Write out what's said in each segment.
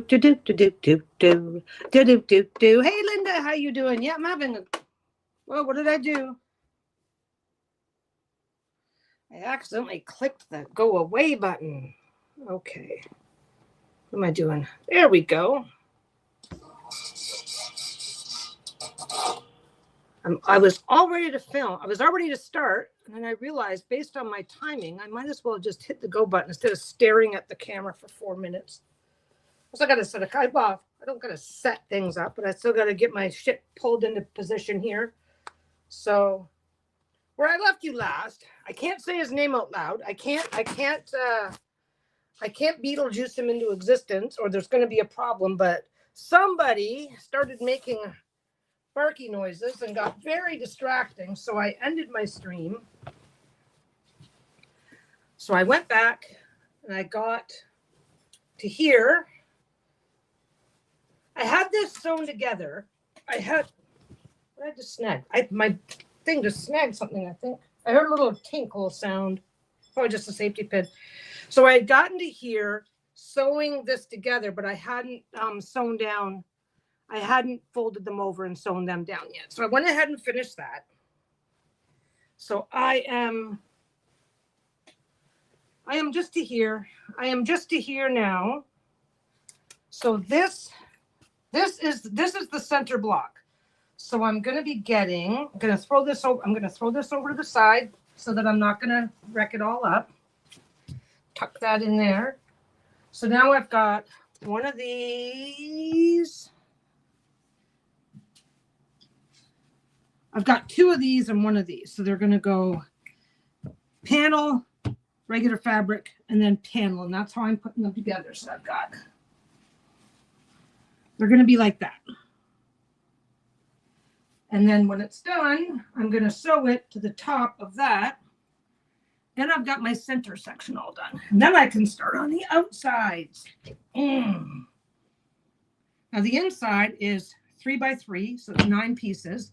do do do do do do do do do do. Hey Linda, how you doing? Yeah, I'm having a. Well, what did I do? I accidentally clicked the go away button. Okay. What am I doing? There we go. I was all ready to film. I was all ready to start. And then I realized, based on my timing, I might as well just hit the go button instead of staring at the camera for 4 minutes. So I got to set a well, I don't got to set things up, but I still got to get my shit pulled into position here. So where I left you last, I can't say his name out loud. I can't Beetlejuice him into existence, or there's going to be a problem. But somebody started making barky noises and got very distracting, so I ended my stream. So I went back and I got to here. I had this sewn together. I had to snag. My thing just snagged something, I think. I heard a little tinkle sound. Probably just a safety pin. So I had gotten to here sewing this together, but I hadn't sewn down. I hadn't folded them over and sewn them down yet. So I went ahead and finished that. So I am just to here. I am just to here now. So this is the center block. So I'm going to throw this over. I'm going to throw this over to the side so that I'm not going to wreck it all up. Tuck that in there. So now I've got one of these. I've got 2 of these and 1 of these. So they're going to go panel, regular fabric, and then panel. And that's how I'm putting them together. So they're going to be like that. And then when it's done, I'm going to sew it to the top of that. Then I've got my center section all done. And then I can start on the outsides. Now the inside is 3 by 3, so it's 9 pieces.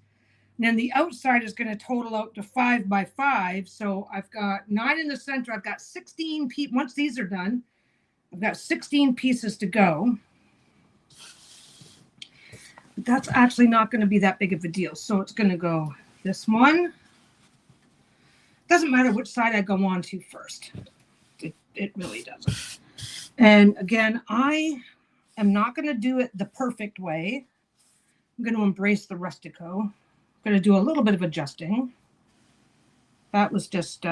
And then the outside is going to total out to 5 by 5. So I've got 9 in the center. I've got 16 pieces. Once these are done, I've got 16 pieces to go. But that's actually not going to be that big of a deal. So it's going to go this one. Doesn't matter which side I go on to first. It really doesn't. And again, I am not going to do it the perfect way. I'm going to embrace the rustico. I'm going to do a little bit of adjusting. That was just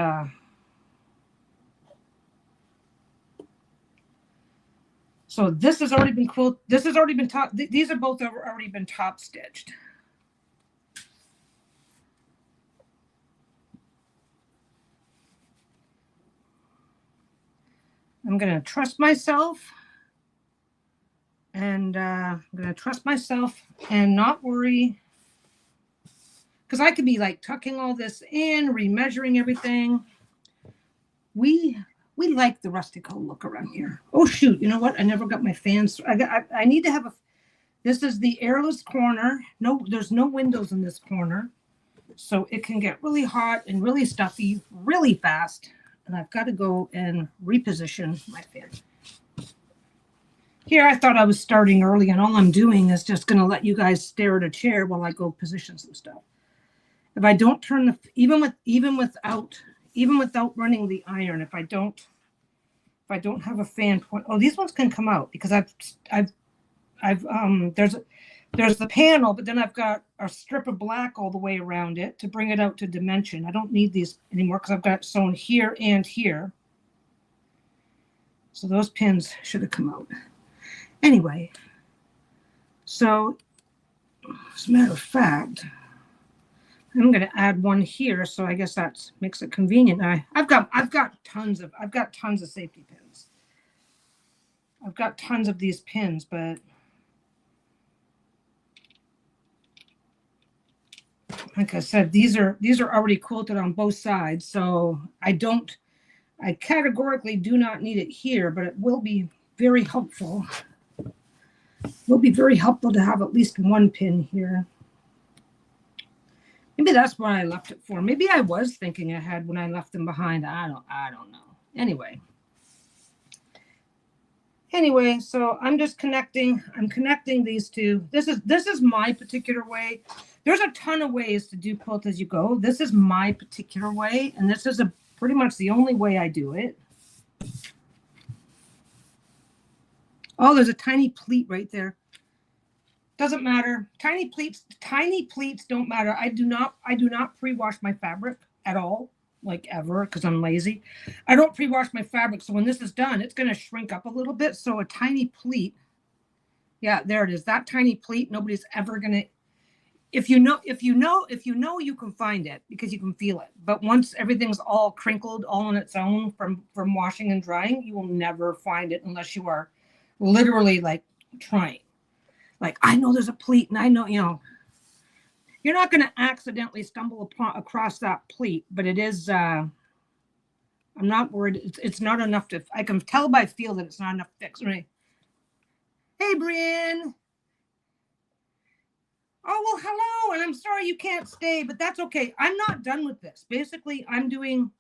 so this has already been quilted. This has already been top. These are both already been top stitched. I'm going to trust myself, and I'm going to trust myself and not worry, because I could be like tucking all this in, remeasuring everything. We like the rustico look around here. Oh shoot! You know what? I never got my fans. I need to have a. This is the airless corner. No, there's no windows in this corner, so it can get really hot and really stuffy really fast. And I've got to go and reposition my fan. Here, I thought I was starting early, and all I'm doing is just going to let you guys stare at a chair while I go position some stuff. If I don't turn the even without running the iron, if I don't have a fan point, oh, these ones can come out because there's the panel, but then I've got a strip of black all the way around it to bring it out to dimension. I don't need these anymore because I've got it sewn here and here. So those pins should have come out. Anyway, so as a matter of fact, I'm going to add one here, so I guess that makes it convenient. I've got tons of safety pins. I've got tons of these pins, but like I said, these are already quilted on both sides, so I categorically do not need it here, but it will be very helpful. Will be very helpful to have at least one pin here. Maybe that's what I left it for. Maybe I was thinking ahead when I left them behind. I don't know. Anyway. Anyway, so I'm just connecting. I'm connecting these two. This is my particular way. There's a ton of ways to do quilt as you go. This is my particular way, and this is pretty much the only way I do it. Oh, there's a tiny pleat right there. Doesn't matter. Tiny pleats don't matter. I do not pre-wash my fabric at all, like ever, because I'm lazy. I don't pre-wash my fabric, so when this is done, it's going to shrink up a little bit. So a tiny pleat, yeah, there it is. That tiny pleat, nobody's ever going to. If you know, you can find it because you can feel it. But once everything's all crinkled, all on its own from washing and drying, you will never find it unless you are literally like trying. Like, I know there's a pleat, and I know, you're not going to accidentally stumble across that pleat, but it is, I'm not worried. It's not enough to, I can tell by feel that it's not enough to fix. Right? Hey, Brian. Oh, well, hello, and I'm sorry you can't stay, but that's okay. I'm not done with this. Basically, I'm doing,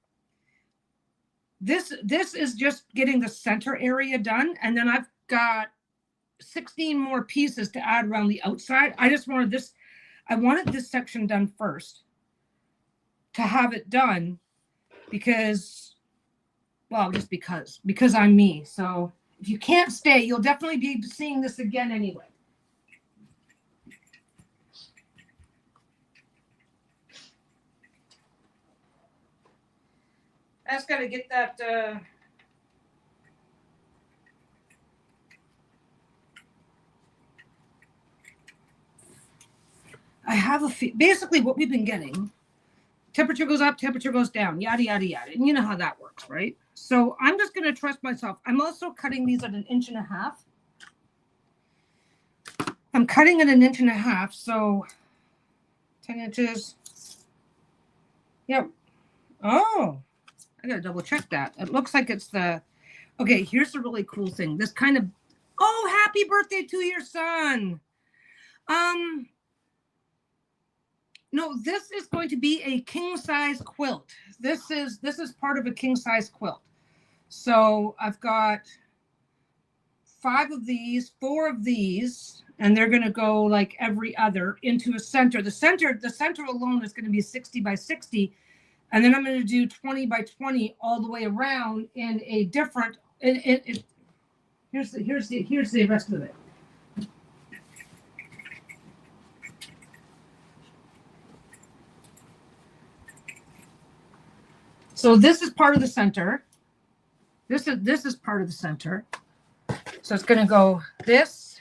this is just getting the center area done, and then I've got 16 more pieces to add around the outside. I wanted this section done first to have it done because I'm me. So if you can't stay, you'll definitely be seeing this again anyway. I just got to get that I have basically what we've been getting. Temperature goes up, temperature goes down, yada, yada, yada. And you know how that works, right? So I'm just going to trust myself. I'm also cutting these at 1.5 inches. I'm cutting at 1.5 inches. So 10 inches. Yep. Oh, I got to double check that. It looks like it's okay, here's the really cool thing. This kind of, oh, happy birthday to your son. No, this is going to be a king size quilt. This is part of a king size quilt. So I've got 4 of these, and they're going to go like every other into a center. The center alone is going to be 60 by 60. And then I'm going to do 20 by 20 all the way around in a different, here's the rest of it. So this is part of the center. This is part of the center. So it's going to go this.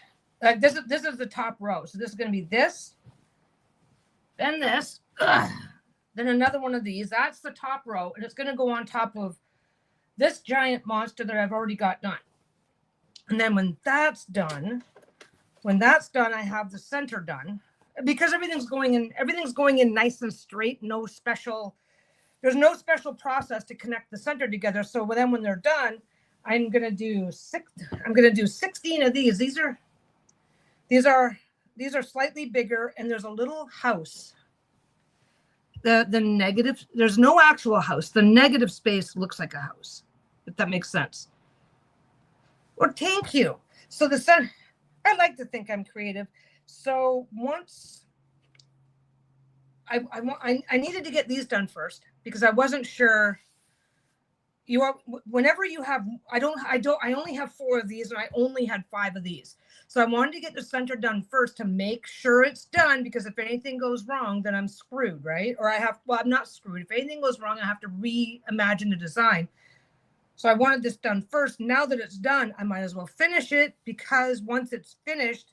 This is the top row. So this is going to be this, then this, then another one of these. That's the top row, and it's going to go on top of this giant monster that I've already got done. And then when that's done, I have the center done because everything's going in nice and straight. There's no special process to connect the center together. So then when they're done, I'm going to do 16 of these. These are slightly bigger, and there's a little house. The negative, there's no actual house. The negative space looks like a house, if that makes sense. Well, thank you. So I like to think I'm creative. So once I needed to get these done first because I wasn't sure. Whenever you have, I only have 4 of these, and I only had 5 of these. So I wanted to get the center done first to make sure it's done, because if anything goes wrong, then I'm screwed, right? Or I'm not screwed. If anything goes wrong, I have to reimagine the design. So I wanted this done first. Now that it's done, I might as well finish it, because once it's finished,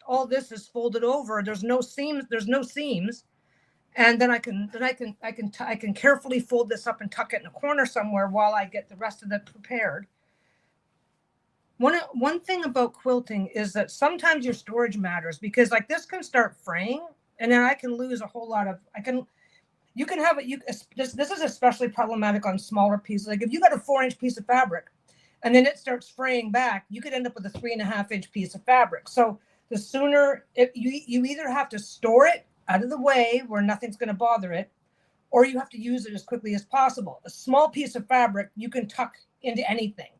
all this is folded over. There's no seams. And then I can carefully fold this up and tuck it in a corner somewhere while I get the rest of it prepared. One thing about quilting is that sometimes your storage matters, because like this can start fraying, and then I can lose a whole lot of, you can have it. This is especially problematic on smaller pieces. Like if you got a 4-inch piece of fabric and then it starts fraying back, you could end up with a 3.5-inch piece of fabric. So the sooner you either have to store it out of the way where nothing's going to bother it, or you have to use it as quickly as possible. A small piece of fabric you can tuck into anything.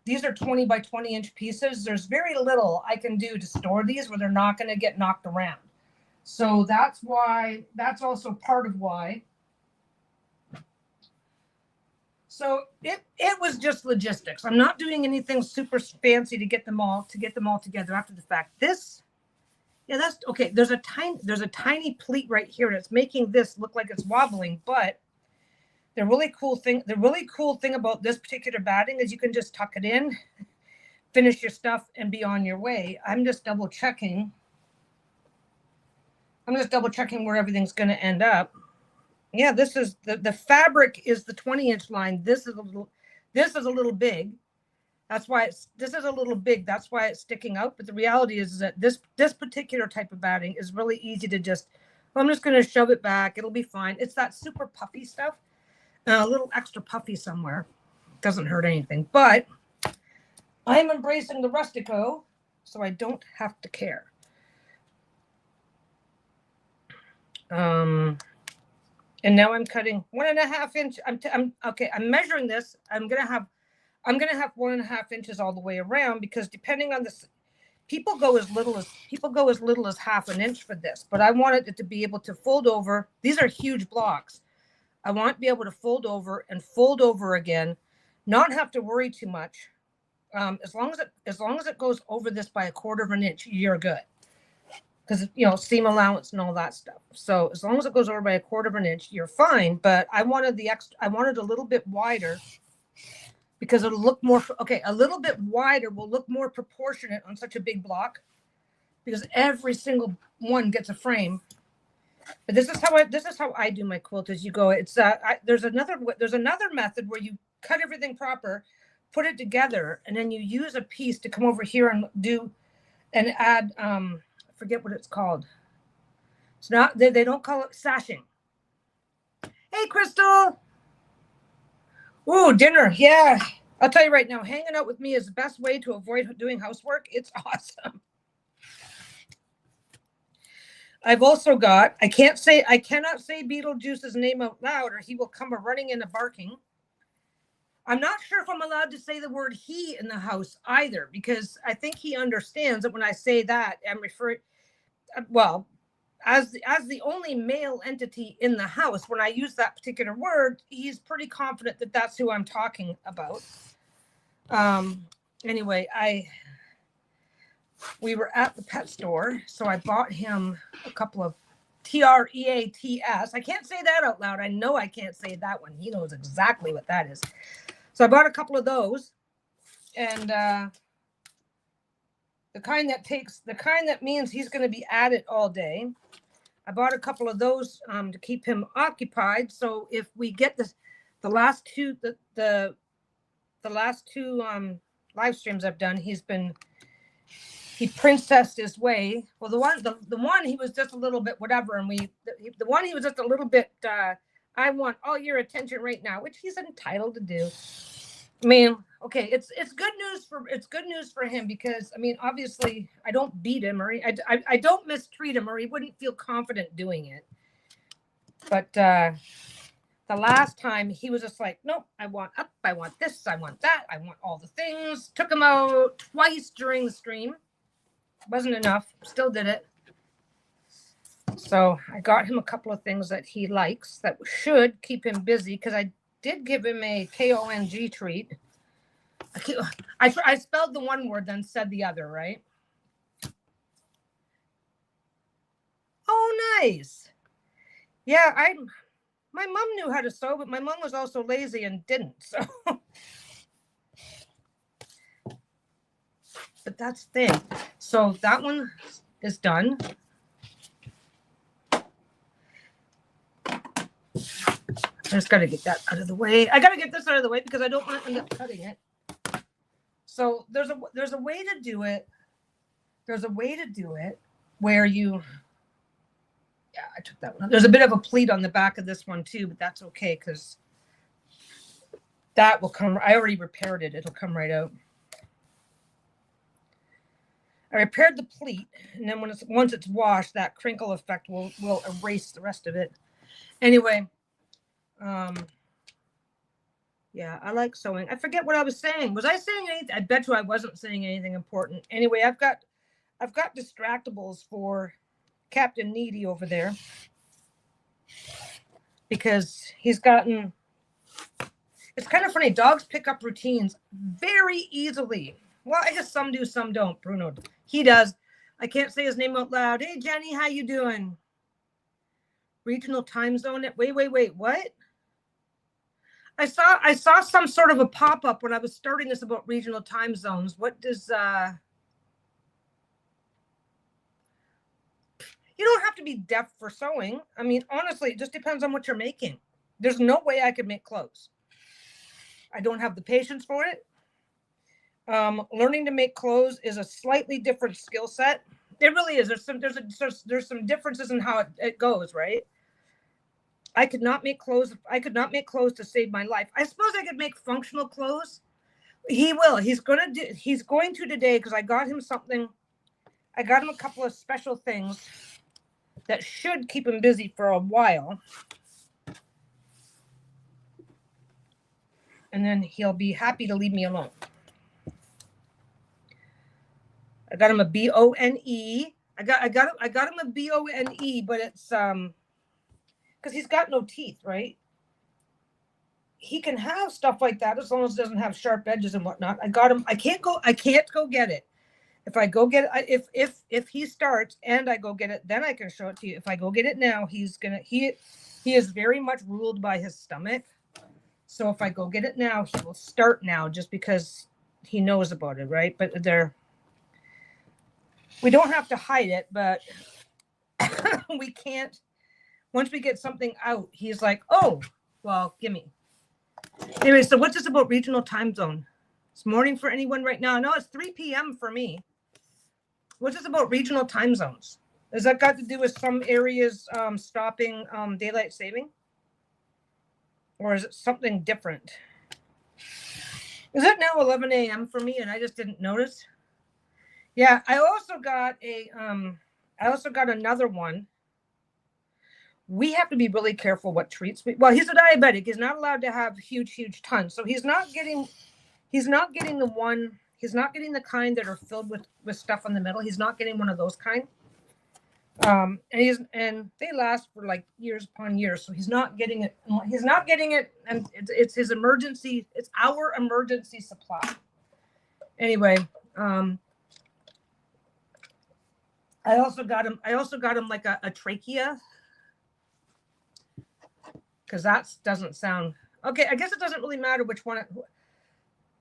these are 20 by 20 inch pieces. There's very little I can do to store these where they're not going to get knocked around. So that's why, that's also part of why. So it was just logistics. I'm not doing anything super fancy to get them all together after the fact. This, yeah, that's okay. There's a tiny pleat right here, and it's making this look like it's wobbling. But the really cool thing about this particular batting is you can just tuck it in, finish your stuff, and be on your way. I'm just double checking where everything's going to end up. Yeah, this is the fabric is the 20-inch line. This is a little big. This is a little big. That's why it's sticking out. But the reality is that this particular type of batting is really easy to just, well, I'm just going to shove it back. It'll be fine. It's that super puffy stuff. A little extra puffy somewhere. Doesn't hurt anything. But I'm embracing the rustico, so I don't have to care. And now I'm cutting 1.5 inch. Okay. I'm measuring this. I'm gonna have 1.5 inches all the way around, because depending on this, people go as little as half an inch for this. But I wanted it to be able to fold over. These are huge blocks. I want to be able to fold over and fold over again, not have to worry too much. As long as it goes over this by 1/4 inch, you're good. Because, you know, seam allowance and all that stuff. So as long as it goes over by 1/4 inch, you're fine. But I wanted a little bit wider, because it'll look more, okay, a little bit wider will look more proportionate on such a big block, because every single one gets a frame. But this is how I do my quilt. As you go, it's there's another method where you cut everything proper, put it together, and then you use a piece to come over here and add I forget what it's called. It's not, they don't call it sashing. Hey, Crystal. Ooh, dinner. Yeah. I'll tell you right now, hanging out with me is the best way to avoid doing housework. It's awesome. I've also got, I cannot say Beetlejuice's name out loud, or he will come running in and barking. I'm not sure if I'm allowed to say the word he in the house either, because I think he understands that when I say that, I'm referring, well, as the only male entity in the house, when I use that particular word, he's pretty confident that that's who I'm talking about. Anyway, we were at the pet store, so I bought him a couple of TREATS. I can't say that out loud. I know I can't say that one. He knows exactly what that is. So I bought a couple of those, and the kind that means he's going to be at it all day. I bought a couple of those to keep him occupied. So if we get the last two live streams I've done, he princessed his way. Well, the one he was just a little bit whatever, and the one he was just a little bit. I want all your attention right now, which he's entitled to do. I mean, okay, it's good news for him, because I mean, obviously, I don't beat him, or I don't mistreat him, or he wouldn't feel confident doing it. But the last time he was just like, nope, I want up, I want this, I want that, I want all the things. Took him out twice during the stream. Wasn't enough. Still did it. So I got him a couple of things that he likes that should keep him busy, because I did give him a QAYG treat. I spelled the one word, then said the other, right? Oh, nice. Yeah, my mom knew how to sew, but my mom was also lazy and didn't. So, but that's the thing. So that one is done. I just got to get that out of the way. I got to get this out of the way because I don't want to end up cutting it. So there's a way to do it. There's a way to do it where you, yeah, I took that one. There's a bit of a pleat on the back of this one too, but that's okay because that will come. I already repaired it. It'll come right out. I repaired the pleat, and then once it's washed, that crinkle effect will erase the rest of it. Anyway, Yeah, I like sewing. I forget what I was saying. Was I saying anything? I bet you I wasn't saying anything important. Anyway, I've got distractables for Captain Needy over there because he's gotten. It's kind of funny. Dogs pick up routines very easily. Well, I guess some do, some don't. Bruno, he does. I can't say his name out loud. Hey, Jenny, how you doing? Regional time zone. Wait. What? I saw some sort of a pop-up when I was starting this about regional time zones. What does you don't have to be deaf for sewing. I mean, honestly, it just depends on what you're making. There's no way I could make clothes. I don't have the patience for it. Learning to make clothes is a slightly different skill set. It really is. There's some differences in how it goes, right? I could not make clothes. I could not make clothes to save my life. I suppose I could make functional clothes. He will. He's going to today because I got him something. I got him a couple of special things that should keep him busy for a while. And then he'll be happy to leave me alone. I got him a B-O-N-E. I got him a B-O-N-E, but it's because he's got no teeth, right? He can have stuff like that as long as it doesn't have sharp edges and whatnot. I got him. I can't go get it. If I go get it, if he starts and I go get it, then I can show it to you. If I go get it now, he is very much ruled by his stomach. So if I go get it now, he will start now just because he knows about it, right? But we don't have to hide it, but we can't. Once we get something out, he's like, oh, well, gimme. Anyway, so what's this about regional time zone? It's morning for anyone right now. No, it's 3 p.m. for me. What's this about regional time zones? Has that got to do with some areas stopping daylight saving? Or is it something different? Is it now 11 a.m. for me and I just didn't notice? Yeah, I also got another one. We have to be really careful what treats we. Well, he's a diabetic. He's not allowed to have huge tons. So he's not getting the one. He's not getting the kind that are filled with stuff in the middle. He's not getting one of those kind. And they last for like years upon years. So he's not getting it. And it's his emergency. It's our emergency supply. Anyway, I also got him like a trachea. Because that doesn't sound okay. I guess it doesn't really matter which one.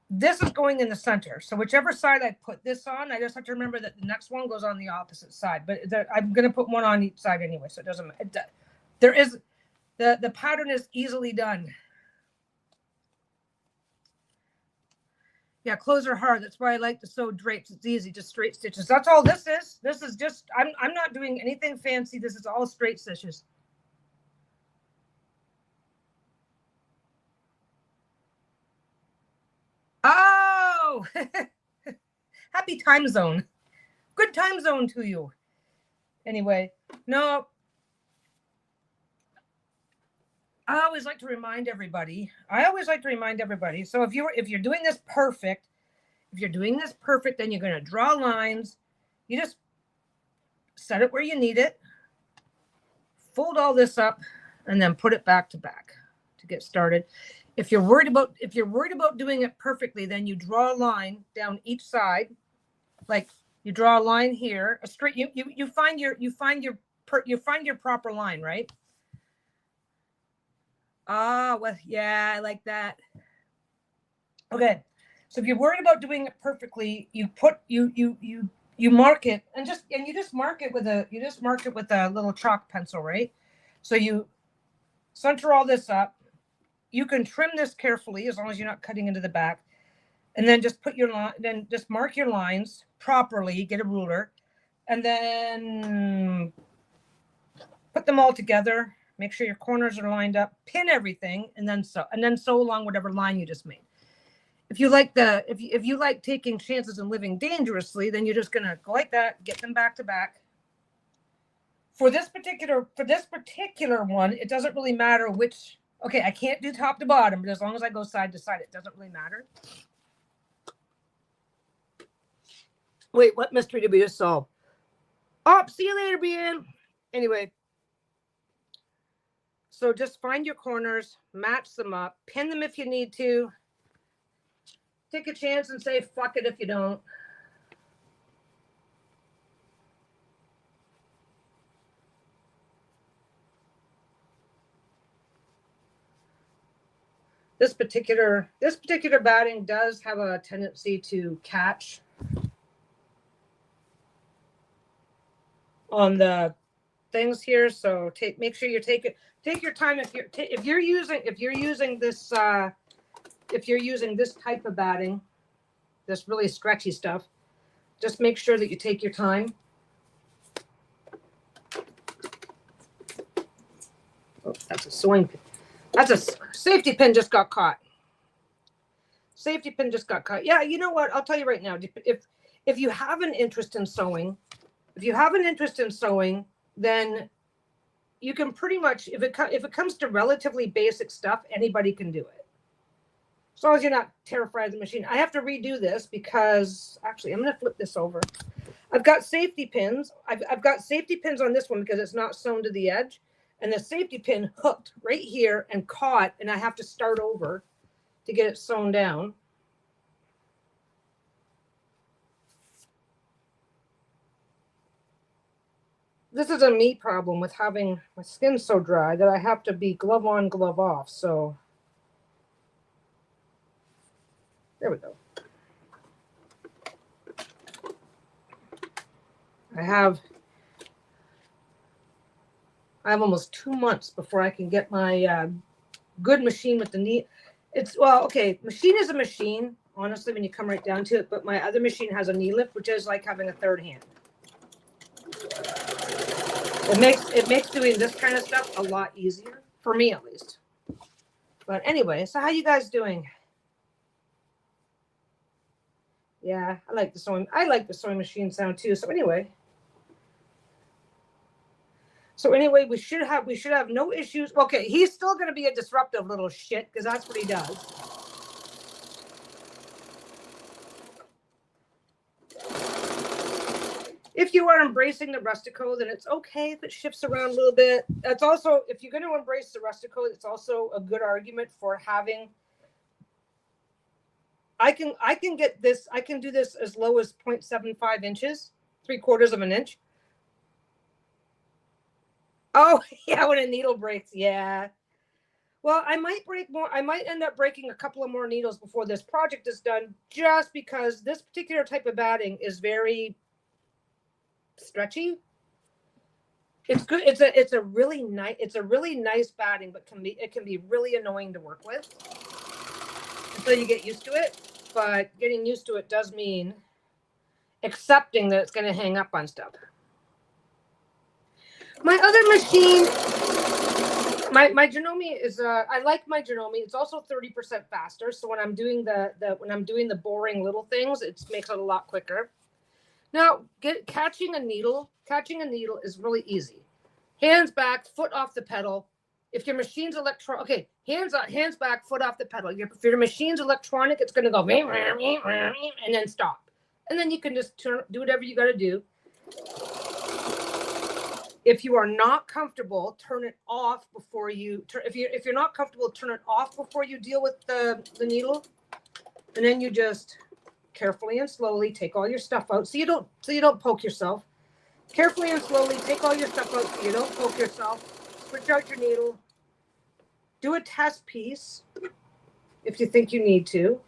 This is going in the center. So whichever side I put this on, I just have to remember that the next one goes on the opposite side. But I'm going to put one on each side anyway. So it doesn't matter. There is the pattern is easily done. Yeah, clothes are hard. That's why I like to sew drapes. It's easy, just straight stitches. That's all this is. This is just, I'm not doing anything fancy. This is all straight stitches. Oh, happy time zone. Good time zone to you. Anyway, no. I always like to remind everybody. So if you're doing this perfect, then you're going to draw lines. You just set it where you need it. Fold all this up and then put it back to back to get started. If you're worried about doing it perfectly, then you draw a line down each side. Like you draw a line here, a straight. You find your proper line, right? Ah, well, yeah, I like that. Okay, so if you're worried about doing it perfectly, you mark it and you just mark it with a little chalk pencil, right? So you center all this up. You can trim this carefully as long as you're not cutting into the back, and then just just mark your lines properly. Get a ruler, and then put them all together. Make sure your corners are lined up. Pin everything, and then sew along whatever line you just made. If you like if you like taking chances and living dangerously, then you're just gonna go like that. Get them back to back. For this particular one, it doesn't really matter which Okay, I can't do top to bottom, but as long as I go side to side, it doesn't really matter. Wait, what mystery did we just solve? Oh, see you later, Brian. Anyway, so just find your corners, match them up, pin them if you need to. Take a chance and say fuck it if you don't. This particular batting does have a tendency to catch on the things here, so make sure you take your time if you're using this type of batting, this really stretchy stuff. Just make sure that you take your time. Oh, that's a sewing pin. That's a safety pin just got caught. Safety pin just got caught. Yeah, you know what? I'll tell you right now. If you have an interest in sewing, then you can pretty much, if it comes to relatively basic stuff, anybody can do it. As long as you're not terrified of the machine. I have to redo this because actually I'm going to flip this over. I've got safety pins. I've got safety pins on this one because it's not sewn to the edge. And the safety pin hooked right here and caught, and I have to start over to get it sewn down. This is a me problem with having my skin so dry that I have to be glove on, glove off. So there we go. I have almost 2 months before I can get my good machine with the knee. Okay, machine is a machine, honestly, when you come right down to it, but my other machine has a knee lift, which is like having a third hand. It makes doing this kind of stuff a lot easier, for me at least. But anyway, so how you guys doing? Yeah, I like the sewing machine sound too. So anyway, we should have no issues. Okay, he's still going to be a disruptive little shit because that's what he does. If you are embracing the rustico, then it's okay if it shifts around a little bit. That's also, if you're going to embrace the rustico, it's also a good argument for having. I can get this. I can do this as low as 0.75 inches, 3/4 of an inch. Oh, yeah, when a needle breaks, yeah. Well, I might break more. I might end up breaking a couple of more needles before this project is done, just because this particular type of batting is very stretchy. It's good. It's a really nice batting, but it can be really annoying to work with until you get used to it. But getting used to it does mean accepting that it's going to hang up on stuff. My other machine, my Janome is I like my Janome. It's also 30% faster. So when I'm doing the boring little things, it makes it a lot quicker. Now, catching a needle is really easy. Hands back, foot off the pedal. If your machine's hands back, foot off the pedal. If your machine's electronic, it's going to go and then stop. And then you can just do whatever you got to do. If you are not comfortable, turn it off before you if you're not comfortable, turn it off before you deal with the needle. And then you just carefully and slowly take all your stuff out so you don't poke yourself. Carefully and slowly take all your stuff out so you don't poke yourself. Switch out your needle. Do a test piece if you think you need to.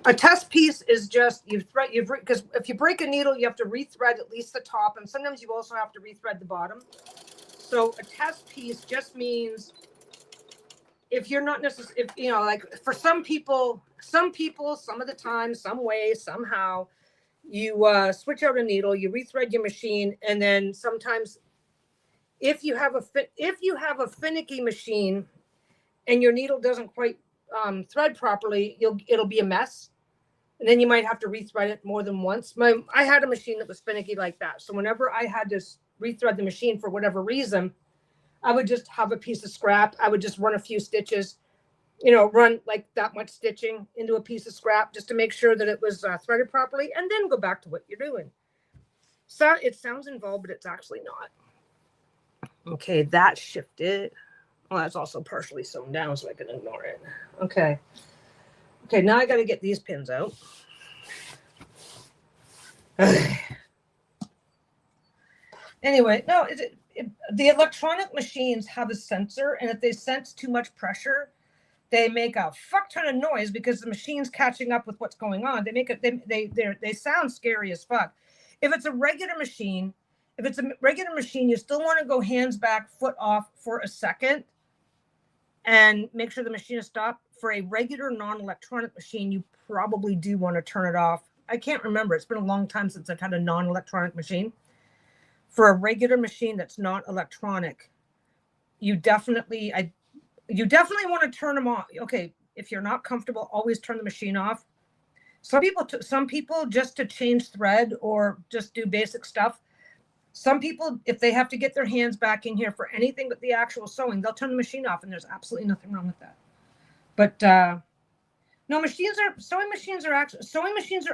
A test piece is just because if you break a needle, you have to rethread at least the top, and sometimes you also have to rethread the bottom. So a test piece just means if you're not necessarily, like for some people, some of the time, some way, somehow, you switch out a needle, you rethread your machine, and then sometimes if you have a finicky machine and your needle doesn't quite thread properly, it'll be a mess. And then you might have to rethread it more than once. I had a machine that was finicky like that. So whenever I had to rethread the machine for whatever reason, I would just have a piece of scrap. I would just run a few stitches, you know, run like that much stitching into a piece of scrap just to make sure that it was threaded properly, and then go back to what you're doing. So it sounds involved, but it's actually not. Okay, that shifted. Well, that's also partially sewn down, so I can ignore it. Okay. Okay, now I got to get these pins out. Anyway, no, the electronic machines have a sensor, and if they sense too much pressure, they make a fuck ton of noise because the machine's catching up with what's going on. They make it. They sound scary as fuck. If it's a regular machine, you still want to go hands back, foot off for a second, and make sure the machine is stopped. For a regular non-electronic machine, you probably do want to turn it off. I can't remember. It's been a long time since I've had a non-electronic machine. For a regular machine that's not electronic, you definitely want to turn them off. Okay, if you're not comfortable, always turn the machine off. Some people just to change thread or just do basic stuff. Some people, if they have to get their hands back in here for anything but the actual sewing, they'll turn the machine off, and there's absolutely nothing wrong with that. But no, sewing machines are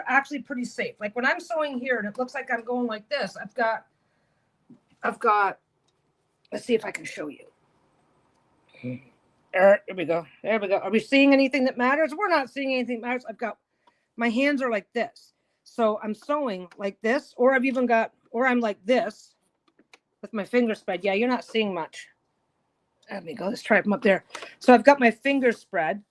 actually pretty safe. Like when I'm sewing here and it looks like I'm going like this, I've got, let's see if I can show you. There we go. Are we seeing anything that matters? We're not seeing anything that matters. My hands are like this. So I'm sewing like this, or I'm like this with my finger spread. Yeah, you're not seeing much. There we go. Let's try it from up there. So I've got my fingers spread,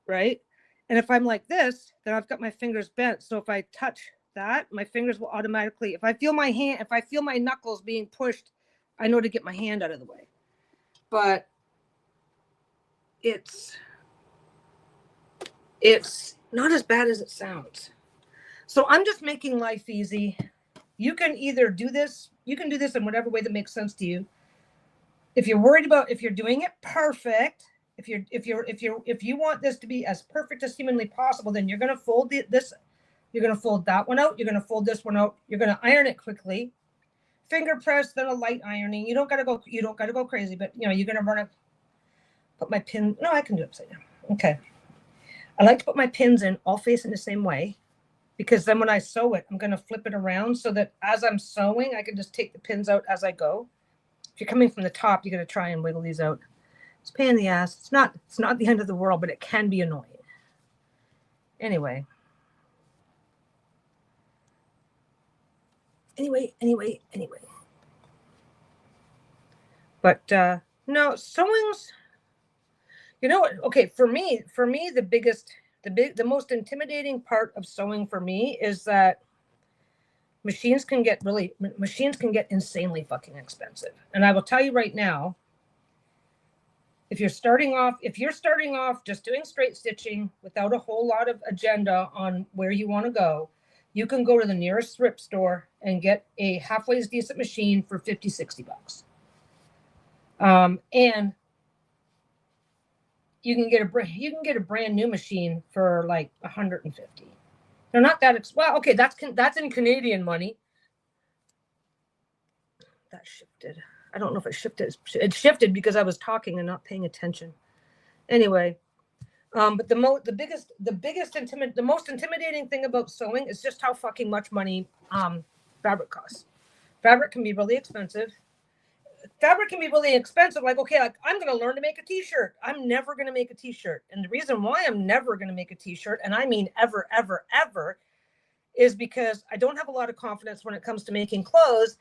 right? And if I'm like this, then I've got my fingers bent. So if I touch that, my fingers will automatically, if I feel my knuckles being pushed, I know to get my hand out of the way. But it's not as bad as it sounds. So I'm just making life easy. You can either do this, in whatever way that makes sense to you. If you're worried about if you're doing it perfect, if you want this to be as perfect as humanly possible, then you're going to fold this. You're going to fold that one out. You're going to fold this one out. You're going to iron it quickly. Finger press, then a light ironing. You don't got to go crazy, but you know, you're going to run it. Put my pin. No, I can do it upside down. Okay. I like to put my pins in all facing the same way, because then when I sew it, I'm going to flip it around so that as I'm sewing, I can just take the pins out as I go. If you're coming from the top, you're going to try and wiggle these out. It's a pain in the ass. It's not the end of the world, but it can be annoying. Anyway. But no, sewing's, you know what? Okay, for me, the most intimidating part of sewing for me is that machines can get insanely fucking expensive. And I will tell you right now, if you're starting off just doing straight stitching without a whole lot of agenda on where you want to go, you can go to the nearest thrift store and get a halfway decent machine for $50-$60. And you can get a brand new machine for like $150. They're not that well. Okay, that's in Canadian money. That shifted. I don't know if it shifted. It shifted because I was talking and not paying attention. Anyway, but the most intimidating thing about sewing is just how fucking much money fabric costs. Fabric can be really expensive. Like, okay, like I'm going to learn to make a t-shirt. I'm never going to make a t-shirt. And the reason why I'm never going to make a t-shirt, and I mean ever, ever, ever, is because I don't have a lot of confidence when it comes to making clothes.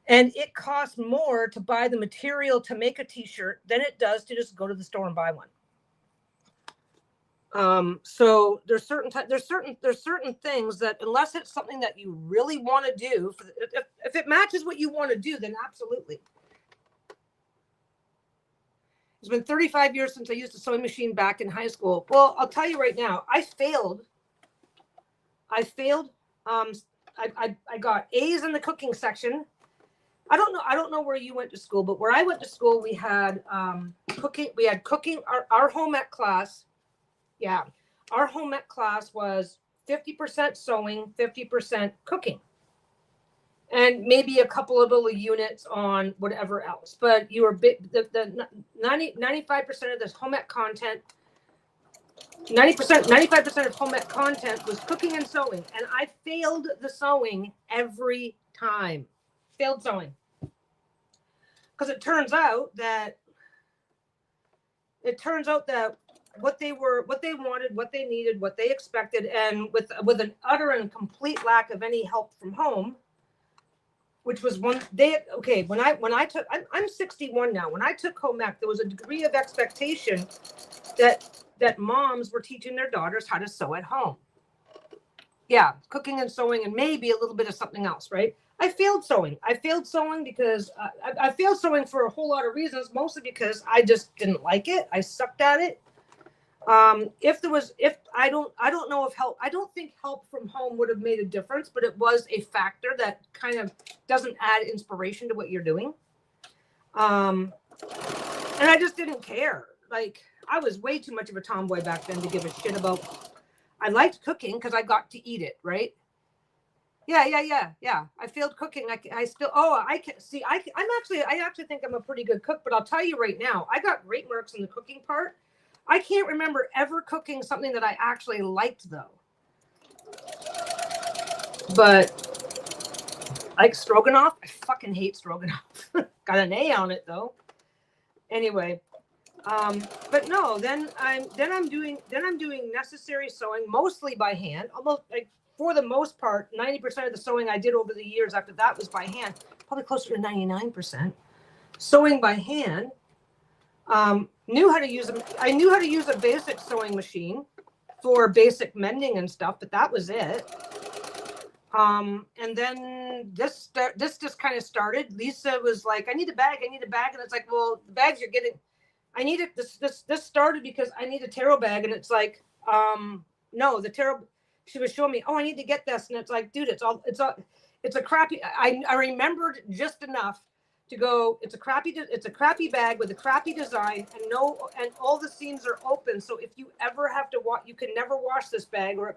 And it costs more to buy the material to make a t-shirt than it does to just go to the store and buy one. So there's certain things that, unless it's something that you really want to do, if it matches what you want to do, then absolutely. It's been 35 years since I used a sewing machine back in high school. Well, I'll tell you right now, I failed. I got A's in the cooking section. I don't know where you went to school, but where I went to school, we had cooking. We had cooking. Our home ec class. Yeah, our home ec class was 50% sewing, 50% cooking. and maybe a couple of little units on whatever else. But you were the 95% of this home ec content, 95% of home ec content was cooking and sewing, and I failed the sewing every time. Failed sewing because it turns out that what they wanted, what they needed, what they expected, and with an utter and complete lack of any help from home, which was one day. Okay, when I took, I'm 61 now. When I took home ec, there was a degree of expectation that moms were teaching their daughters how to sew at home. Yeah, cooking and sewing, and maybe a little bit of something else, right? I failed sewing. I failed sewing because I failed sewing for a whole lot of reasons, mostly because I just didn't like it. I sucked at it. If I don't know if help, I don't think help from home would have made a difference, but it was a factor that kind of doesn't add inspiration to what you're doing. And I just didn't care. Like, I was way too much of a tomboy back then to give a shit about. I liked cooking because I got to eat it, right? Yeah. I failed cooking. I still. Oh, I can see. I actually think I'm a pretty good cook. But I'll tell you right now, I got great marks in the cooking part. I can't remember ever cooking something that I actually liked, though. But like stroganoff, I fucking hate stroganoff. Got an A on it though. Anyway, but no, then I'm doing necessary sewing mostly by hand. Almost like for the most part, 90% of the sewing I did over the years after that was by hand. Probably closer to 99%. Sewing by hand. I knew how to use a basic sewing machine for basic mending and stuff, but that was it. And then this just kind of started. Lisa was like, I need a bag. And it's like, well, the bags you're getting, I need it. This started because I need a tarot bag. And it's like, no, the tarot, she was showing me, oh, I need to get this. And it's like, dude, it's a crappy, I remembered just enough to go, it's a crappy bag with a crappy design and all the seams are open. So if you ever have to you can never wash this bag, or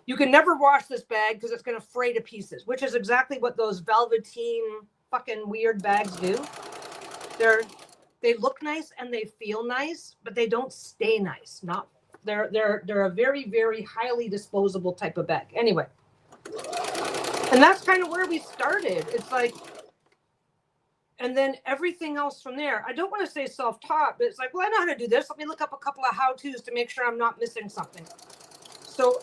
you can never wash this bag because it's going to fray to pieces, which is exactly what those velveteen fucking weird bags do. They look nice and they feel nice, but they don't stay nice. They're a very, very highly disposable type of bag. Anyway. And that's kind of where we started. It's like, and then everything else from there, I don't want to say self-taught, but it's like, well, I know how to do this. Let me look up a couple of how-tos to make sure I'm not missing something. So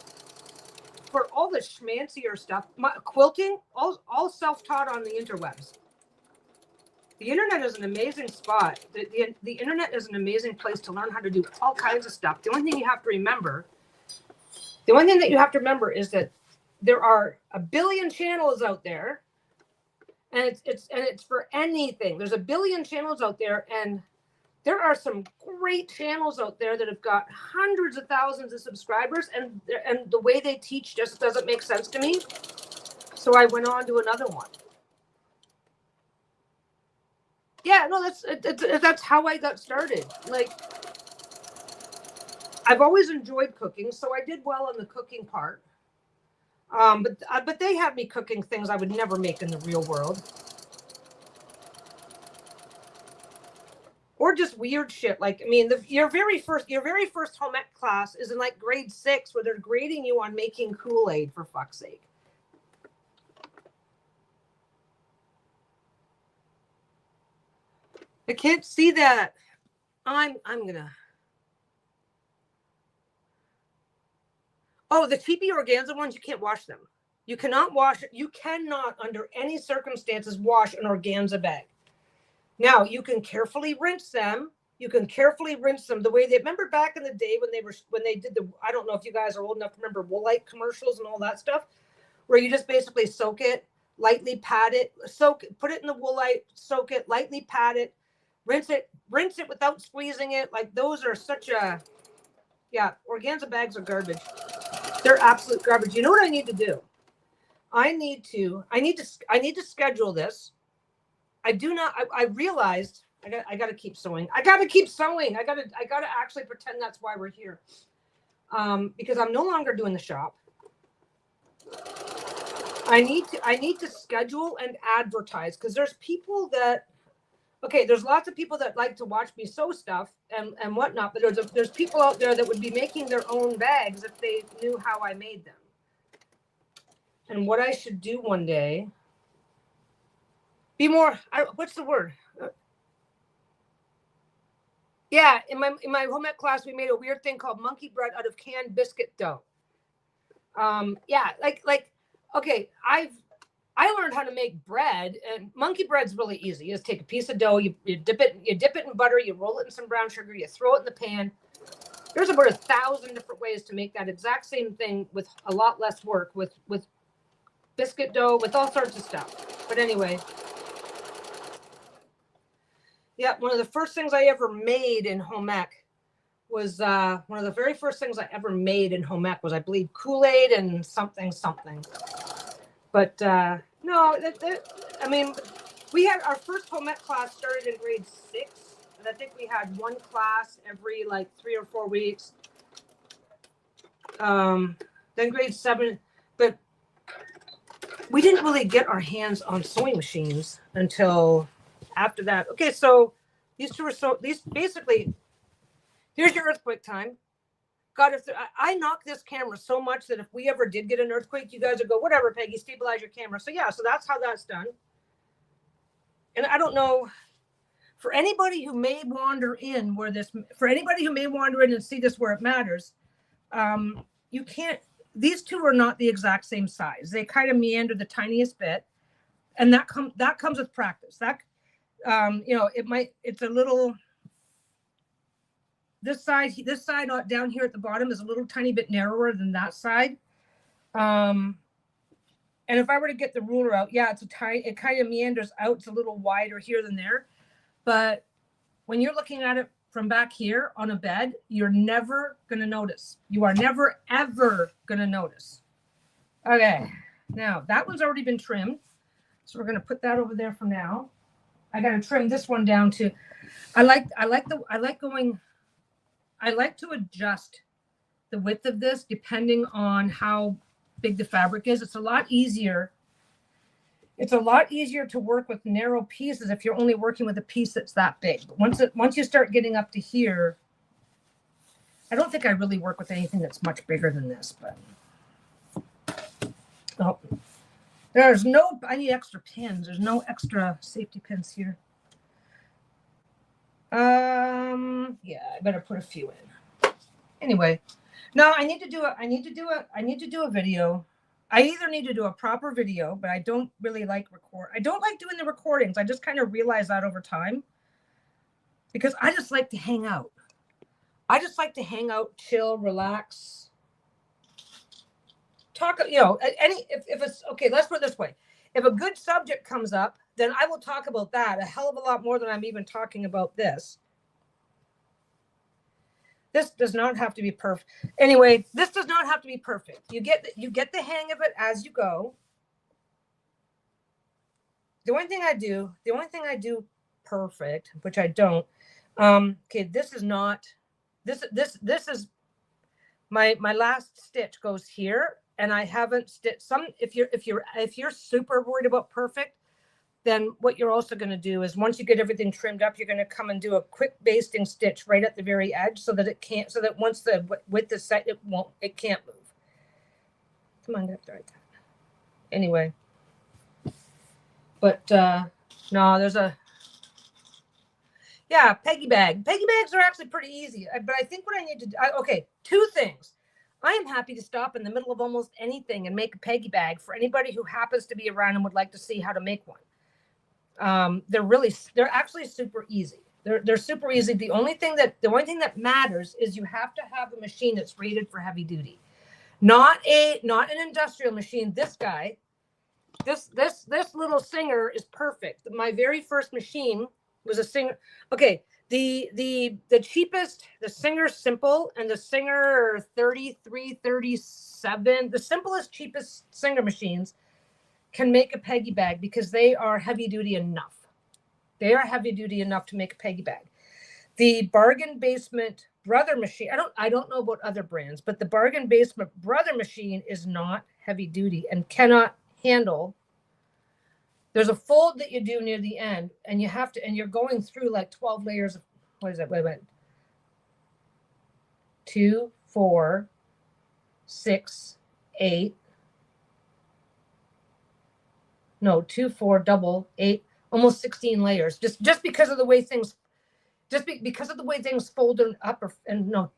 for all the schmancier stuff, quilting, all self-taught on the interwebs. The internet is an amazing spot. The internet is an amazing place to learn how to do all kinds of stuff. The only thing you have to remember is that there are a billion channels out there. And it's for anything. There's a billion channels out there, and there are some great channels out there that have got hundreds of thousands of subscribers, and the way they teach just doesn't make sense to me. So I went on to another one. Yeah, no, that's how I got started. Like, I've always enjoyed cooking, so I did well on the cooking part. But they had me cooking things I would never make in the real world, or just weird shit. Like, I mean, your very first home ec class is in like grade 6, where they're grading you on making Kool-Aid, for fuck's sake. I can't see that. I'm gonna. Oh, the TP organza ones, you can't wash them. You cannot under any circumstances wash an organza bag. Now, you can carefully rinse them. The way they, remember back in the day when they did I don't know if you guys are old enough to remember Woolite commercials and all that stuff, where you just basically soak it, lightly pat it, put it in the Woolite, soak it, lightly pat it, rinse it without squeezing it. Like, those are organza bags are garbage. They're absolute garbage. You know what I need to do? I need to schedule this. I realized I got to keep sewing. I got to actually pretend that's why we're here. Because I'm no longer doing the shop. I need to schedule and advertise, because there's people that, okay, there's lots of people that like to watch me sew stuff and whatnot, but there's people out there that would be making their own bags if they knew how I made them. And what I should do one day, be more, what's the word? Yeah, in my home ec class, we made a weird thing called monkey bread out of canned biscuit dough. Yeah, okay, I learned how to make bread, and monkey bread's really easy. You just take a piece of dough, you dip it in butter, you roll it in some brown sugar, you throw it in the pan. There's about 1,000 different ways to make that exact same thing with a lot less work, with biscuit dough, with all sorts of stuff. But anyway, yeah, one of the first things I ever made in home ec was one of the very first things I ever made in home ec was, I believe, Kool-Aid and something. But no, I mean, we had our first home ec class started in grade 6, and I think we had one class every like 3 or 4 weeks. Then grade 7, but we didn't really get our hands on sewing machines until after that. Okay, so these basically, here's your earthquake time. God, if I knock this camera so much that if we ever did get an earthquake, you guys would go, whatever, Peggy, stabilize your camera. So yeah, so that's how that's done. And I don't know, for anybody who may wander in and see this where it matters, you can't, these two are not the exact same size. They kind of meander the tiniest bit. And that comes with practice. That, it's a little, this side down here at the bottom is a little tiny bit narrower than that side. And if I were to get the ruler out, yeah, it kind of meanders out. It's a little wider here than there. But when you're looking at it from back here on a bed, you're never going to notice. You are never, ever going to notice. Okay. Now that one's already been trimmed. So we're going to put that over there for now. I got to trim this one down too. I like to adjust the width of this depending on how big the fabric is. It's a lot easier to work with narrow pieces if you're only working with a piece that's that big. But once you start getting up to here, I don't think I really work with anything that's much bigger than this, but oh, I need extra pins. There's no extra safety pins here. Yeah, I better put a few in. Anyway, no, I need to do a video. I either need to do a proper video, but I don't really like I don't like doing the recordings. I just kind of realized that over time, because I just like to hang out. Chill, relax, talk, if it's okay, let's put it this way. If a good subject comes up, then I will talk about that a hell of a lot more than I'm even talking about this. This does not have to be perfect. Anyway, this does not have to be perfect. You get the hang of it as you go. The only thing I do perfect, which I don't. Okay, this is not. This is my last stitch goes here, and I haven't stitched some. If you're super worried about perfect, then what you're also going to do is, once you get everything trimmed up, you're going to come and do a quick basting stitch right at the very edge, so that once the width is set, it can't move. Come on, that's right. Anyway, but no, there's Peggy bag. Peggy bags are actually pretty easy, but I think what I need to do, okay, 2 things. I am happy to stop in the middle of almost anything and make a Peggy bag for anybody who happens to be around and would like to see how to make one. They're actually super easy. They're super easy. The only thing that matters is you have to have a machine that's rated for heavy duty, not an industrial machine. This guy, this little Singer is perfect. My very first machine was a Singer. Okay, the cheapest, the Singer Simple and the Singer 3337, the simplest, cheapest Singer machines can make a Peggy bag because they are heavy duty enough. They are heavy duty enough to make a Peggy bag. The Bargain Basement Brother machine, I don't know about other brands, but the Bargain Basement Brother machine is not heavy duty and cannot handle, there's a fold that you do near the end, and you have to, and you're going through like 12 layers of, what is that? Wait. 2, 4, 6, 8. No, 2, 4, double, 8, almost 16 layers. Just because of the way things, because of the way things folded up, and no,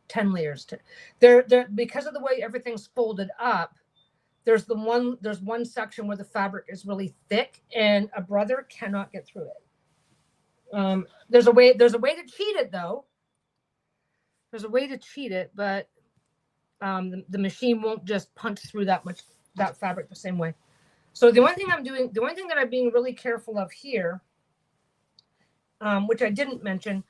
10 layers. They're because of the way everything's folded up. There's one section where the fabric is really thick, and a brother cannot get through it. There's a way to cheat it though. There's a way to cheat it, but the machine won't just punch through that fabric the same way. So the only thing that I'm being really careful of here, which I didn't mention,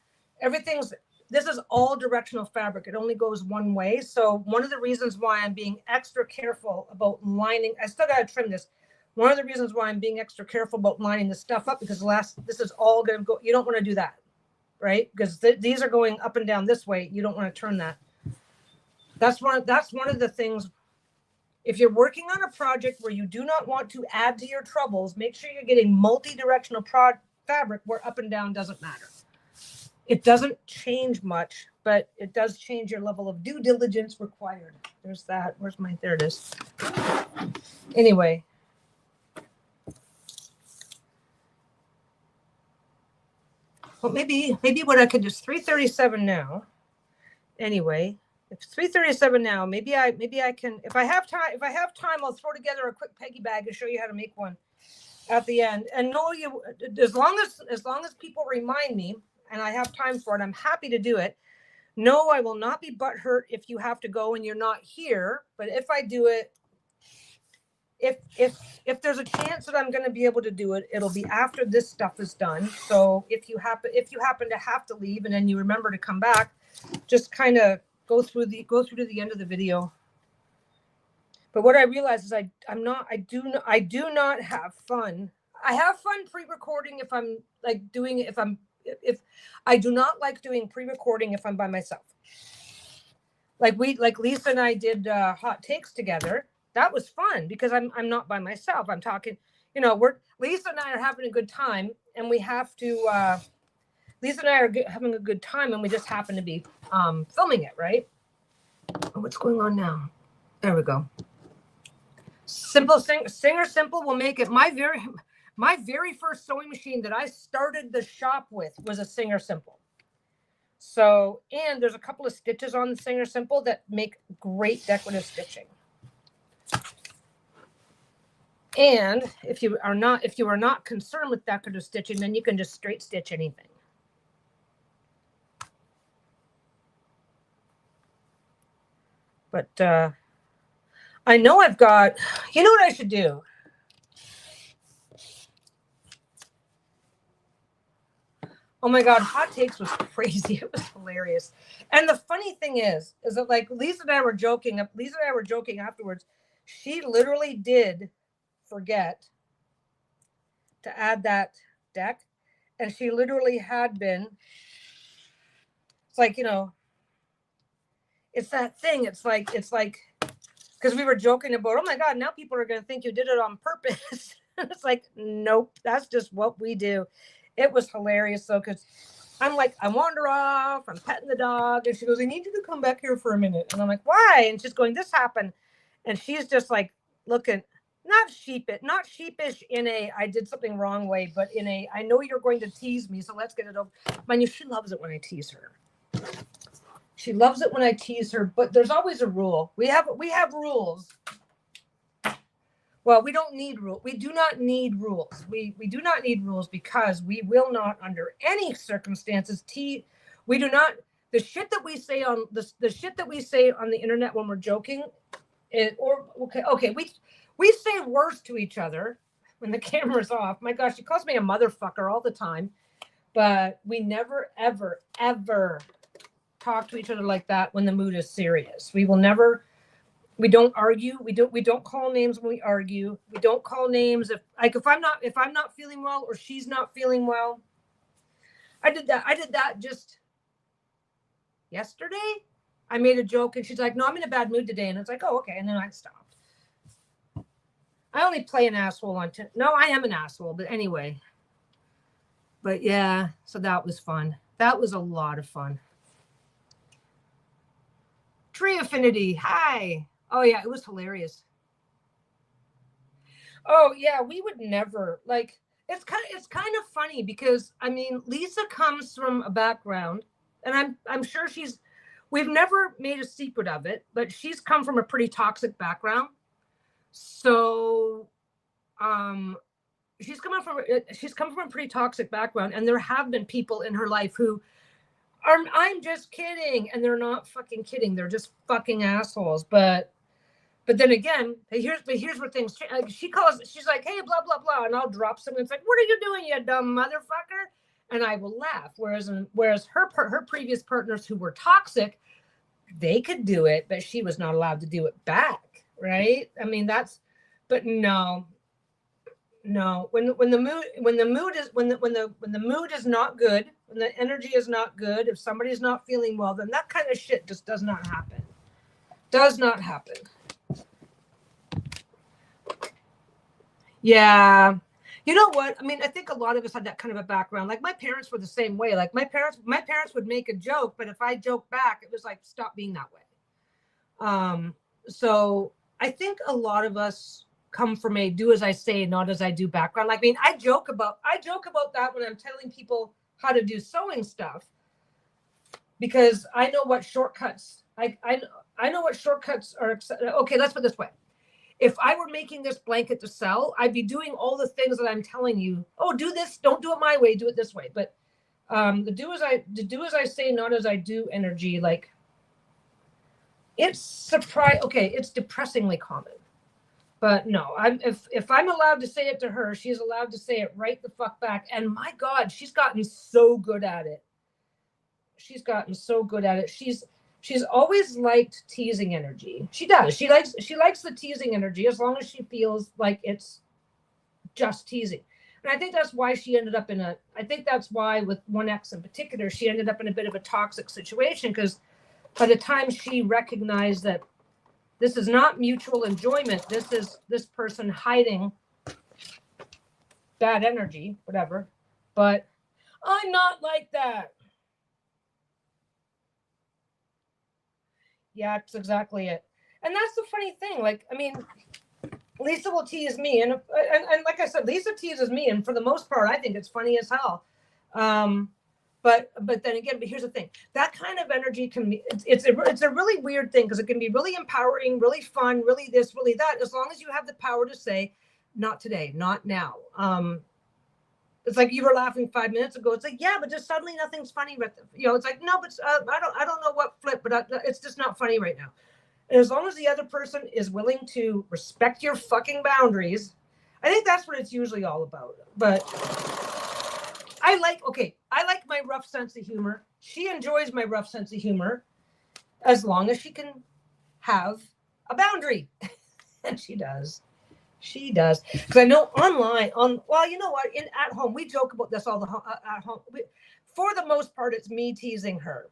this is all directional fabric. It only goes one way. So one of the reasons why I'm being extra careful about lining, I still got to trim this. One of the reasons why I'm being extra careful about lining this stuff up, because this is all going to go, you don't want to do that, right? Because these are going up and down this way. You don't want to turn that. That's one of the things. If you're working on a project where you do not want to add to your troubles, make sure you're getting multi-directional fabric where up and down doesn't matter. It doesn't change much, but it does change your level of due diligence required. There's that. There it is. Anyway. Well, maybe what I could do is 3:37 now. Anyway, if it's 3:37 now, maybe I can, if I have time, I'll throw together a quick peggy bag and show you how to make one at the end. And no, as long as people remind me and I have time for it, I'm happy to do it. No, I will not be butthurt if you have to go and you're not here. But if I do it, if there's a chance that I'm going to be able to do it, it'll be after this stuff is done. So if you happen to have to leave and then you remember to come back, just kind of go through to the end of the video. But what I realize is I do not have fun. I have fun pre-recording if I'm like doing it, if I do not like doing pre-recording if I'm by myself. Like Lisa and I did hot takes together. That was fun because I'm not by myself. I'm talking, Lisa and I are having a good time, and we have to Lisa and I are having a good time, and we just happen to be filming it, right? Oh, what's going on now? There we go. Singer Simple will make it. My very first sewing machine that I started the shop with was a Singer Simple. So, and there's a couple of stitches on the Singer Simple that make great decorative stitching. And if you are not concerned with decorative stitching, then you can just straight stitch anything. But I know I've got, you know what I should do? Oh my God, hot takes was crazy. It was hilarious. And the funny thing is that like Lisa and I were joking afterwards. She literally did forget to add that deck. And she literally had been, it's like, it's that thing. It's like, because we were joking about, oh my God, now people are going to think you did it on purpose. It's like, nope, that's just what we do. It was hilarious though, because I'm like, I wander off, I'm petting the dog, and she goes, I need you to come back here for a minute. And I'm like, why? And she's going, this happened. And she's just like looking, not sheepish in a, I did something wrong way, but in a, I know you're going to tease me, so let's get it over. Mind you, she loves it when I tease her. She loves it when I tease her, but there's always a rule. We have rules. Well, we don't need rules. We do not need rules. We do not need rules because we will not, under any circumstances, we do not. The shit that we say on the shit that we say on the internet when we're joking, we say worse to each other when the camera's off. My gosh, she calls me a motherfucker all the time, but we never, ever, ever talk to each other like that when the mood is serious. We will never. We don't argue. We don't call names when we argue. We don't call names if I'm not feeling well or she's not feeling well. I did that just yesterday. I made a joke and she's like, "No, I'm in a bad mood today." And it's like, "Oh, okay." And then I stopped. I only play an asshole on no, I am an asshole, but anyway. But yeah, so that was fun. That was a lot of fun. Tree Affinity, hi. Oh yeah, it was hilarious. Oh yeah, we would never like. It's kind of funny because I mean Lisa comes from a background, and I'm sure we've never made a secret of it, but she's come from a pretty toxic background. So, she's come from a pretty toxic background, and there have been people in her life who are, I'm just kidding, and they're not fucking kidding. They're just fucking assholes. But then again, here's where things change. She's like, hey, blah blah blah, and I'll drop something. It's like, what are you doing, you dumb motherfucker? And I will laugh. Whereas her previous partners who were toxic, they could do it, but she was not allowed to do it back, right? I mean, but no. When the mood is not good, when the energy is not good, if somebody's not feeling well, then that kind of shit just does not happen. Does not happen. Yeah. You know what? I mean, I think a lot of us had that kind of a background. Like my parents were the same way. Like my parents would make a joke, but if I joked back, it was like, stop being that way. So I think a lot of us come from a do as I say, not as I do background. Like, I mean, I joke about that when I'm telling people how to do sewing stuff, because I know what shortcuts I know what shortcuts are. Okay, let's put it this way. If I were making this blanket to sell, I'd be doing all the things that I'm telling you. Oh, do this. Don't do it my way. Do it this way. But the do as I say, not as I do energy, like it's it's depressingly common. But no, if I'm allowed to say it to her, she's allowed to say it right the fuck back. And my God, she's gotten so good at it. She's always liked teasing energy. She does. She likes the teasing energy as long as she feels like it's just teasing. And I think that's why that's why with one ex in particular, she ended up in a bit of a toxic situation, because by the time she recognized that this is not mutual enjoyment, this is this person hiding bad energy, whatever. But I'm not like that. Yeah, that's exactly it. And that's the funny thing. Like, I mean, Lisa will tease me, and like I said, Lisa teases me, and for the most part, I think it's funny as hell. But then again, but here's the thing: that kind of energy can be. It's a really weird thing, because it can be really empowering, really fun, really this, really that, as long as you have the power to say, "Not today, not now." It's like you were laughing 5 minutes ago. It's like, yeah, but just suddenly nothing's funny. But it's like, no, but I don't know what flipped, but it's just not funny right now. And as long as the other person is willing to respect your fucking boundaries, I think that's what it's usually all about. But I like my rough sense of humor. She enjoys my rough sense of humor, as long as she can have a boundary, and she does. She does, because I know well, you know what? At home, we joke about this all at home. For the most part, it's me teasing her.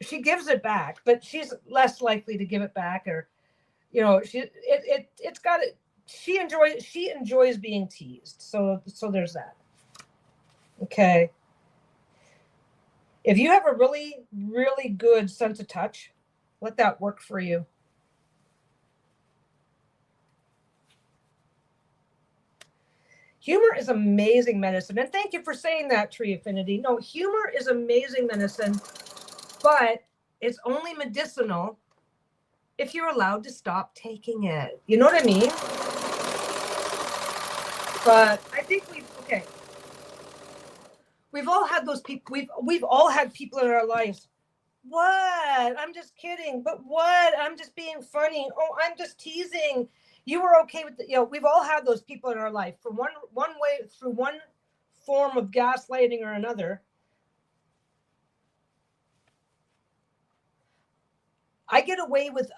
She gives it back, but she's less likely to give it back, or it's got it. She enjoys being teased. So there's that. Okay. If you have a really, really good sense of touch, let that work for you. Humor is amazing medicine. And thank you for saying that, Tree Affinity. No, humor is amazing medicine, but it's only medicinal if you're allowed to stop taking it. You know what I mean? But I think we've all had those people. We've all had people in our lives. What? I'm just kidding. But what? I'm just being funny. Oh, I'm just teasing. You were okay with we've all had those people in our life for one way, through one form of gaslighting or another. I get away with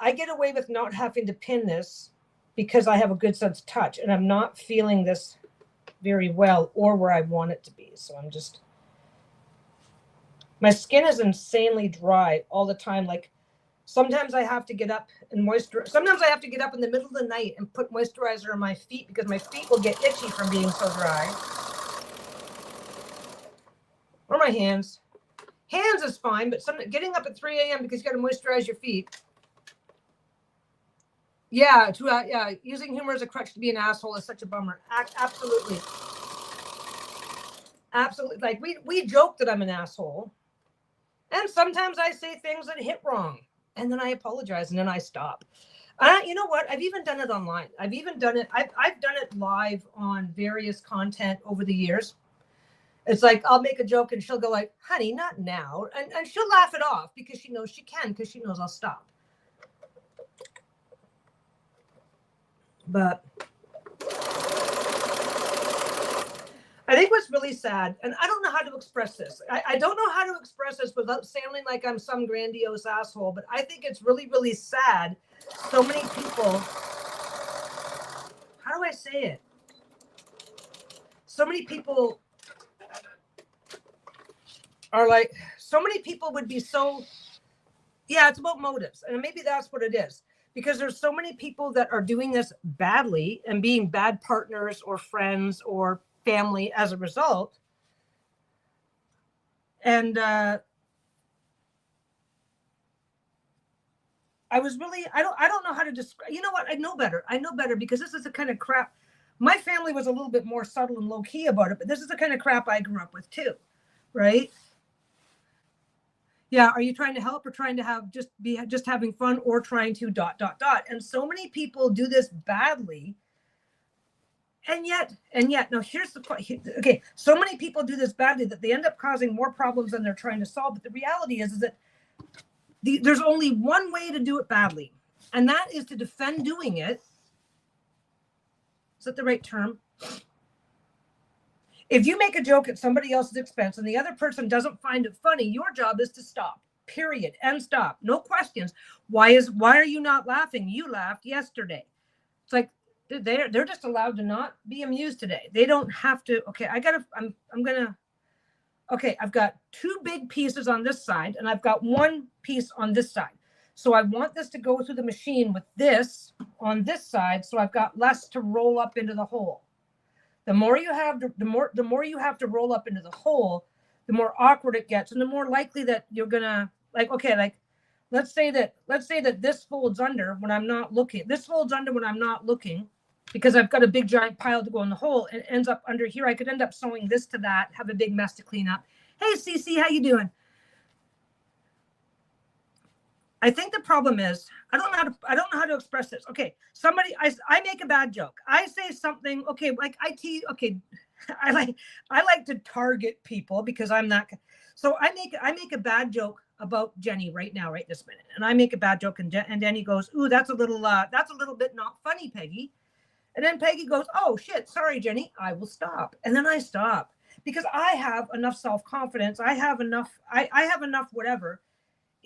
not having to pin this, because I have a good sense of touch, and I'm not feeling this very well or where I want it to be. So my skin is insanely dry all the time. Like Sometimes I have to get up and moisturize. Sometimes I have to get up in the middle of the night and put moisturizer on my feet because my feet will get itchy from being so dry. Or my hands. Hands is fine, but getting up at 3 a.m. because you got to moisturize your feet. Yeah, using humor as a crutch to be an asshole is such a bummer. Absolutely. Absolutely. Like we joke that I'm an asshole. And sometimes I say things that hit wrong. And then I apologize and then I stop. You know what? I've even done it online. I've done it live on various content over the years. It's like, I'll make a joke and she'll go like, honey, not now. And she'll laugh it off because she knows she can, because she knows I'll stop. But I think what's really sad, and I don't know how to express this. I don't know how to express this without sounding like I'm some grandiose asshole, but I think it's really, really sad. So many people, how do I say it? So many people are like, so many people would be so, yeah, it's about motives. And maybe that's what it is. Because there's so many people that are doing this badly and being bad partners or friends or family as a result. And I was really, I don't know how to describe, you know what? I know better because this is the kind of crap. My family was a little bit more subtle and low key about it, but this is the kind of crap I grew up with too. Right? Yeah. Are you trying to help or trying to have just having fun or trying to ... And so many people do this badly. And yet, now here's the point. Okay, so many people do this badly that they end up causing more problems than they're trying to solve. But the reality is that there's only one way to do it badly, and that is to defend doing it. Is that the right term? If you make a joke at somebody else's expense and the other person doesn't find it funny, your job is to stop. Period. And stop. No questions. Why are you not laughing? You laughed yesterday. It's like, they're just allowed to not be amused today. They don't have to. Okay, I've got two big pieces on this side and I've got one piece on this side. So I want this to go through the machine with this on this side. So I've got less to roll up into the hole. The more you have, the more you have to roll up into the hole, the more awkward it gets. And the more likely that you're going to let's say that this folds under when I'm not looking. This folds under when I'm not looking because I've got a big giant pile to go in the hole and it ends up under here. I could end up sewing this to that, have a big mess to clean up. Hey, Cece, how you doing? I think the problem is I don't know how to express this. Okay, I make a bad joke. I say something. Okay, like I like to target people because I'm not. So I make a bad joke about Jenny right now, right this minute, and I make a bad joke, and Jenny goes, "Ooh, that's a little bit not funny, Peggy." And then Peggy goes, "Oh shit, sorry, Jenny, I will stop." And then I stop because I have enough self-confidence. I have enough whatever.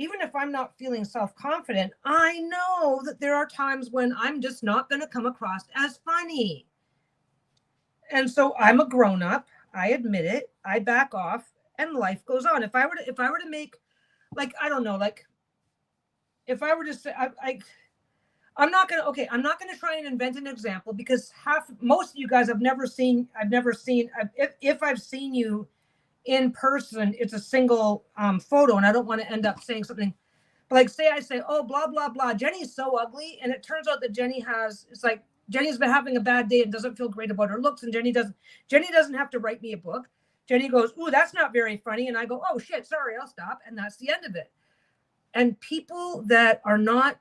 Even if I'm not feeling self-confident, I know that there are times when I'm just not going to come across as funny. And so I'm a grown-up. I admit it. I back off and life goes on. If I were to make, like, I don't know, like if I were to say, I'm not going to try and invent an example because most of you guys I've never seen. If I've seen you in person, it's a single photo, and I don't want to end up saying something. But like, say I say, "Oh, blah blah blah, Jenny's so ugly," and it turns out that it's like Jenny's been having a bad day and doesn't feel great about her looks, and Jenny doesn't have to write me a book. Jenny goes, "Ooh, that's not very funny," and I go, "Oh shit, sorry, I'll stop," and that's the end of it. And people that are not,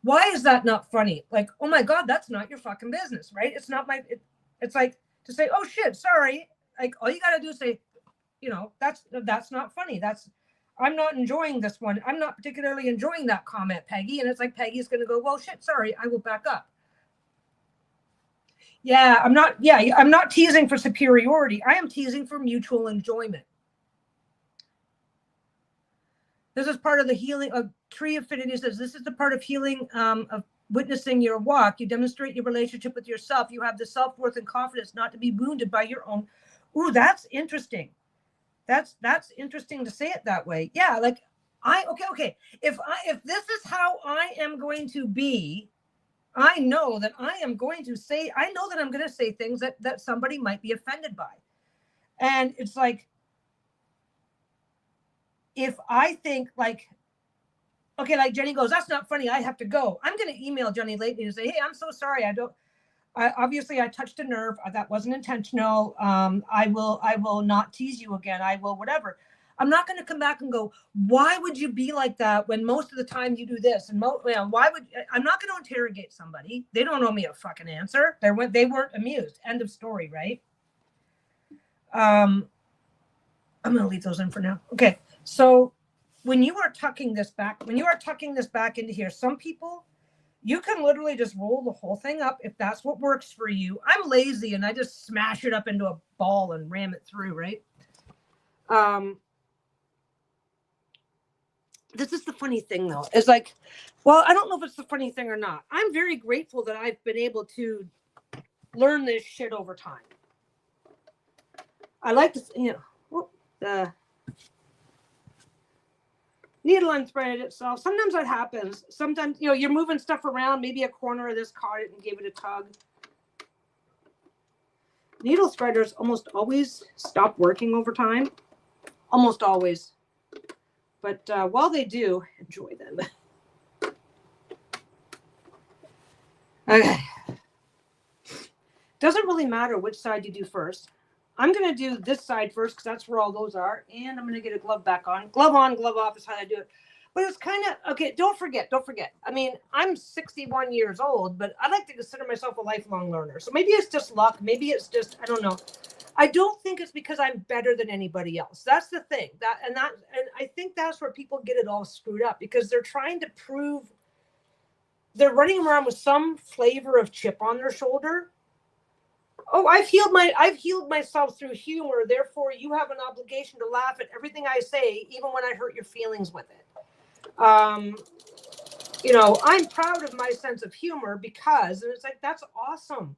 why is that not funny? Like, oh my God, that's not your fucking business, right? It's not it's like to say, "Oh shit, sorry." Like, all you got to do is say, that's not funny. I'm not enjoying this one. I'm not particularly enjoying that comment, Peggy. And it's like, Peggy's going to go, "Well, shit, sorry, I will back up." Yeah, I'm not teasing for superiority. I am teasing for mutual enjoyment. This is part of the healing of Tree Affinity says, this is the part of healing of witnessing your walk. You demonstrate your relationship with yourself. You have the self-worth and confidence not to be wounded by your own. Ooh, that's interesting. That's interesting to say it that way. Yeah, like Okay. If this is how I am going to be, I know that I am going to say, I know that I'm going to say things that somebody might be offended by. And it's like, if I think like, okay, like Jenny goes, that's not funny, I have to go. I'm going to email Jenny lately and say, hey, I'm so sorry. Obviously I touched a nerve. That wasn't intentional. I will not tease you again. I will whatever. I'm not going to come back and go, why would you be like that when most of the time you do this? And why would, I'm not going to interrogate somebody. They don't owe me a fucking answer. They weren't amused. End of story, right? I'm going to leave those in for now. Okay. So when you are tucking this back into here, some people, you can literally just roll the whole thing up if that's what works for you. I'm lazy and I just smash it up into a ball and ram it through, right? This is the funny thing though. It's like, well, I don't know if it's the funny thing or not. I'm very grateful that I've been able to learn this shit over time. I like to, the needle unthreaded itself. Sometimes that happens. Sometimes, you're moving stuff around. Maybe a corner of this caught it and gave it a tug. Needle threaders almost always stop working over time. Almost always. But while they do, enjoy them. Okay. Doesn't really matter which side you do first. I'm going to do this side first because that's where all those are. And I'm going to get a glove back on. Glove on, glove off is how I do it. But it's kind of, okay, don't forget. I mean, I'm 61 years old, but I like to consider myself a lifelong learner. So maybe it's just luck. Maybe it's just, I don't know. I don't think it's because I'm better than anybody else. That's the thing. And I think that's where people get it all screwed up because they're trying to prove they're running around with some flavor of chip on their shoulder. Oh, I've healed myself through humor. Therefore, you have an obligation to laugh at everything I say, even when I hurt your feelings with it. I'm proud of my sense of humor because, and it's like, that's awesome.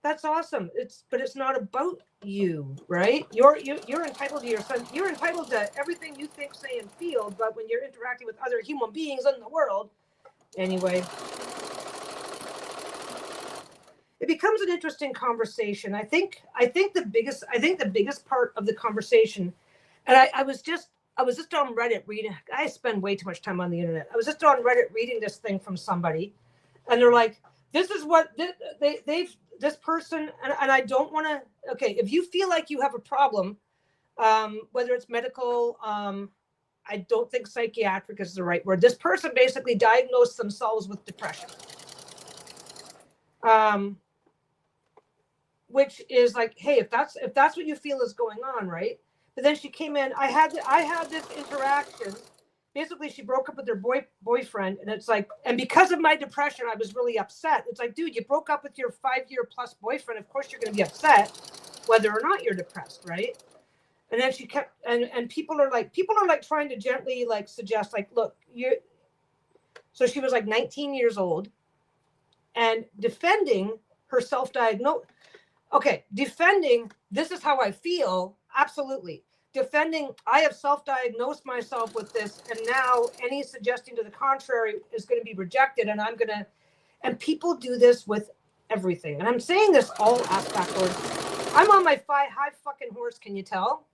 That's awesome. But it's not about you, right? You're entitled to your son. You're entitled to everything you think, say, and feel. But when you're interacting with other human beings in the world, anyway, it becomes an interesting conversation. I think the biggest part of the conversation, and I was just on Reddit reading. I spend way too much time on the internet. I was just on Reddit reading this thing from somebody, and they're like, "This is what this person," and I don't want to. Okay, if you feel like you have a problem, whether it's medical, I don't think psychiatric is the right word. This person basically diagnosed themselves with depression. Which is like, hey, if that's what you feel is going on, right? But then she came in. I had this interaction. Basically, she broke up with her boyfriend, and it's like, and because of my depression, I was really upset. It's like, dude, you broke up with your 5-year plus boyfriend. Of course, you're going to be upset, whether or not you're depressed, right? And then she kept, and people are like trying to gently like suggest, like, look, so she was like 19 years old, and defending her self-diagnosis. Okay, defending, this is how I feel, absolutely. Defending, I have self-diagnosed myself with this, and now any suggesting to the contrary is going to be rejected, and people do this with everything. And I'm saying this all ass backwards. I'm on my high fucking horse, can you tell?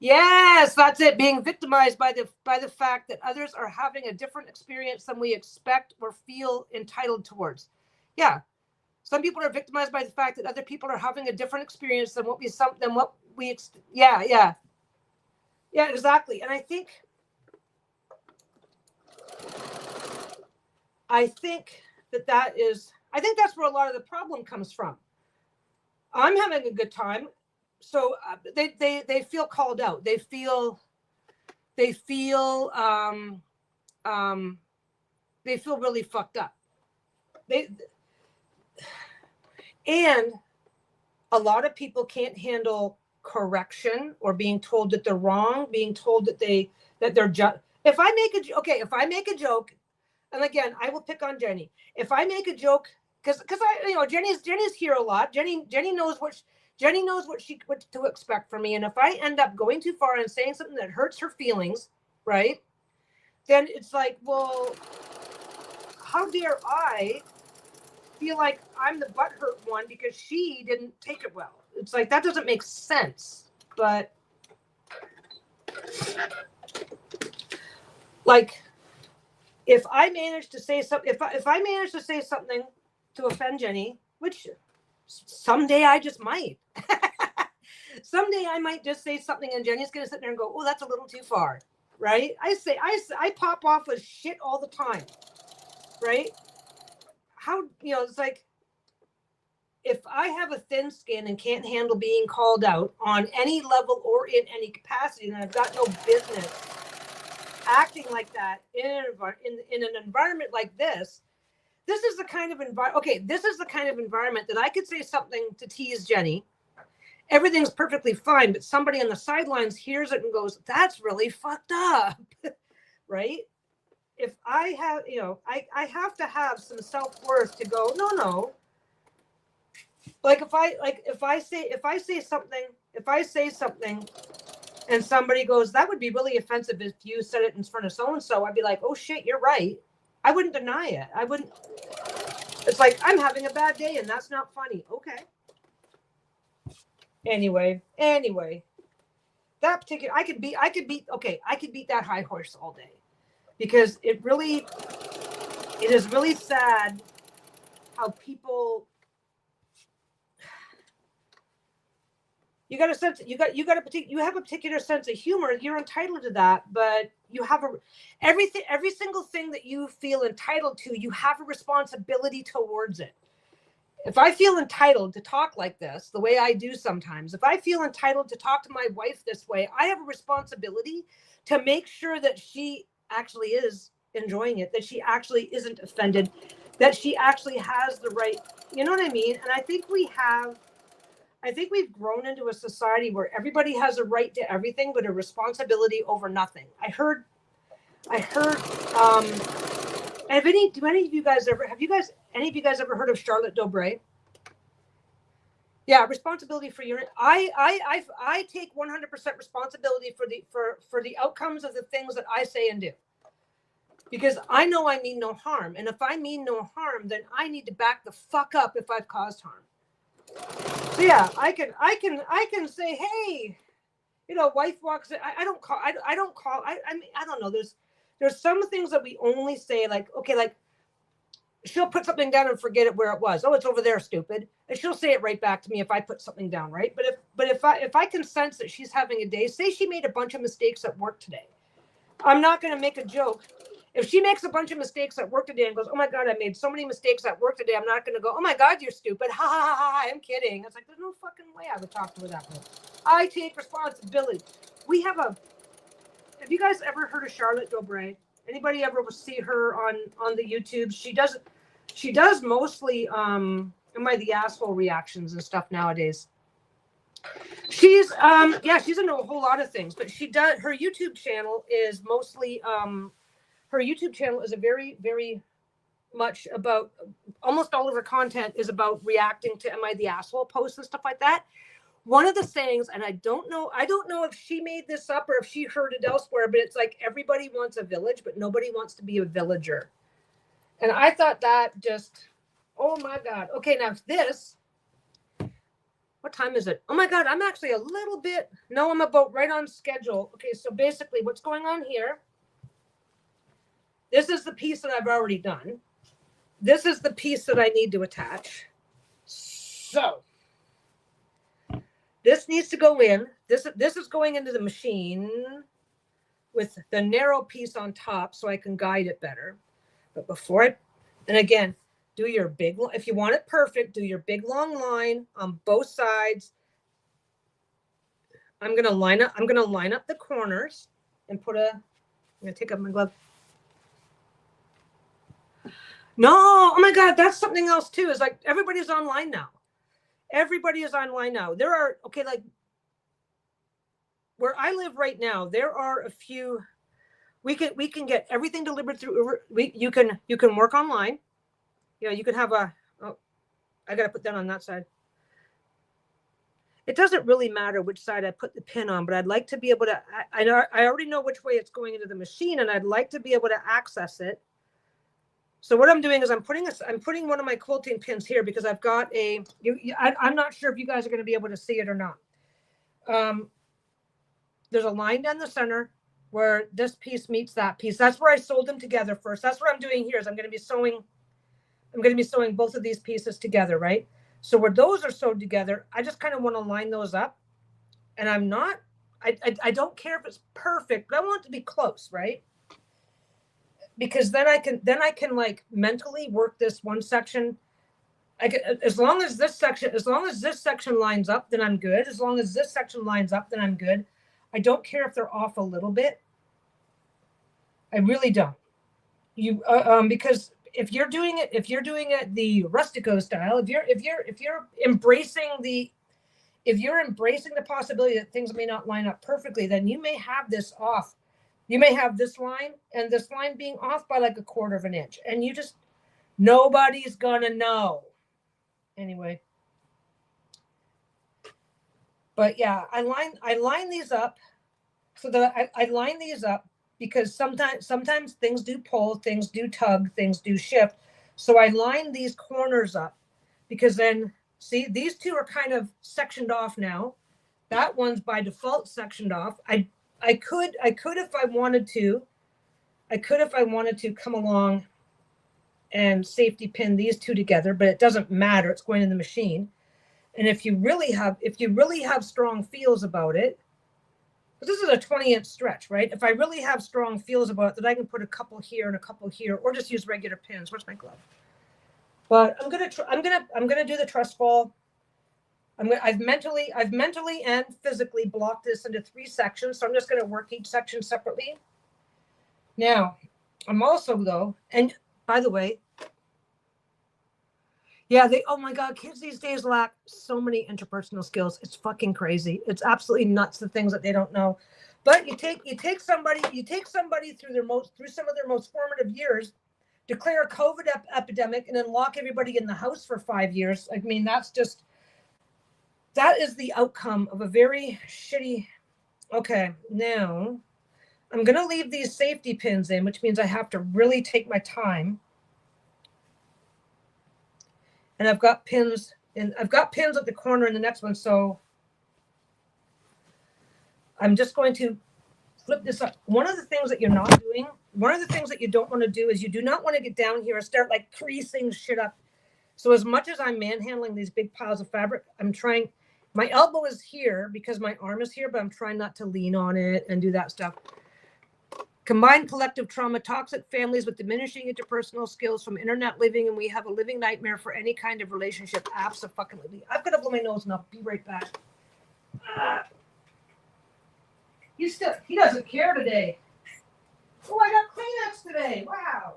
Yes, that's it. Being victimized by the fact that others are having a different experience than we expect or feel entitled towards. Yeah. Some people are victimized by the fact that other people are having a different experience than what we yeah, exactly. And I think that's where a lot of the problem comes from. I'm having a good time. So they feel called out. They feel really fucked up. And a lot of people can't handle correction or being told that they're wrong, being told that they're just. If I make a joke, and again, I will pick on Jenny. If I make a joke, because Jenny's here a lot. Jenny knows Jenny knows what to expect from me. And if I end up going too far and saying something that hurts her feelings, right, then it's like, well, how dare I feel like I'm the butthurt one because she didn't take it well. It's like, that doesn't make sense. But like, if I manage to say something, if I manage to say something to offend Jenny, which someday I just might. Someday I might just say something and Jenny's going to sit there and go, oh, that's a little too far, right? I pop off with shit all the time, right? How, it's like, if I have a thin skin and can't handle being called out on any level or in any capacity, then I've got no business acting like that in an environment like this. This is the kind of this is the kind of environment that I could say something to tease Jenny. Everything's perfectly fine, but somebody on the sidelines hears it and goes, that's really fucked up. Right? If I have, I have to have some self-worth to go, no. Like if I say something and somebody goes, that would be really offensive if you said it in front of so-and-so, I'd be like, oh shit, you're right. I wouldn't deny it. It's like, I'm having a bad day and that's not funny. Okay. Anyway, that particular, I could beat that high horse all day, because it is really sad how people, you have a particular sense of humor. You're entitled to that, but you have every single thing that you feel entitled to, you have a responsibility towards it. If I feel entitled to talk like this, the way I do sometimes, if I feel entitled to talk to my wife this way, I have a responsibility to make sure that she actually is enjoying it, that she actually isn't offended, that she actually has the right, you know what I mean? And I think we've grown into a society where everybody has a right to everything, but a responsibility over nothing. Have any of you guys ever heard of Charlotte Dobray? Yeah, responsibility for your, I take 100% responsibility for the outcomes of the things that I say and do. Because I know I mean no harm. And if I mean no harm, then I need to back the fuck up if I've caused harm. So yeah, I can say, hey, wife walks in. I don't know. There's some things that we only say, like, okay, like, she'll put something down and forget it where it was. Oh, it's over there, stupid. And she'll say it right back to me if I put something down, right? But if I can sense that she's having a day, say she made a bunch of mistakes at work today, I'm not going to make a joke. If she makes a bunch of mistakes at work today and goes, oh my God, I made so many mistakes at work today, I'm not going to go, oh my God, you're stupid. Ha ha ha, I'm kidding. It's like, there's no fucking way I would talk to her that way. I take responsibility. Have you guys ever heard of Charlotte Dobray? Anybody ever see her on the YouTube? She does mostly Am I the Asshole reactions and stuff nowadays. She's into a whole lot of things, but her YouTube channel is mostly her YouTube channel is a very, very much about, almost all of her content is about reacting to Am I the Asshole posts and stuff like that. One of the sayings, and I don't know if she made this up or if she heard it elsewhere, but it's like, everybody wants a village, but nobody wants to be a villager. And I thought that just, oh my God. Okay, now this, what time is it? Oh my God, I'm actually a little bit, no, I'm about right on schedule. Okay, so basically what's going on here, this is the piece that I've already done. This is the piece that I need to attach. So this needs to go in. This is going into the machine with the narrow piece on top so I can guide it better. But and again, do your big, if you want it perfect, do your big long line on both sides. I'm going to line up the corners and I'm going to take up my glove. No, oh my God, that's something else too. Is like, everybody's online now. Everybody is online now. There are, okay, like where I live right now, there are a few, we can get everything delivered through Uber. You can work online. You can have I got to put that on that side. it doesn't really matter which side I put the pin on, but I'd like to be able to, I already know which way it's going into the machine, and I'd like to be able to access it. So what I'm doing is I'm putting one of my quilting pins here because I've got I'm not sure if you guys are going to be able to see it or not. There's a line down the center where this piece meets that piece. That's where I sewed them together first. That's what I'm doing here is I'm going to be sewing both of these pieces together, right? So where those are sewed together, I just kind of want to line those up. And I don't care if it's perfect, but I want it to be close, right? Because then I can like mentally work this one section. As long as this section lines up, then I'm good. As long as this section lines up, then I'm good. I don't care if they're off a little bit. I really don't. Because if you're doing it the rustico style, if you're embracing the possibility that things may not line up perfectly, then you may have this off. You may have this line and this line being off by like 1/4 of an inch, and nobody's gonna know. Anyway. But yeah, I line these up so that I line these up because sometimes things do pull, things do tug, things do shift. So I line these corners up because then see these two are kind of sectioned off now. That one's by default sectioned off. I could if I wanted to. I could if I wanted to come along and safety pin these two together, but it doesn't matter. It's going in the machine. And if you really have strong feels about it, this is a 20-inch stretch, right? If I really have strong feels about it, then I can put a couple here and a couple here, or just use regular pins. Where's my glove? But I'm gonna do the truss fall. I've mentally and physically blocked this into 3 sections, so I'm just gonna work each section separately. Now, I'm also though, and by the way, yeah, oh my God, kids these days lack so many interpersonal skills. It's fucking crazy. It's absolutely nuts, the things that they don't know. But you take somebody through some of their most formative years, declare a COVID epidemic, and then lock everybody in the house for 5 years. I mean, that is the outcome of a very shitty. Okay, now I'm gonna leave these safety pins in, which means I have to really take my time. And I've got pins at the corner in the next one. So I'm just going to flip this up. One of the things that you don't want to do is you do not want to get down here and start like creasing shit up. So as much as I'm manhandling these big piles of fabric, my elbow is here because my arm is here, but I'm trying not to lean on it and do that stuff. Combined collective trauma, toxic families with diminishing interpersonal skills from internet living, and we have a living nightmare for any kind of relationship. Absolutely. I've got to blow my nose and I'll be right back. He doesn't care today. Oh, I got Kleenex today. Wow.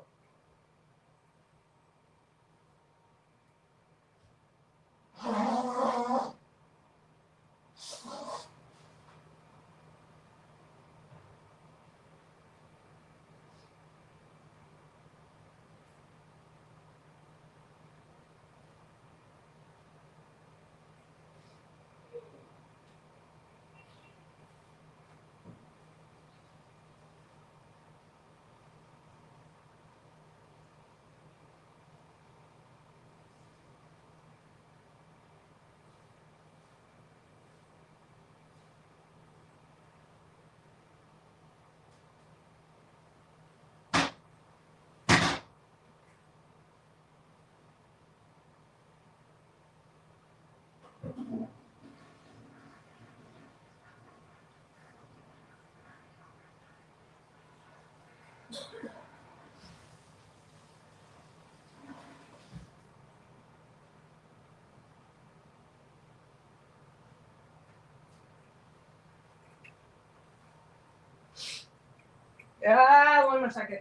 One more second.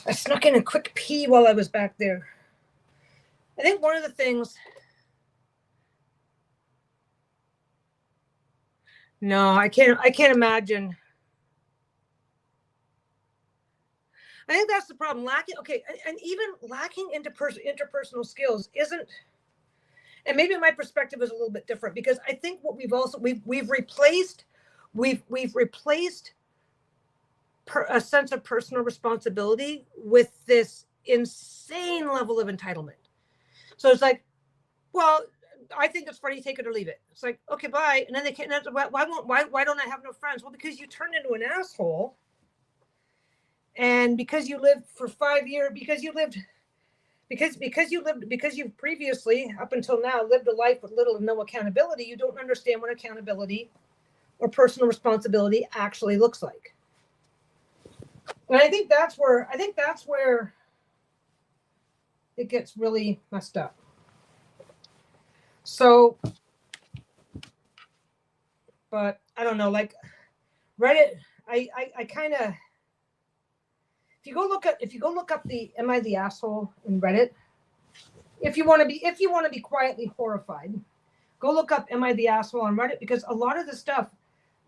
I snuck in a quick pee while I was back there. I think one of the things No, I can't imagine. I think that's the problem. Lacking, okay, and even lacking interpersonal skills isn't, and maybe my perspective is a little bit different, because I think what we've replaced a sense of personal responsibility with this insane level of entitlement. So it's like, well, I think it's funny, take it or leave it. It's like, okay, bye. And then they can't, why don't I have no friends? Well, because you turned into an asshole. And because you lived for 5 years, because you've previously, up until now, lived a life with little to no accountability, you don't understand what accountability or personal responsibility actually looks like. And I think that's where it gets really messed up. So, but I don't know, like Reddit, I kind of, if you go look up the "Am I the Asshole" in Reddit, if you want to be quietly horrified, go look up "Am I the Asshole" on Reddit, because a lot of the stuff,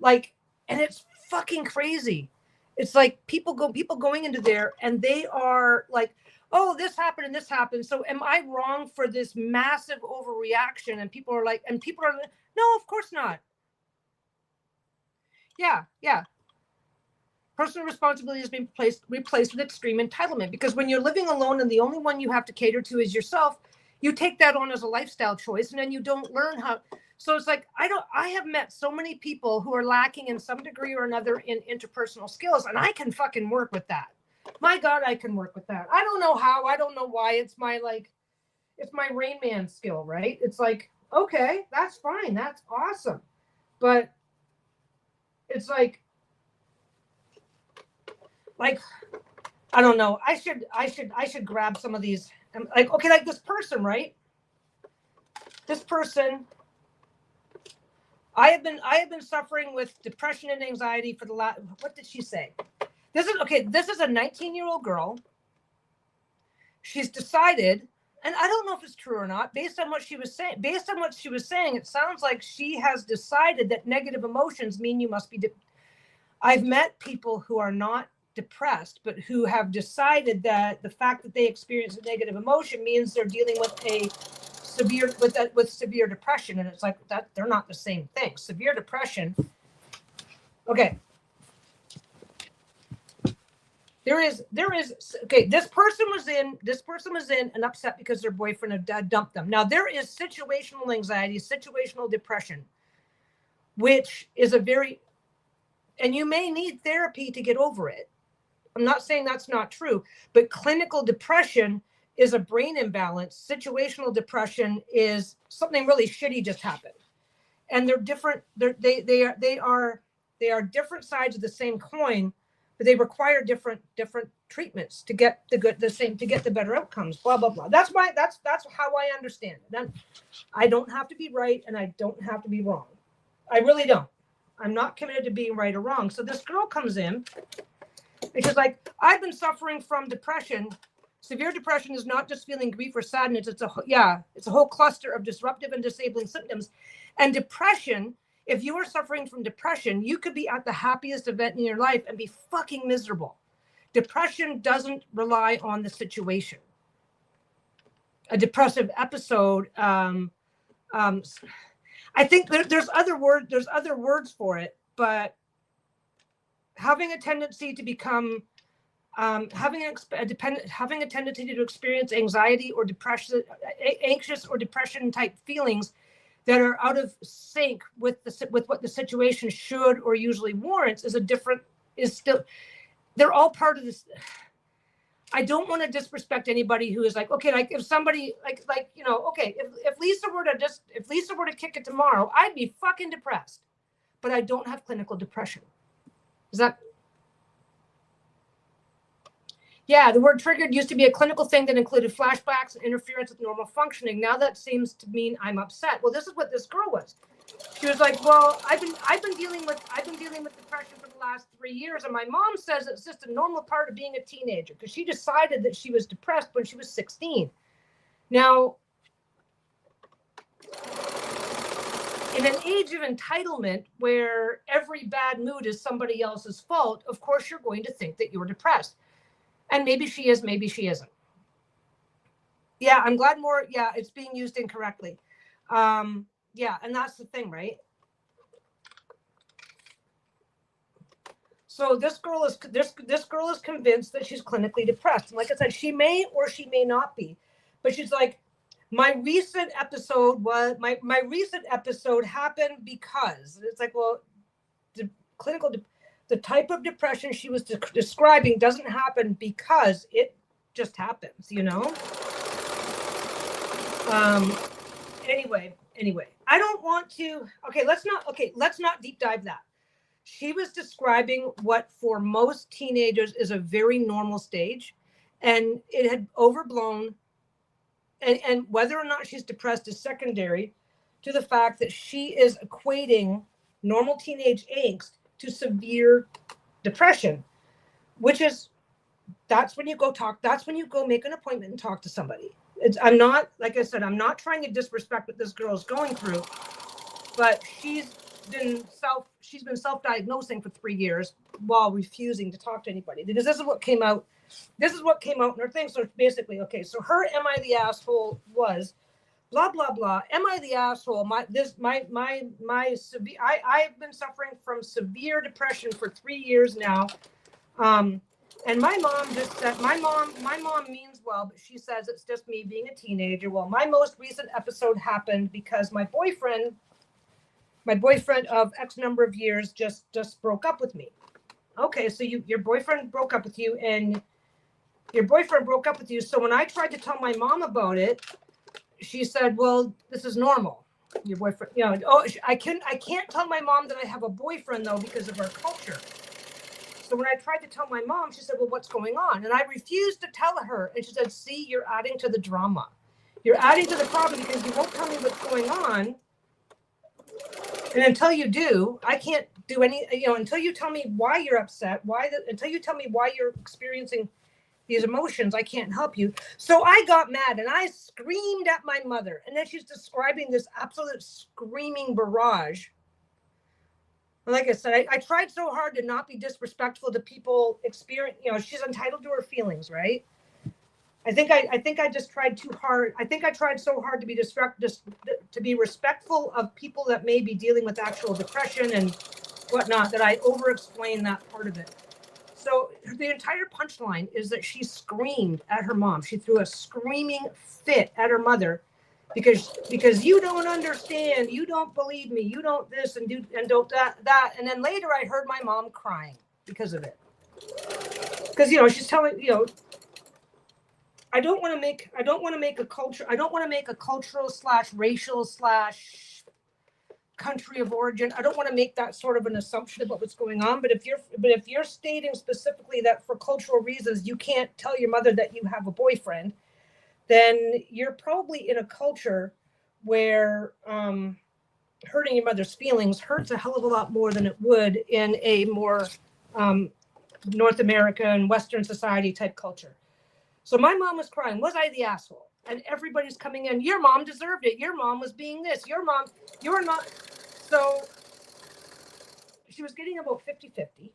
like, and it's fucking crazy. It's like people going into there and they are like, oh, this happened and this happened. So am I wrong for this massive overreaction? And people are like, no, of course not. Yeah. Personal responsibility has been replaced with extreme entitlement, because when you're living alone and the only one you have to cater to is yourself, you take that on as a lifestyle choice, and then you don't learn how. So it's like, I have met so many people who are lacking in some degree or another in interpersonal skills, and I can fucking work with that. My God, I can work with that. I don't know how, I don't know why. It's my Rain Man skill, right? It's like, okay, that's fine. That's awesome. But it's like, I don't know. I should grab some of these. Like, okay, like this person, right? This person, I have been suffering with depression and anxiety for the last, what did she say? This is a 19-year-old girl. She's decided, and I don't know if it's true or not, based on what she was saying, it sounds like she has decided that negative emotions mean you must be I've met people who are not depressed, but who have decided that the fact that they experience a negative emotion means they're dealing with severe depression. And it's like, that they're not the same thing. Severe depression. Okay. There is okay. This person was in and upset because their boyfriend had dumped them. Now there is situational anxiety, situational depression, which is and you may need therapy to get over it. I'm not saying that's not true, but clinical depression is a brain imbalance. Situational depression is something really shitty just happened. And they're different. They are different sides of the same coin, but they require different treatments to get to get the better outcomes. Blah blah blah. That's how I understand it. And I don't have to be right, and I don't have to be wrong. I really don't. I'm not committed to being right or wrong. So this girl comes in because, like, I've been suffering from depression. Severe depression is not just feeling grief or sadness. It's a whole cluster of disruptive and disabling symptoms. And depression, if you are suffering from depression, you could be at the happiest event in your life and be fucking miserable. Depression doesn't rely on the situation. A depressive episode, I think there's other words for it, but having a tendency to become having a tendency to experience anxiety or depression, anxious or depression type feelings that are out of sync with what the situation should or usually warrants they're all part of this. I don't want to disrespect anybody who is like, okay, like if somebody okay, if Lisa were to kick it tomorrow, I'd be fucking depressed, but I don't have clinical depression. Is that? Yeah, the word triggered used to be a clinical thing that included flashbacks and interference with normal functioning. Now that seems to mean I'm upset. Well, this is what this girl was. She was like, well, I've been dealing with depression for the last 3 years, and my mom says it's just a normal part of being a teenager, because she decided that she was depressed when she was 16. Now, in an age of entitlement where every bad mood is somebody else's fault, of course you're going to think that you're depressed. And maybe she is, maybe she isn't. Yeah, I'm glad more. Yeah, it's being used incorrectly. Yeah, and that's the thing, right? So this girl is convinced that she's clinically depressed. And like I said, she may or she may not be. But she's like, my recent episode happened because it's like, well, the the type of depression she was describing doesn't happen because it just happens, you know? Anyway, I don't want to, let's not deep dive that. She was describing what for most teenagers is a very normal stage, and it had overblown, and whether or not she's depressed is secondary to the fact that she is equating normal teenage angst to severe depression, which is, that's when you go make an appointment and talk to somebody. I'm not, like I said, I'm not trying to disrespect what this girl is going through, but she's been self-diagnosing for 3 years while refusing to talk to anybody, because this is what came out in her thing. So basically, so her "Am I the asshole?" was blah blah blah. Am I the asshole? I've been suffering from severe depression for 3 years now. And my mom just said, my mom means well, but she says it's just me being a teenager. Well, my most recent episode happened because my boyfriend of X number of years just broke up with me. Okay, so your boyfriend broke up with you, So when I tried to tell my mom about it, she said, well, this is normal. Your boyfriend, I can't tell my mom that I have a boyfriend though, because of our culture. So when I tried to tell my mom, she said, well, what's going on? And I refused to tell her. And she said, see, you're adding to the drama. You're adding to the problem because you won't tell me what's going on. And until you do, I can't do any, until you tell me why you're upset, until you tell me why you're experiencing these emotions, I can't help you. So I got mad and I screamed at my mother. And then she's describing this absolute screaming barrage. Like I said, I tried so hard to not be disrespectful to people experience, she's entitled to her feelings, right? I think I just tried too hard. I think I tried so hard to be respectful of people that may be dealing with actual depression and whatnot, that I over-explained that part of it. So the entire punchline is that she screamed at her mom. She threw a screaming fit at her mother because you don't understand, you don't believe me, you don't this and don't that. And then later I heard my mom crying because of it. Because she's telling, I don't want to make a cultural / racial / country of origin. I don't want to make that sort of an assumption about what's going on. But if you're stating specifically that for cultural reasons you can't tell your mother that you have a boyfriend, then you're probably in a culture where hurting your mother's feelings hurts a hell of a lot more than it would in a more North American Western society type culture. So my mom was crying. Was I the asshole? And everybody's coming in. Your mom deserved it. Your mom was being this. You're not. So she was getting about 50-50.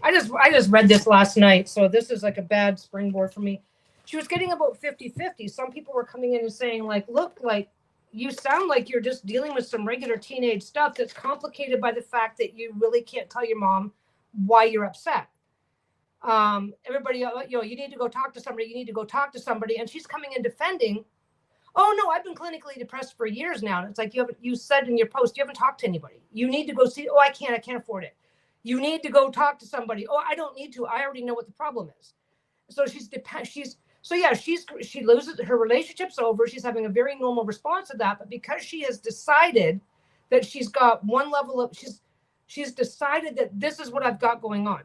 I just read this last night, so this is like a bad springboard for me. She was getting about 50-50. Some people were coming in and saying, like, look, like, you sound like you're just dealing with some regular teenage stuff that's complicated by the fact that you really can't tell your mom why you're upset. Everybody, you need to go talk to somebody. And she's coming in defending, oh no, I've been clinically depressed for years now. And it's like, you said in your post, you haven't talked to anybody. You need to go see, I can't afford it. You need to go talk to somebody. Oh, I don't need to. I already know what the problem is. So she loses, her relationship's over. She's having a very normal response to that. But because she has decided that she's got one level of, she's decided that this is what I've got going on.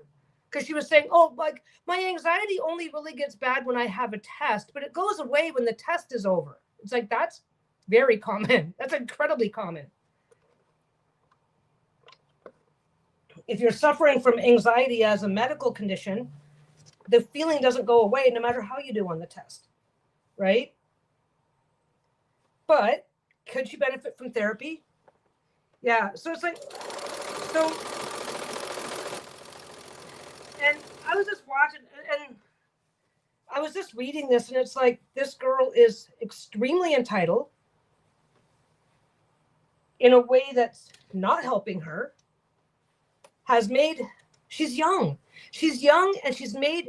Because she was saying, oh, like, my anxiety only really gets bad when I have a test, but it goes away when the test is over. It's like, that's very common. That's incredibly common. If you're suffering from anxiety as a medical condition, the feeling doesn't go away no matter how you do on the test, right? But could you benefit from therapy? Yeah. So it's like, so, and I was just watching, and I was just reading this, and it's like, this girl is extremely entitled in a way that's not helping her, she's young. She's young, and she's made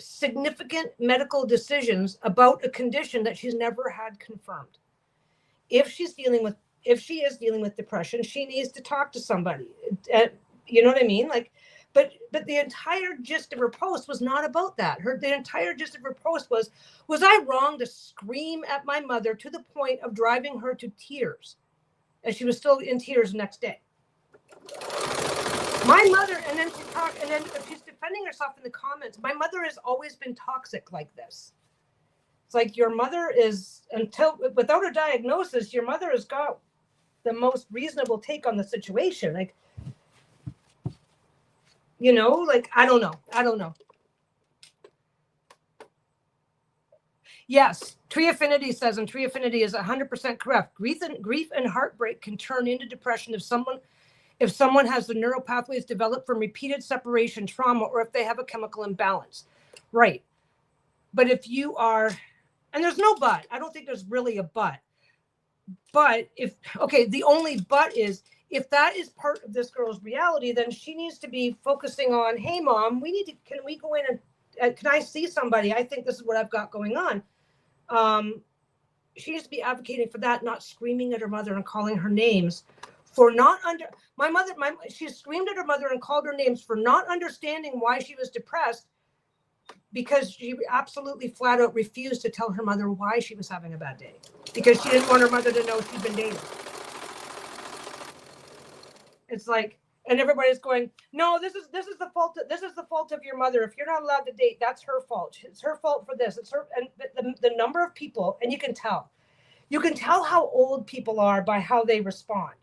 significant medical decisions about a condition that she's never had confirmed. If she is dealing with depression, she needs to talk to somebody. You know what I mean? Like, but the entire gist of her post was not about that. The entire gist of her post was I wrong to scream at my mother to the point of driving her to tears? And she was still in tears the next day. My mother, and then she's defending herself in the comments. My mother has always been toxic like this. It's like, your mother is, without a diagnosis, your mother has got the most reasonable take on the situation. Like, you know, like, I don't know. Yes, Tree Affinity says, and Tree Affinity is 100% correct. Grief and heartbreak can turn into depression if someone has the neural pathways developed from repeated separation trauma, or if they have a chemical imbalance. Right. But if you are, and there's no but, I don't think there's really a but. But the only but is, if that is part of this girl's reality, then she needs to be focusing on, hey, Mom, can we go in and can I see somebody? I think this is what I've got going on. She needs to be advocating for that, not screaming at her mother and calling her names for not she screamed at her mother and called her names for not understanding why she was depressed, because she absolutely flat out refused to tell her mother why she was having a bad day, because she didn't want her mother to know she'd been dating. It's like, and everybody's going, no, this is the fault of your mother. If you're not allowed to date, that's her fault. It's her fault for this. It's her. And the number of people, and you can tell how old people are by how they respond.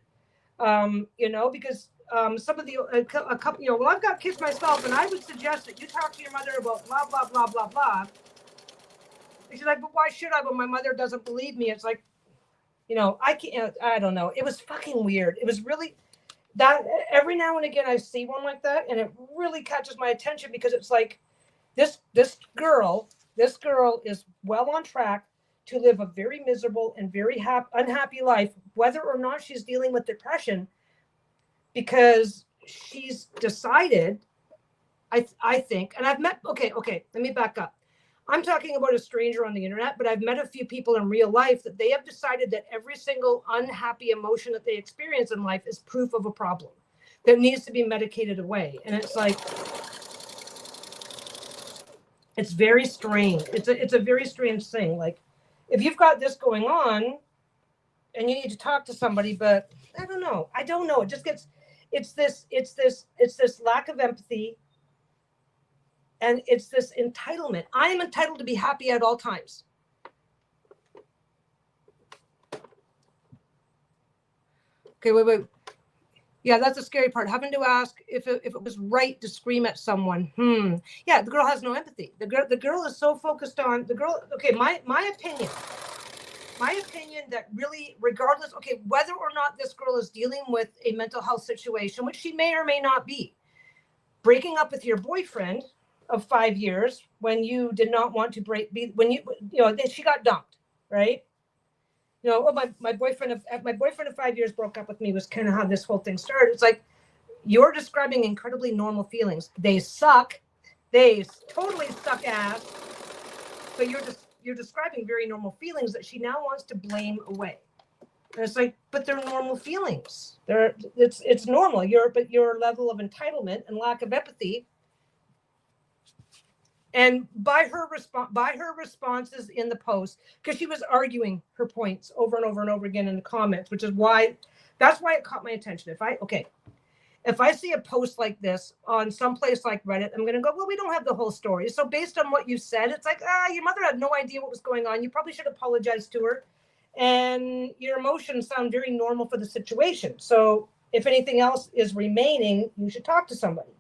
You know, because some of a couple, you know, well, I've got kids myself, and I would suggest that you talk to your mother about blah blah blah blah blah. And she's like, but why should I when my mother doesn't believe me? It's like, you know, I don't know. It was fucking weird. It was really that every now and again I see one like that, and it really catches my attention, because it's like, this girl is well on track to live a very miserable and very unhappy life, whether or not she's dealing with depression, because she's decided, I think, and I've met, okay, let me back up. I'm talking about a stranger on the internet, but I've met a few people in real life that they have decided that every single unhappy emotion that they experience in life is proof of a problem that needs to be medicated away. And it's like, it's very strange. It's a very strange thing. Like, if you've got this going on and you need to talk to somebody, but I don't know. It just gets, it's this lack of empathy. And it's this entitlement. I am entitled to be happy at all times. Okay, wait. Yeah, that's the scary part. Having to ask if it was right to scream at someone. Yeah, the girl has no empathy. The girl is so focused on the girl. Okay, my opinion that really, regardless, okay, whether or not this girl is dealing with a mental health situation, which she may or may not be, breaking up with your boyfriend of 5 years when you did not want to she got dumped, right? You know, my boyfriend of 5 years broke up with me, was kind of how this whole thing started. It's like, you're describing incredibly normal feelings. They suck. They totally suck ass. But you're describing very normal feelings that she now wants to blame away. And it's like, but they're normal feelings. It's normal. But your level of entitlement and lack of empathy. And by her responses in the post, because she was arguing her points over and over and over again in the comments, which is that's why it caught my attention. If I see a post like this on some place like Reddit, I'm going to go, well, we don't have the whole story. So based on what you said, it's like, your mother had no idea what was going on. You probably should apologize to her. And your emotions sound very normal for the situation. So if anything else is remaining, you should talk to somebody.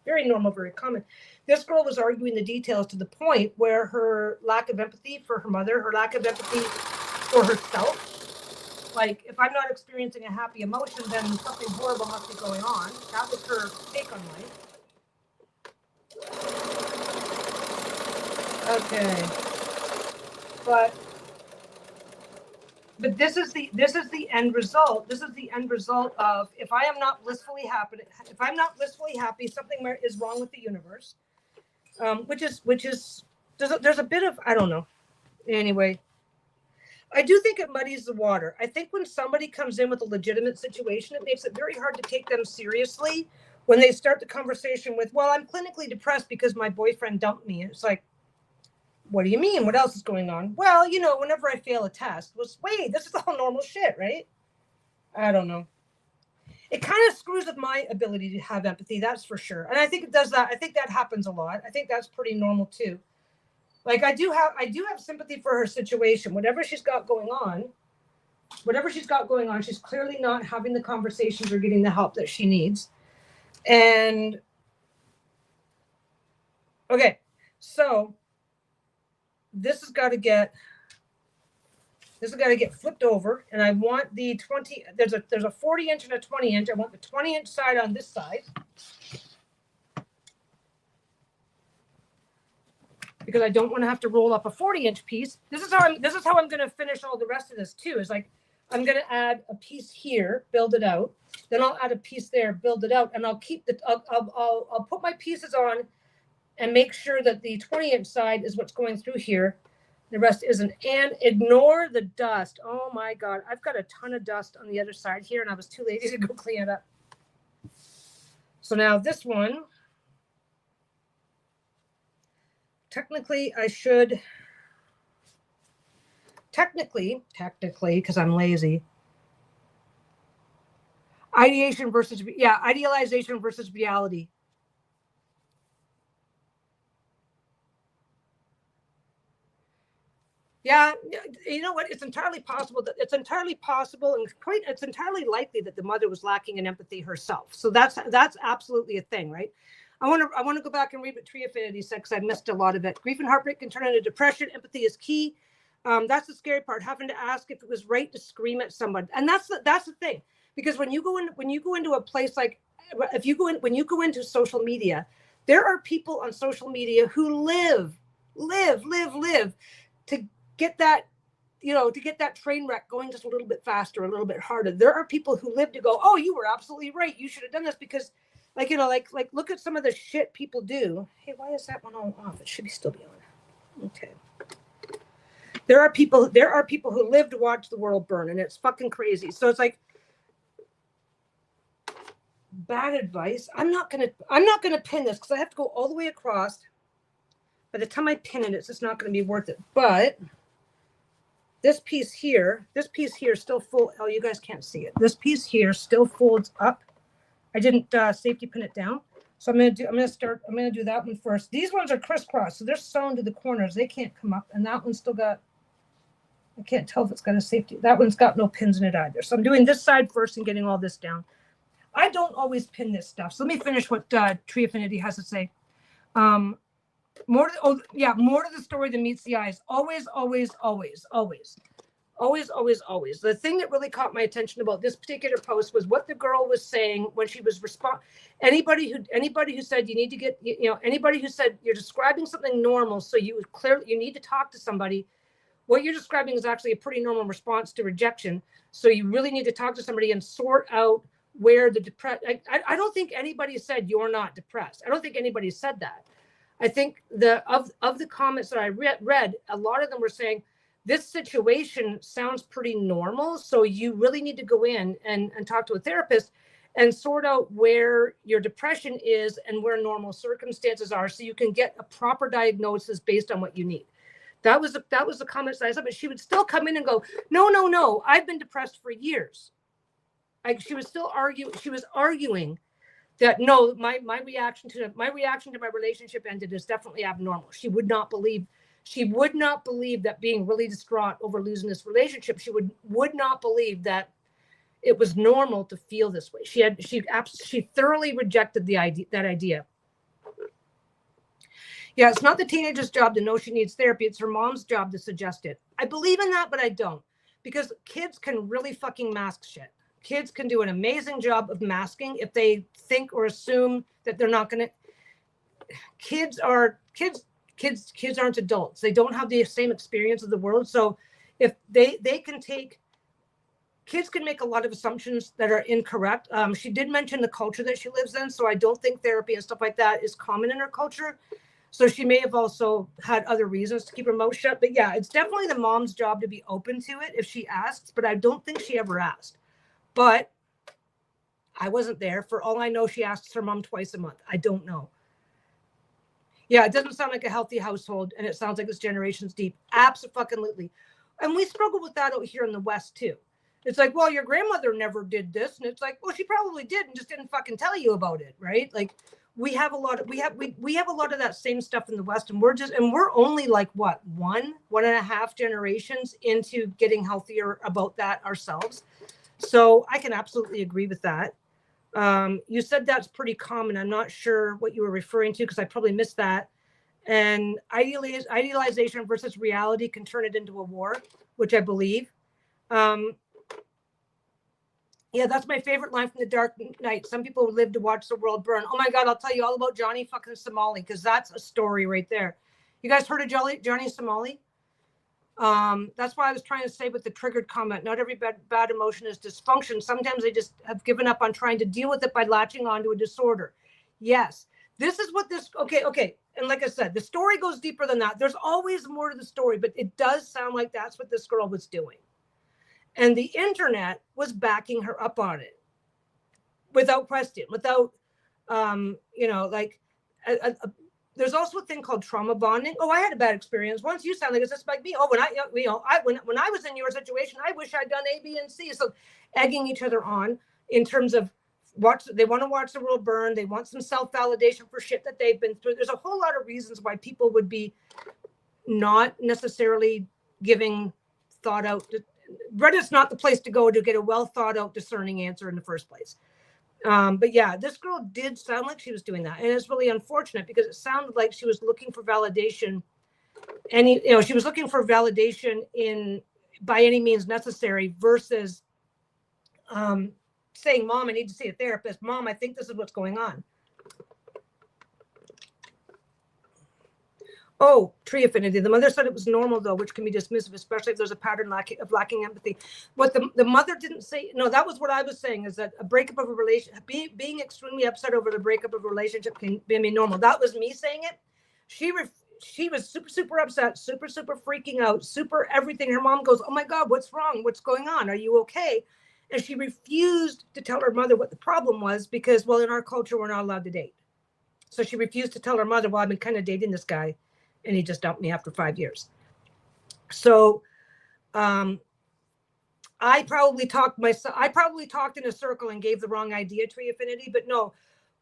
Very normal, very common. This girl was arguing the details to the point where her lack of empathy for her mother, her lack of empathy for herself, Like, if I'm not experiencing a happy emotion, then something horrible must be going on. That was her take on life. Okay. But this is the end result. This is the end result of, if I am not blissfully happy, something is wrong with the universe. Which is there's a bit of, I don't know. Anyway, I do think it muddies the water. I think when somebody comes in with a legitimate situation, it makes it very hard to take them seriously when they start the conversation with, well, I'm clinically depressed because my boyfriend dumped me. It's like, what do you mean? What else is going on? Well, whenever I fail a test, wait, this is all normal shit, right? I don't know. It kind of screws with my ability to have empathy, that's for sure. And I think it does that. I think that happens a lot. I think that's pretty normal too. Like, I do have sympathy for her situation. Whatever she's got going on, she's clearly not having the conversations or getting the help that she needs. And okay, so this has got to get flipped over, and I want the 20. There's a 40-inch and a 20-inch. I want the 20-inch side on this side, because I don't want to have to roll up a 40-inch piece. This is how I'm going to finish all the rest of this too. Is like, I'm going to add a piece here, build it out. Then I'll add a piece there, build it out, and I'll keep I'll put my pieces on and make sure that the 20-inch side is what's going through here. The rest isn't. And ignore the dust. Oh my God, I've got a ton of dust on the other side here, and I was too lazy to go clean it up. So now this one, technically, because I'm lazy. Idealization versus reality. Yeah, you know what? It's entirely possible and it's entirely likely that the mother was lacking in empathy herself. So that's absolutely a thing, right? I want to go back and read what Tree Affinity said, because I missed a lot of it. Grief and heartbreak can turn into depression. Empathy is key. That's the scary part, having to ask if it was right to scream at someone. And that's the thing, because when you go into a place like, when you go into social media, there are people on social media who live to get that, to get that train wreck going just a little bit faster, a little bit harder. There are people who live to go, oh, you were absolutely right, you should have done this, because like look at some of the shit people do. Hey, why is that one all off? It should still be on. Okay. There are people who live to watch the world burn, and it's fucking crazy. So it's like, bad advice. I'm not gonna pin this, because I have to go all the way across. By the time I pin it, it's just not going to be worth it. But this piece here still full. Oh, you guys can't see it. This piece here still folds up. I didn't safety pin it down, so I'm going to do that one first. These ones are crisscross, so they're sewn to the corners. They can't come up, and that one's still got. I can't tell if it's got a safety. That one's got no pins in it either. So I'm doing this side first and getting all this down. I don't always pin this stuff. So let me finish what Tree Affinity has to say. More to the story than meets the eyes. Always. The thing that really caught my attention about this particular post was what the girl was saying when she was anybody who said you need to get, anybody who said you're describing something normal, so you need to talk to somebody. What you're describing is actually a pretty normal response to rejection. So you really need to talk to somebody and sort out where the depressed. I don't think anybody said you're not depressed. I don't think anybody said that. I think of the comments that I read, a lot of them were saying this situation sounds pretty normal. So you really need to go in and talk to a therapist and sort out where your depression is and where normal circumstances are, so you can get a proper diagnosis based on what you need. That was the comments that I said, but she would still come in and go, no, I've been depressed for years. Like, she was still arguing that no, my reaction to my relationship ended is definitely abnormal. She would not believe that being really distraught over losing this relationship, she would not believe that it was normal to feel this way. She thoroughly rejected that idea. Yeah, it's not the teenager's job to know she needs therapy. It's her mom's job to suggest it. I believe in that, but I don't. because kids can really fucking mask shit. Kids can do an amazing job of masking if they think or assume that they're not going to. Kids aren't adults. They don't have the same experience of the world. So if they can take, kids can make a lot of assumptions that are incorrect. She did mention the culture that she lives in. So I don't think therapy and stuff like that is common in her culture. So she may have also had other reasons to keep her mouth shut. But yeah, it's definitely the mom's job to be open to it if she asks. But I don't think she ever asked. But I wasn't there. For all I know, she asks her mom twice a month. I don't know. Yeah, it doesn't sound like a healthy household, and it sounds like it's generations deep. Absolutely. And we struggle with that out here in the West, too. It's like, well, your grandmother never did this. And it's like, well, she probably did and just didn't fucking tell you about it, right? Like, we have a lot of that same stuff in the West, and we're only like what, one and a half generations into getting healthier about that ourselves. So I can absolutely agree with that. You said that's pretty common. I'm not sure what you were referring to because I probably missed that. And idealization versus reality can turn it into a war, which I believe. Yeah, that's my favorite line from The Dark Knight. Some people live to watch the world burn. Oh my God, I'll tell you all about Johnny fucking Somali because that's a story right there. You guys heard of Johnny Somali? That's why I was trying to say with the triggered comment, not every bad emotion is dysfunction. Sometimes they just have given up on trying to deal with it by latching onto a disorder. Yes, this is what this, okay. And like I said, the story goes deeper than that. There's always more to the story, but it does sound like that's what this girl was doing. And the internet was backing her up on it without question, without, there's also a thing called trauma bonding. Oh, I had a bad experience once. You sound like it's just like me. Oh, when I was in your situation, I wish I'd done A, B, and C. So egging each other on in terms of they want to watch the world burn. They want some self-validation for shit that they've been through. There's a whole lot of reasons why people would be not necessarily giving thought out. Reddit's not the place to go to get a well thought out, discerning answer in the first place. But yeah, this girl did sound like she was doing that. And it's really unfortunate because it sounded like she was looking for validation. And, she was looking for validation by any means necessary versus saying, Mom, I need to see a therapist. Mom, I think this is what's going on. Oh, tree affinity. The mother said it was normal, though, which can be dismissive, especially if there's a pattern of lacking empathy. What the mother didn't say, no, that was what I was saying, is that a breakup of a relationship, being extremely upset over the breakup of a relationship can be normal. That was me saying it. She was super, super upset, super, super freaking out, super everything. Her mom goes, oh, my God, what's wrong? What's going on? Are you okay? And she refused to tell her mother what the problem was because, well, in our culture, we're not allowed to date. So she refused to tell her mother, well, I've been kind of dating this guy. And he just dumped me after 5 years. So I probably talked in a circle and gave the wrong idea, tree affinity. But no,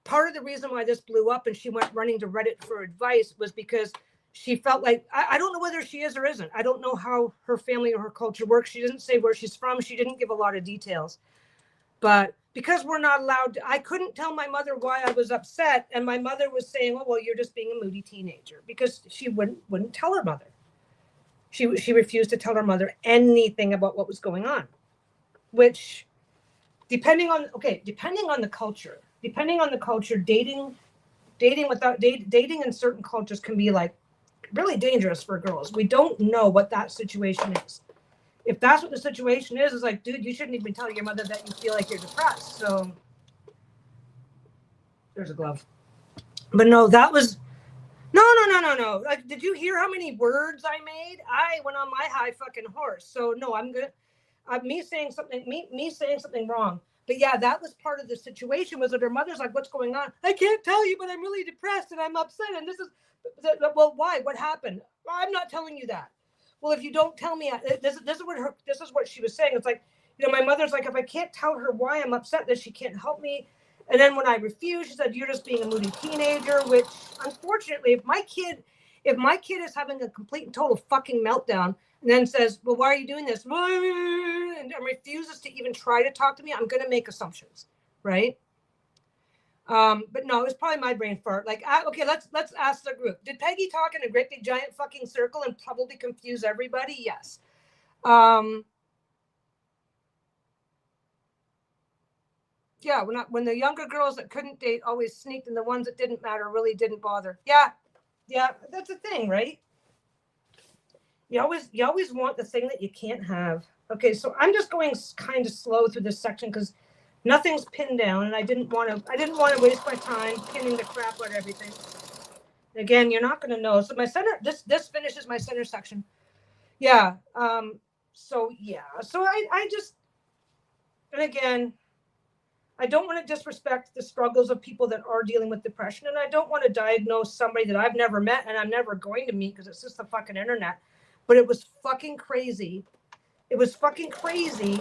part of the reason why this blew up and she went running to Reddit for advice was because she felt like, I don't know whether she is or isn't. I don't know how her family or her culture works. She didn't say where she's from. She didn't give a lot of details. But because we're not allowed I couldn't tell my mother why I was upset. And my mother was saying, oh, well, you're just being a moody teenager, because she wouldn't tell her mother. She refused to tell her mother anything about what was going on, which depending on the culture, dating in certain cultures can be like really dangerous for girls. We don't know what that situation is. If that's what the situation is, it's like, dude, you shouldn't even tell your mother that you feel like you're depressed. So there's a glove. But no, that was no. Like, did you hear how many words I made? I went on my high fucking horse. So no, me saying something wrong. But yeah, that was part of the situation, was that her mother's like, what's going on? I can't tell you, but I'm really depressed and I'm upset. And this is, well, why? What happened? Well, I'm not telling you that. Well, if you don't tell me, this is what she was saying. It's like, my mother's like, if I can't tell her why I'm upset, then she can't help me. And then when I refuse, she said, you're just being a moody teenager, which unfortunately, if my kid is having a complete and total fucking meltdown and then says, well, why are you doing this? And refuses to even try to talk to me, I'm going to make assumptions. Right. But no, it was probably my brain fart. Like, okay, let's ask the group. Did Peggy talk in a great big giant fucking circle and probably confuse everybody? Yes. Yeah, when the younger girls that couldn't date always sneaked, and the ones that didn't matter really didn't bother. Yeah, yeah, that's a thing, right? You always want the thing that you can't have. Okay, so I'm just going kind of slow through this section because nothing's pinned down, and I didn't want to waste my time pinning the crap out of everything. Again, you're not going to know. So my center, this finishes my center section. Yeah. So yeah. So I just, and again, I don't want to disrespect the struggles of people that are dealing with depression, and I don't want to diagnose somebody that I've never met and I'm never going to meet because it's just the fucking internet. But it was fucking crazy. It was fucking crazy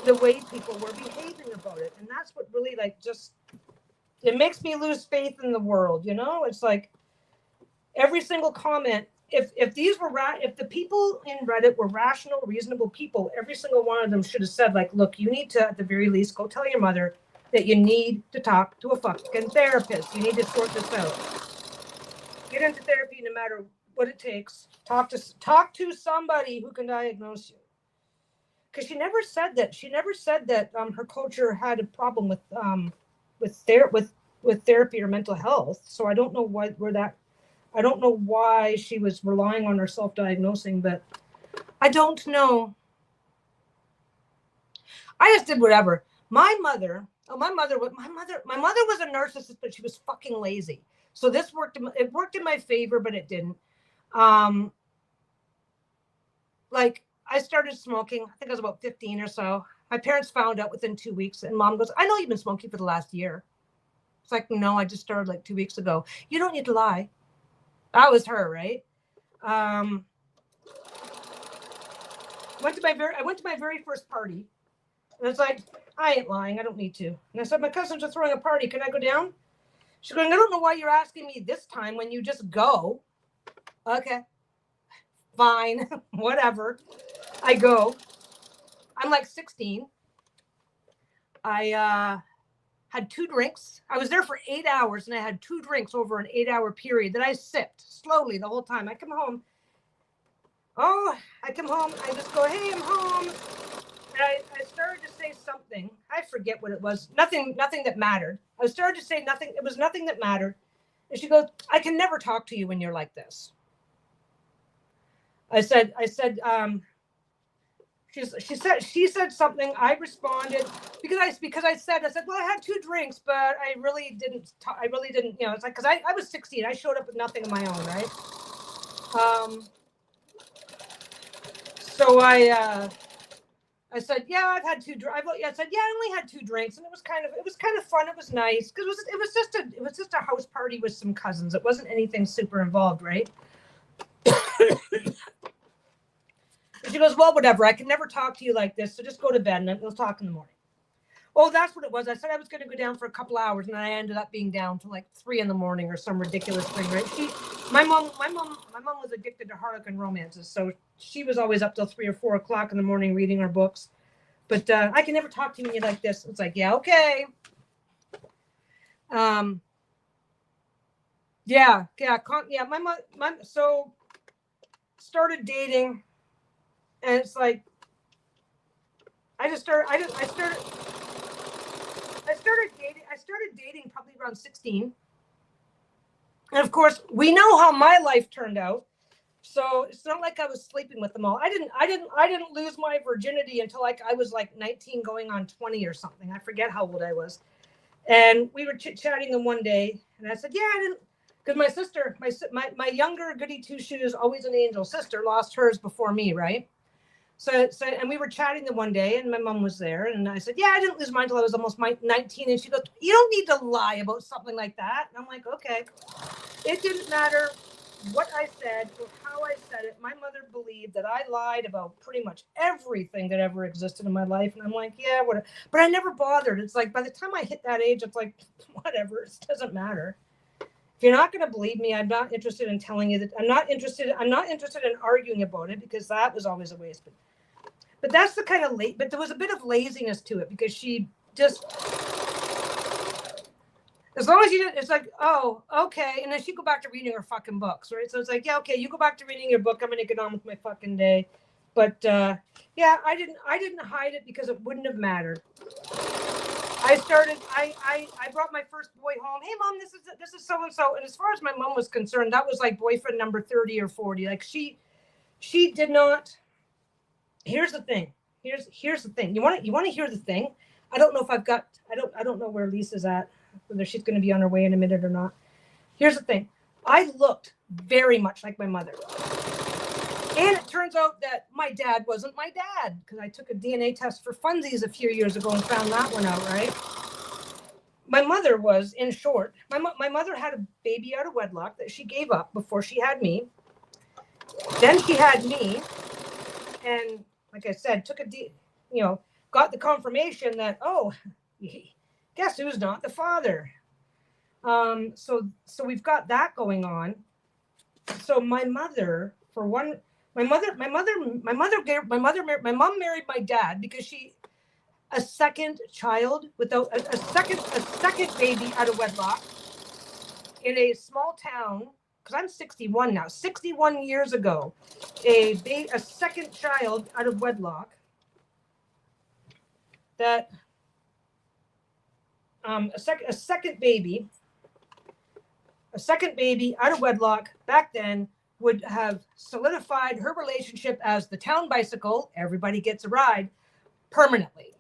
the way people were behaving about it, and that's what really like just it makes me lose faith in the world. You know, it's like every single comment. If these were if the people in Reddit were rational, reasonable people, every single one of them should have said, like, look, you need to, at the very least, go tell your mother that you need to talk to a fucking therapist. You need to sort this out. Get into therapy no matter what it takes. Talk to somebody who can diagnose you. Because she never said that. She never said that her culture had a problem with therapy or mental health. So I don't know I don't know why she was relying on her self-diagnosing, but I don't know. I just did whatever. My mother was a narcissist, but she was fucking lazy. So this worked. It worked in my favor, but it didn't. Like I started smoking. I think I was about 15 or so. My parents found out within 2 weeks, and Mom goes, "I know you've been smoking for the last year." It's like, no, I just started like 2 weeks ago. You don't need to lie. That was her, right? I went to my very first party, and it's like, I ain't lying. I don't need to. And I said, my cousins are throwing a party. Can I go down? She's going, I don't know why you're asking me this time when you just go. Okay, fine, whatever. I go. I'm like 16. I had 2 drinks. I was there for 8 hours, and I had 2 drinks over an 8-hour period that I sipped slowly the whole time. I come home. I just go, hey, I'm home. And I started to say something. I forget what it was. Nothing that mattered. I started to say nothing. It was nothing that mattered. And she goes, I can never talk to you when you're like this. I said, she said something. I responded because I said, well, I had 2 drinks, but I really didn't, you know, it's like, cause I was 16. I showed up with nothing of my own. Right. So I said, yeah, I've had 2 drinks. I said, yeah, I only had 2 drinks. And it was kind of fun. It was nice. Cause it was just a house party with some cousins. It wasn't anything super involved. Right. She goes, well, whatever. I can never talk to you like this. So just go to bed and we'll talk in the morning. Oh, that's what it was. I said I was going to go down for a couple hours, and I ended up being down to like 3 a.m. or some ridiculous thing, right? My mom was addicted to Harlequin romances. So she was always up till 3 or 4 o'clock in the morning reading her books. But I can never talk to you like this. It's like, yeah, okay. Yeah. My mom, so started dating. And it's like, I started dating probably around 16. And of course, we know how my life turned out. So it's not like I was sleeping with them all. I didn't lose my virginity until like I was like 19 going on 20 or something. I forget how old I was. And we were chit-chatting them one day, and I said, yeah, I didn't, because my sister, my younger goody two shoes, always an angel sister, lost hers before me, right? So, and we were chatting the one day, and my mom was there, and I said, yeah, I didn't lose mine until I was almost 19. And she goes, you don't need to lie about something like that. And I'm like, okay. It didn't matter what I said or how I said it. My mother believed that I lied about pretty much everything that ever existed in my life. And I'm like, yeah, whatever. But I never bothered. It's like, by the time I hit that age, it's like, whatever, it doesn't matter. If you're not going to believe me, I'm not interested in telling you that. I'm not interested in arguing about it, because that was always a waste. But that's the kind of but there was a bit of laziness to it, because she just, as long as you didn't, it's like, oh, okay. And then she'd go back to reading her fucking books, right? So it's like, yeah, okay, you go back to reading your book. I'm going to get on with my fucking day. But yeah, I didn't hide it because it wouldn't have mattered. I brought my first boy home. Hey mom, this is so and so. And as far as my mom was concerned, that was like boyfriend number 30 or 40. Like she did not. Here's the thing. Here's the thing. You want to hear the thing? I don't know if I've got. I don't know where Lisa's at. Whether she's going to be on her way in a minute or not. Here's the thing. I looked very much like my mother. And it turns out that my dad wasn't my dad because I took a DNA test for funsies a few years ago and found that one out, right? My mother was, in short, my mother had a baby out of wedlock that she gave up before she had me. Then she had me, and like I said, got the confirmation that, oh, guess who's not the father? So we've got that going on. So my mother, for one, my mom married my dad because a second child without a second baby out of wedlock in a small town, because I'm 61 now, 61 years ago, a second child out of wedlock that a second baby out of wedlock back then would have solidified her relationship as the town bicycle, everybody gets a ride, permanently.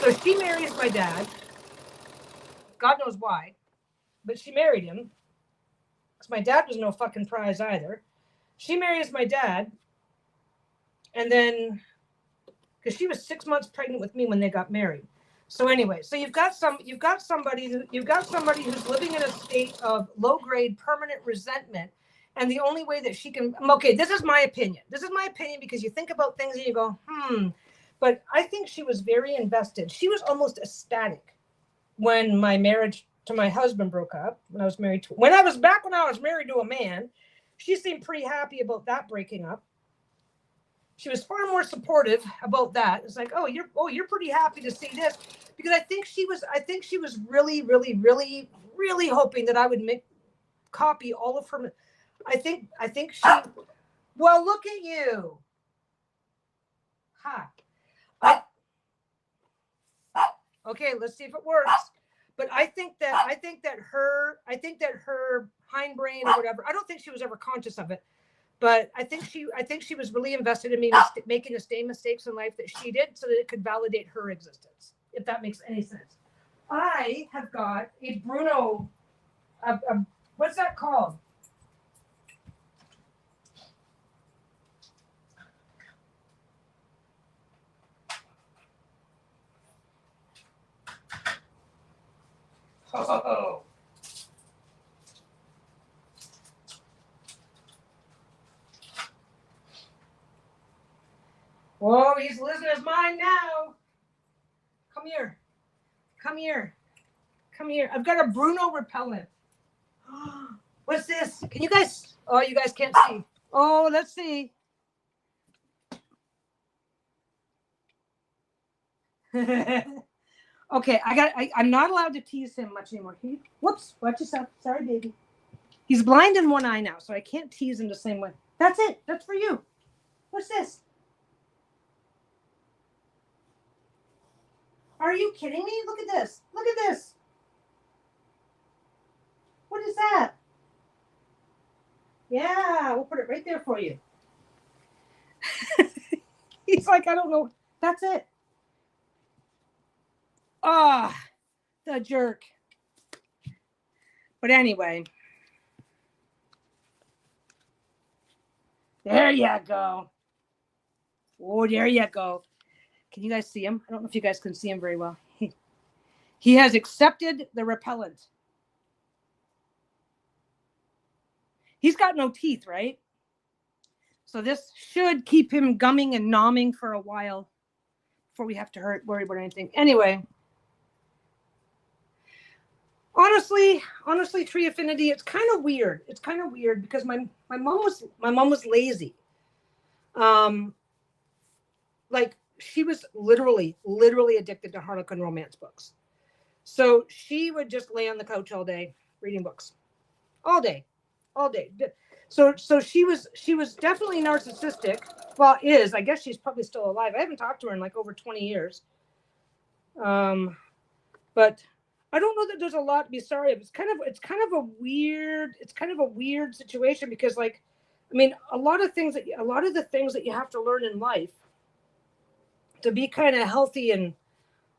So she marries my dad. God knows why, but she married him because my dad was no fucking prize either. She marries my dad, and then because she was 6 months pregnant with me when they got married. So anyway, so you've got somebody who's living in a state of low-grade permanent resentment, and the only way that she can, okay, this is my opinion because you think about things and you go, but I think she was very invested. She was almost ecstatic when my marriage to my husband broke up, when I was married to a man. She seemed pretty happy about that breaking up. She was far more supportive about that. It's like, you're pretty happy to see this, because I think she was really, really, really, really hoping that I would copy all of her. I think she. Well, look at you. Ha. Okay, let's see if it works. But I think that her hindbrain or whatever. I don't think she was ever conscious of it. But I think she was really invested in me making the same mistakes in life that she did, so that it could validate her existence, if that makes any sense. I have got a Bruno, what's that called? Oh. Whoa, he's losing his mind now. Come here. I've got a Bruno repellent. What's this? Can you guys? Oh, you guys can't see. Oh, let's see. Okay, I'm not allowed to tease him much anymore. Whoops, watch yourself. Sorry, baby. He's blind in one eye now, so I can't tease him the same way. That's it. That's for you. What's this? Are you kidding me? Look at this. Look at this. What is that? Yeah, we'll put it right there for you. He's like, I don't know. That's it. Ah, the jerk. But anyway. There you go. Oh, there you go. Can you guys see him? I don't know if you guys can see him very well. He has accepted the repellent. He's got no teeth, right? So this should keep him gumming and nomming for a while before we have to worry about anything. Anyway. Honestly, Tree Affinity, it's kind of weird. It's kind of weird because my mom was lazy. Like she was literally addicted to Harlequin romance books. So she would just lay on the couch all day reading books, all day. So she was definitely narcissistic. Well, I guess she's probably still alive. I haven't talked to her in like over 20 years. But I don't know that there's a lot to be sorry of. It's kind of a weird situation because, like, I mean, a lot of the things that you have to learn in life to be kind of healthy and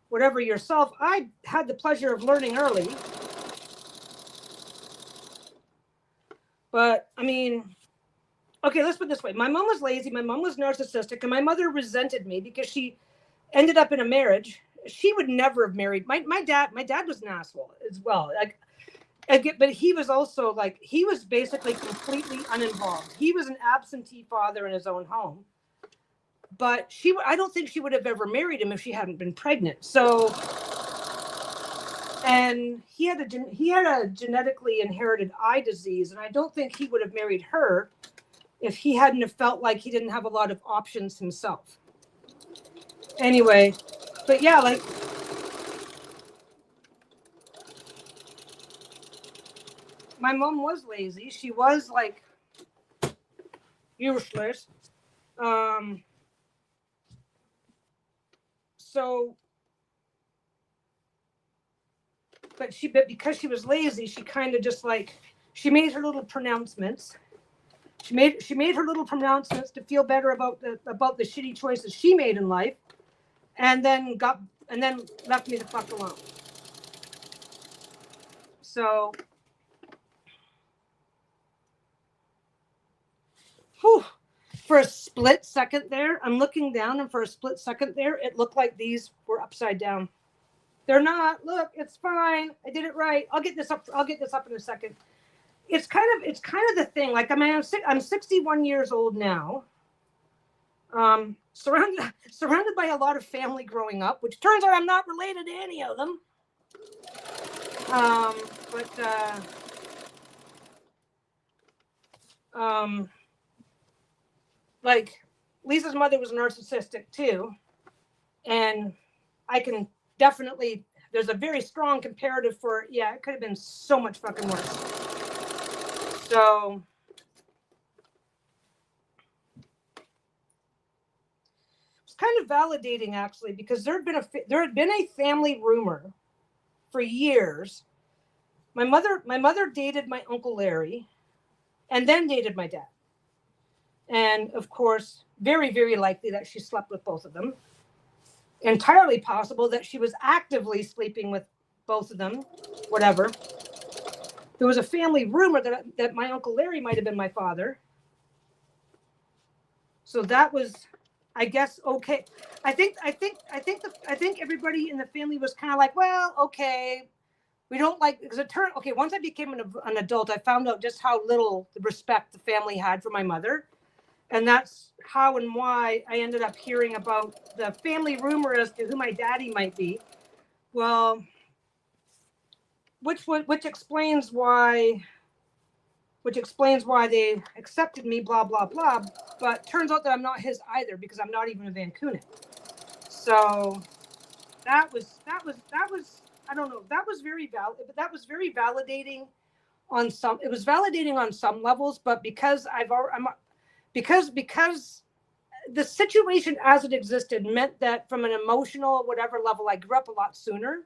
whatever yourself, I had the pleasure of learning early. But I mean, okay, let's put it this way. My mom was lazy, my mom was narcissistic, and my mother resented me because she ended up in a marriage. She would never have married. My dad was an asshole as well. Like, but he was also like, he was basically completely uninvolved. He was an absentee father in his own home. But I don't think she would have ever married him if she hadn't been pregnant. So, and he had a genetically inherited eye disease, and I don't think he would have married her if he hadn't have felt like he didn't have a lot of options himself. Anyway, but yeah, like, my mom was lazy. She was like useless. So, but because she was lazy, she kind of just like, she made her little pronouncements. She made her little pronouncements to feel better about the shitty choices she made in life, and then left me the fuck alone. So, whew, for a split second there, I'm looking down, and for a split second there, it looked like these were upside down. They're not. Look, it's fine. I did it right. I'll get this up in a second. It's kind of the thing. Like, I mean, I'm 61 years old now. Surrounded by a lot of family growing up, which turns out I'm not related to any of them. Like, Lisa's mother was narcissistic too, and I can definitely, there's a very strong comparative for, yeah, it could have been so much fucking worse. So, it's kind of validating actually, because there had been a family rumor for years. My mother dated my Uncle Larry, and then dated my dad. And of course, very, very likely that she slept with both of them. Entirely possible that she was actively sleeping with both of them, whatever. There was a family rumor that my Uncle Larry might have been my father. So that was, I guess, okay. I think everybody in the family was kind of like, well, okay, we don't like, because it turned, okay, once I became an adult, I found out just how little respect the family had for my mother. And that's how and why I ended up hearing about the family rumor as to who my daddy might be. Well, which explains why they accepted me, blah, blah, blah. But turns out that I'm not his either, because I'm not even a Van Kunen. So that was, I don't know, that was very validating on some, it was validating on some levels, but because because the situation as it existed meant that from an emotional whatever level, I grew up a lot sooner.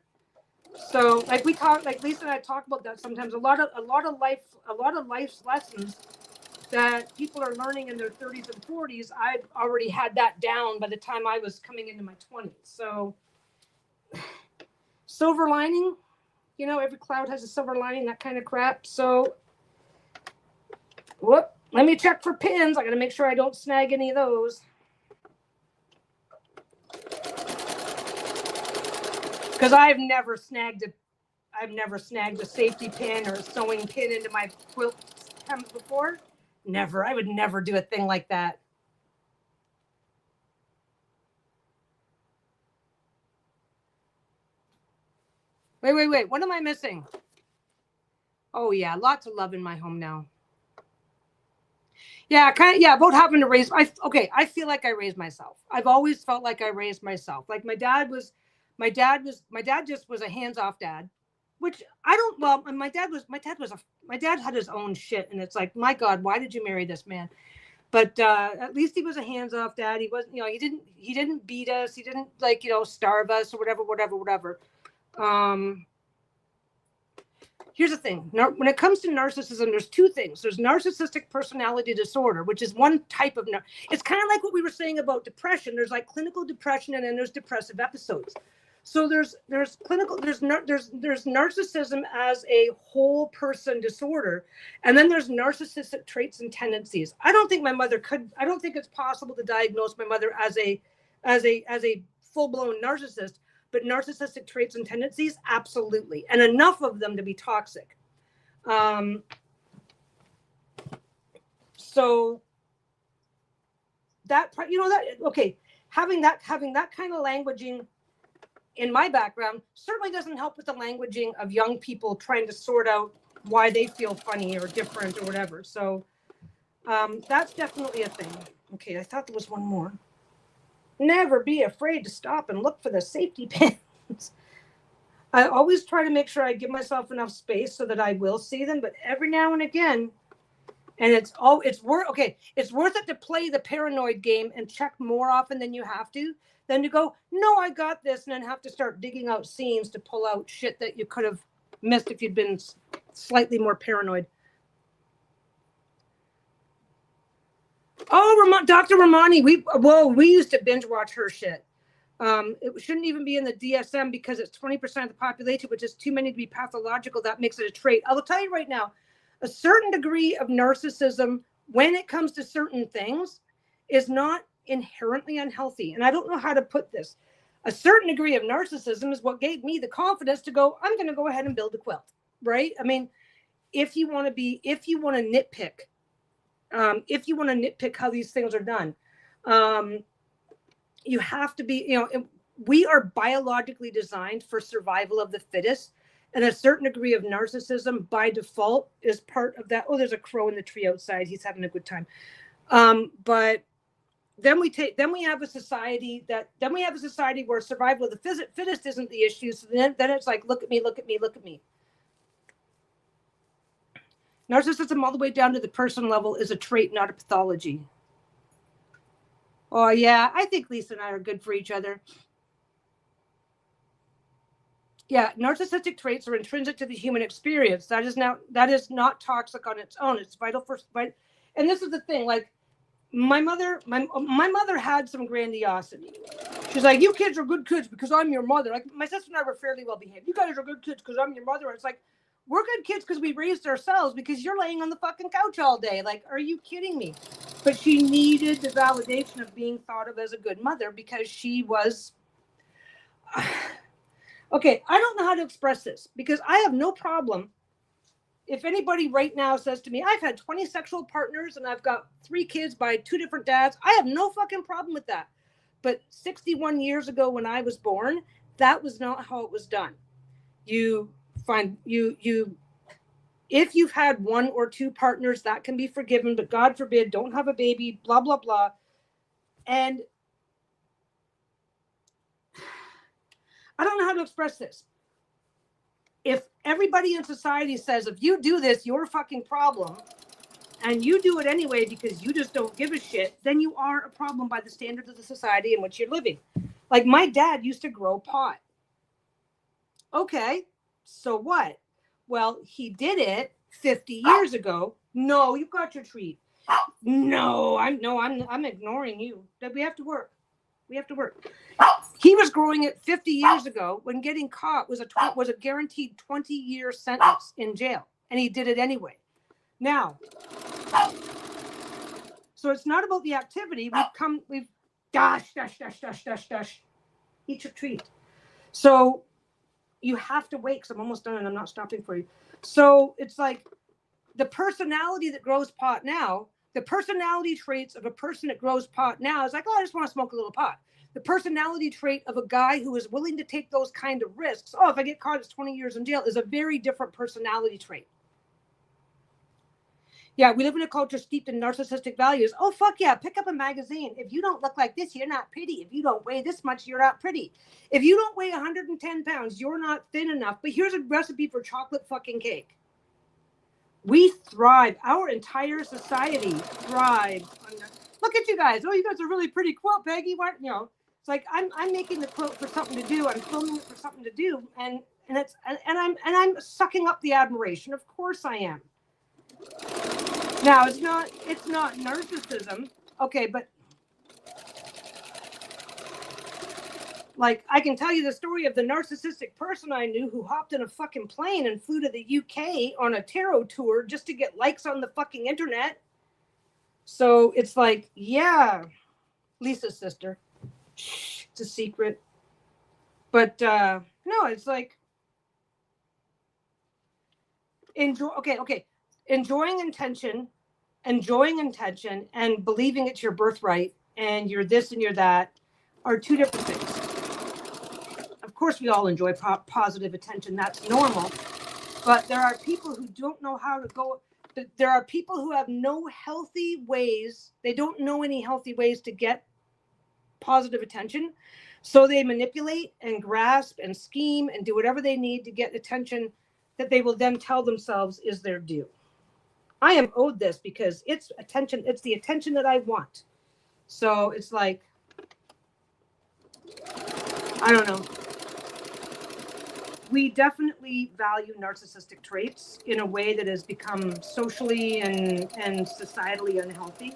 So like Lisa and I talk about that sometimes, a lot of life's lessons that people are learning in their 30s and 40s, I'd already had that down by the time I was coming into my 20s. So, silver lining, every cloud has a silver lining, that kind of crap. So, let me check for pins. I got to make sure I don't snag any of those. Because I've never snagged a safety pin or a sewing pin into my quilt hems before. Never. I would never do a thing like that. Wait. What am I missing? Oh yeah, lots of love in my home now. Yeah, about having to raise. I feel like I raised myself. I've always felt like I raised myself. Like my dad just was a hands-off dad, which I don't. Well, my dad had his own shit, and it's like, my God, why did you marry this man? But at least he was a hands-off dad. He wasn't, he didn't beat us. He didn't starve us or whatever. Here's the thing. When it comes to narcissism, there's two things. There's narcissistic personality disorder, which is one type of, it's kind of like what we were saying about depression. There's like clinical depression, and then there's depressive episodes. So there's narcissism as a whole person disorder, and then there's narcissistic traits and tendencies. I don't think it's possible to diagnose my mother as a full-blown narcissist, but narcissistic traits and tendencies, absolutely, and enough of them to be toxic. So that having that kind of languaging in my background certainly doesn't help with the languaging of young people trying to sort out why they feel funny or different or whatever. So that's definitely a thing. Okay, I thought there was one more. Never be afraid to stop and look for the safety pins. I always try to make sure I give myself enough space so that I will see them, but every now and again, and it's worth it to play the paranoid game and check more often than you have to, than to go, no, I got this, and then have to start digging out scenes to pull out shit that you could have missed if you'd been slightly more paranoid. Oh, Dr. Romani, we used to binge watch her shit. It shouldn't even be in the DSM because it's 20% of the population, which is too many to be pathological. That makes it a trait. I will tell you right now, a certain degree of narcissism, when it comes to certain things, is not inherently unhealthy. And I don't know how to put this. A certain degree of narcissism is what gave me the confidence to go, I'm going to go ahead and build a quilt, right? I mean, if you want to nitpick how these things are done, you have to be, we are biologically designed for survival of the fittest, and a certain degree of narcissism by default is part of that. Oh, there's a crow in the tree outside. He's having a good time. But then we have a society where survival of the fittest isn't the issue. So then it's like, look at me, look at me, look at me. Narcissism all the way down to the person level is a trait, not a pathology. Oh, yeah, I think Lisa and I are good for each other. Yeah, narcissistic traits are intrinsic to the human experience. That is not toxic on its own. It's vital for, and this is the thing, like, my mother had some grandiosity. She's like, you kids are good kids because I'm your mother. Like, my sister and I were fairly well behaved. You guys are good kids because I'm your mother. It's like, we're good kids because we raised ourselves because you're laying on the fucking couch all day. Like, are you kidding me? But she needed the validation of being thought of as a good mother because she was... Okay, I don't know how to express this because I have no problem if anybody right now says to me, I've had 20 sexual partners and I've got 3 kids by 2 different dads. I have no fucking problem with that. But 61 years ago when I was born, that was not how it was done. If you've had 1 or 2 partners, that can be forgiven, but God forbid, don't have a baby, blah, blah, blah. And I don't know how to express this. If everybody in society says, if you do this, you're a fucking problem, and you do it anyway because you just don't give a shit, then you are a problem by the standards of the society in which you're living. Like, my dad used to grow pot. Okay, so what? Well, he did it 50 years ago. No, you got your treat. No, I'm ignoring you. We have to work. He was growing it 50 years ago when getting caught was a guaranteed 20-year sentence in jail, and he did it anyway. Now, so it's not about the activity. We've dash. Eat your treat. So you have to wait because I'm almost done and I'm not stopping for you. So it's like the personality that grows pot now, the personality traits of a person that grows pot now is like, oh, I just want to smoke a little pot. The personality trait of a guy who is willing to take those kind of risks, oh, if I get caught, it's 20 years in jail, is a very different personality trait. Yeah, we live in a culture steeped in narcissistic values. Oh, fuck yeah, pick up a magazine. If you don't look like this, you're not pretty. If you don't weigh this much, you're not pretty. If you don't weigh 110 pounds, you're not thin enough. But here's a recipe for chocolate fucking cake. We thrive. Our entire society thrives on that. Look at you guys. Oh, you guys are really pretty quilt, Peggy. What, It's like I'm making the quilt for something to do. I'm filming it for something to do, and I'm sucking up the admiration. Of course I am. Now it's not narcissism. Okay, but like I can tell you the story of the narcissistic person I knew who hopped in a fucking plane and flew to the UK on a tarot tour just to get likes on the fucking internet. So it's like, yeah, Lisa's sister. Shh, it's a secret. But no, it's like enjoying intention and believing it's your birthright and you're this and you're that are two different things. Of course, we all enjoy positive attention. That's normal. But there are people who don't know how to go. There are people who have no healthy ways. They don't know any healthy ways to get positive attention. So they manipulate and grasp and scheme and do whatever they need to get attention that they will then tell themselves is their due. I am owed this because it's attention. It's the attention that I want. So it's like, I don't know. We definitely value narcissistic traits in a way that has become socially and societally unhealthy.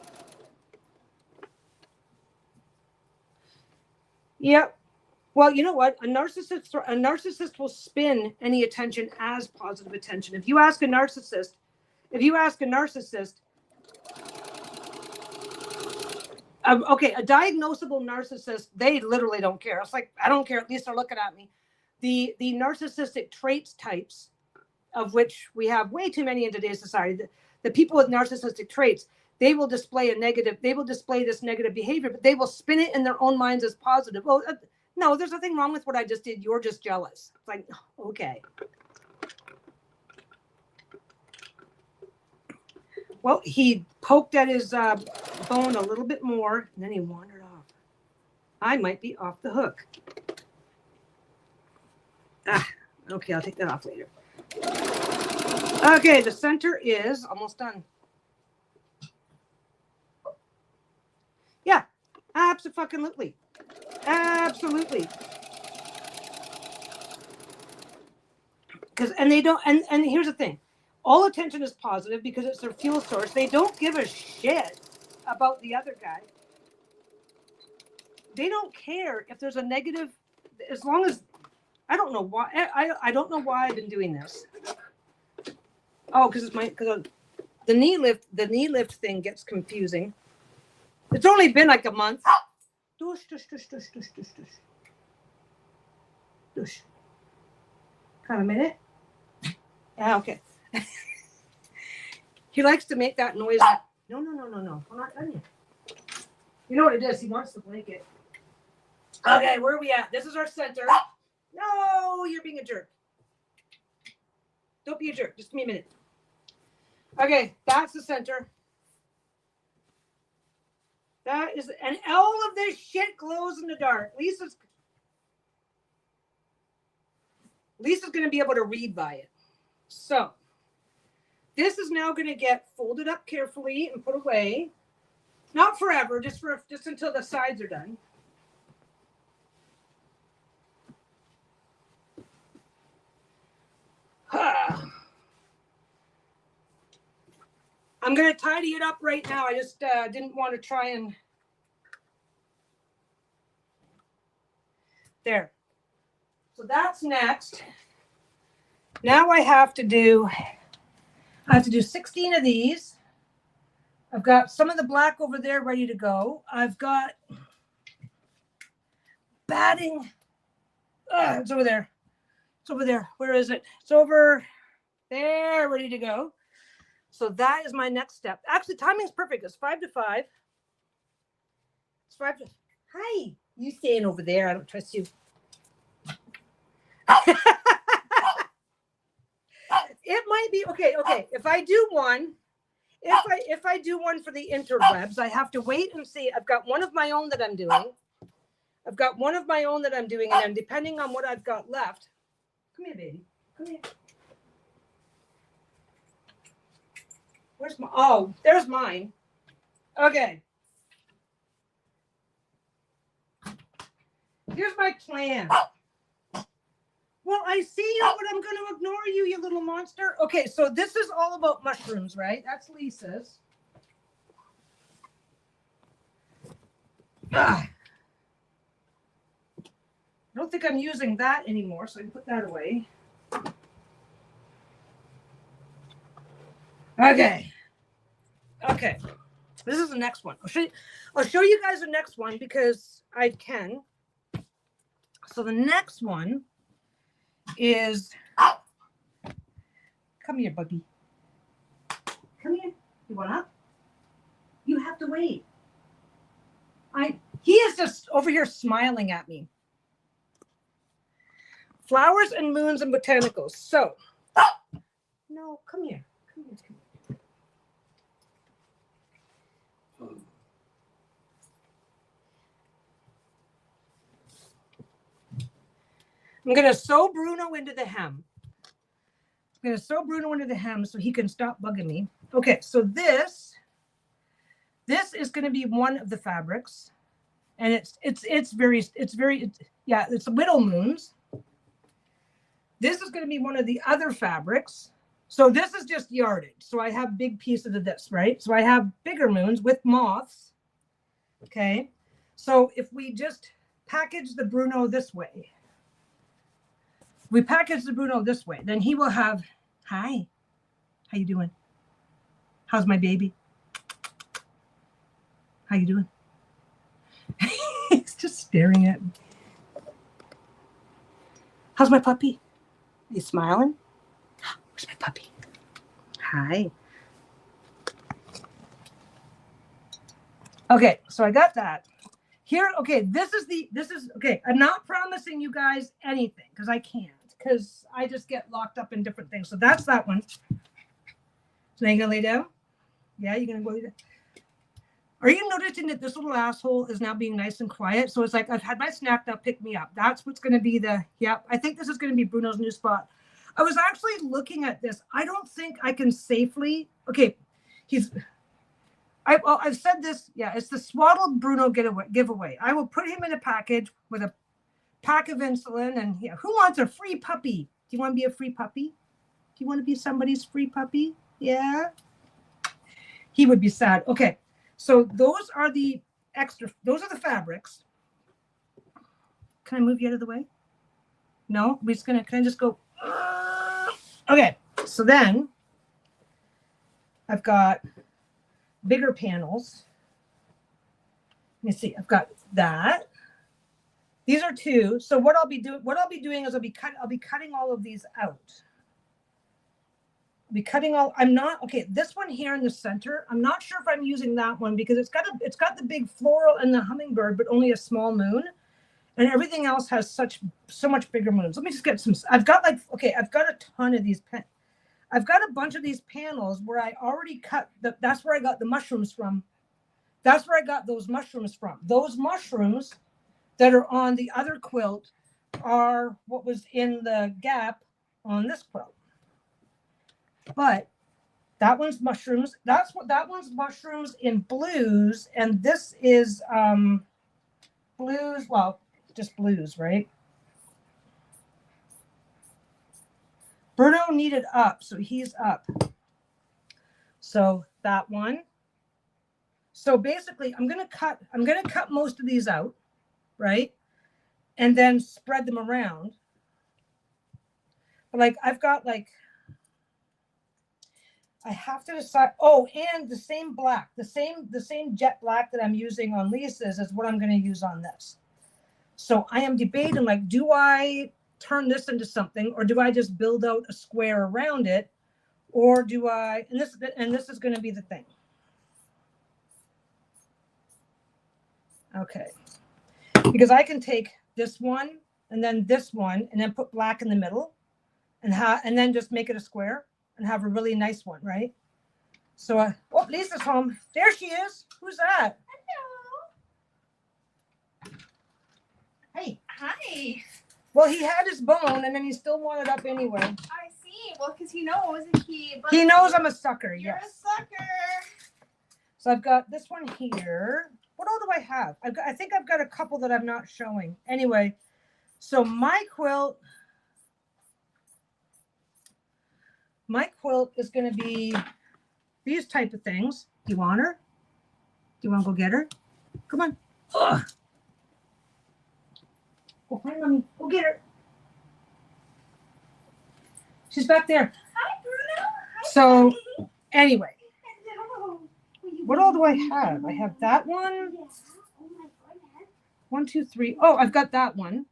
Yep. Well, you know what? A narcissist will spin any attention as positive attention. If you ask a narcissist, okay, a diagnosable narcissist, they literally don't care. It's like, I don't care. At least they're looking at me. The narcissistic traits types, of which we have way too many in today's society, the people with narcissistic traits, they will display this negative behavior, but they will spin it in their own minds as positive. Well, no, there's nothing wrong with what I just did. You're just jealous. It's like, okay. Well, he poked at his bone a little bit more, and then he wandered off. I might be off the hook. Okay, I'll take that off later. Okay, the center is almost done. Yeah, absolutely. Absolutely. And they don't, and here's the thing. All attention is positive because it's their fuel source. They don't give a shit about the other guy. They don't care if there's a negative, as long as, I don't know why. I don't know why I've been doing this. Oh, because the knee lift thing gets confusing. It's only been like a month. Dush. Kind of a minute. Yeah, okay. He likes to make that noise. No. We're not done yet. You know what it is? He wants the blanket. Okay, where are we at? This is our center. No, you're being a jerk. Don't be a jerk. Just give me a minute. Okay, that's the center. That is, and all of this shit glows in the dark. Lisa's going to be able to read by it. So, this is now going to get folded up carefully and put away. Not forever, just until the sides are done. I'm going to tidy it up right now. I just didn't want to try and... There. So that's next. Now I have to do 16 of these. I've got some of the black over there ready to go. I've got batting. It's over there. It's over there. Where is it? It's over there, ready to go. So that is my next step. Actually, timing's perfect. It's 5 to 5. It's 5 to... Hi. You staying over there. I don't trust you. It might be okay. If I do one for the interwebs, I have to wait and see. I've got one of my own that I'm doing. And then depending on what I've got left. Come here, baby. Come here. Where's my... Oh, there's mine. Okay. Here's my plan. Well, I see you, but I'm going to ignore you, you little monster. Okay, so this is all about mushrooms, right? That's Lisa's. I don't think I'm using that anymore, so I can put that away. Okay. Okay. This is the next one. I'll show you guys the next one because I can. So the next one is, come here, Buggy. Come here. You want up? You have to wait. He is just over here smiling at me. Flowers and moons and botanicals. So, no, come here. Come here. I'm going to sew Bruno into the hem. I'm going to sew Bruno into the hem so he can stop bugging me. Okay, so this is going to be one of the fabrics. And it's Widow Moons. This is going to be one of the other fabrics. So this is just yardage. So I have big pieces of this, right? So I have bigger moons with moths. Okay. So if we just package the Bruno this way, we package the Bruno this way, then he will have, hi, how you doing? How's my baby? How you doing? He's just staring at me. How's my puppy? Are you smiling? Where's my puppy? Hi. Okay, so I got that. Here, okay, this is okay. I'm not promising you guys anything because I can't, because I just get locked up in different things. So that's that one. So now you're gonna lay down? Yeah, you're gonna go lay down. Are you noticing that this little asshole is now being nice and quiet? So it's like, I've had my snack, now pick me up. That's what's going to be I think this is going to be Bruno's new spot. I was actually looking at this. I don't think I can safely, okay, I've said this, yeah, it's the swaddled Bruno giveaway. I will put him in a package with a pack of insulin, and yeah, who wants a free puppy? Do you want to be a free puppy? Do you want to be somebody's free puppy? Yeah. He would be sad. Okay. So those are the fabrics. Can I move you out of the way? No, we're just gonna, can I just go? Okay, so then I've got bigger panels. Let me see, I've got that. These are two. So what I'll be doing is I'll be cutting all of these out. This one here in the center, I'm not sure if I'm using that one because it's got the big floral and the hummingbird, but only a small moon, and everything else has so much bigger moons. Let me just get some. I've got a ton of these. I've got a bunch of these panels where I already cut. That's where I got the mushrooms from. That's where I got those mushrooms from. Those mushrooms that are on the other quilt are what was in the gap on this quilt. But that one's mushrooms. That one's mushrooms in blues, and this is blues. Well, just blues, right? Bruno needed up, so he's up. So that one. So basically, I'm gonna cut most of these out, right? And then spread them around. But like I've got like. I have to decide. Oh, and the same black, the same jet black that I'm using on Lisa's is what I'm going to use on this. So I am debating, like, do I turn this into something, or do I just build out a square around it, or do I? And this is going to be the thing. Okay, because I can take this one and then this one and then put black in the middle, and then just make it a square. And have a really nice one, right? So, Lisa's home. There she is. Who's that? Hello. Hey. Hi. Well, he had his bone, and then he still wanted up anyway. I see. Well, because he knows he knows I'm a sucker. You're yes. a sucker. So I've got this one here. what all do I have? I think I've got a couple that I'm not showing. Anyway, so my quilt is going to be these type of things. Do you want her? Do you want to go get her? Come on. Ugh. Go find mommy. Go get her. She's back there. Hi, Bruno. Hi, So Daddy. anyway, Hello. what all do I have? I have that one. Yeah. Oh my goodness. 1, 2, 3. Oh, I've got that one.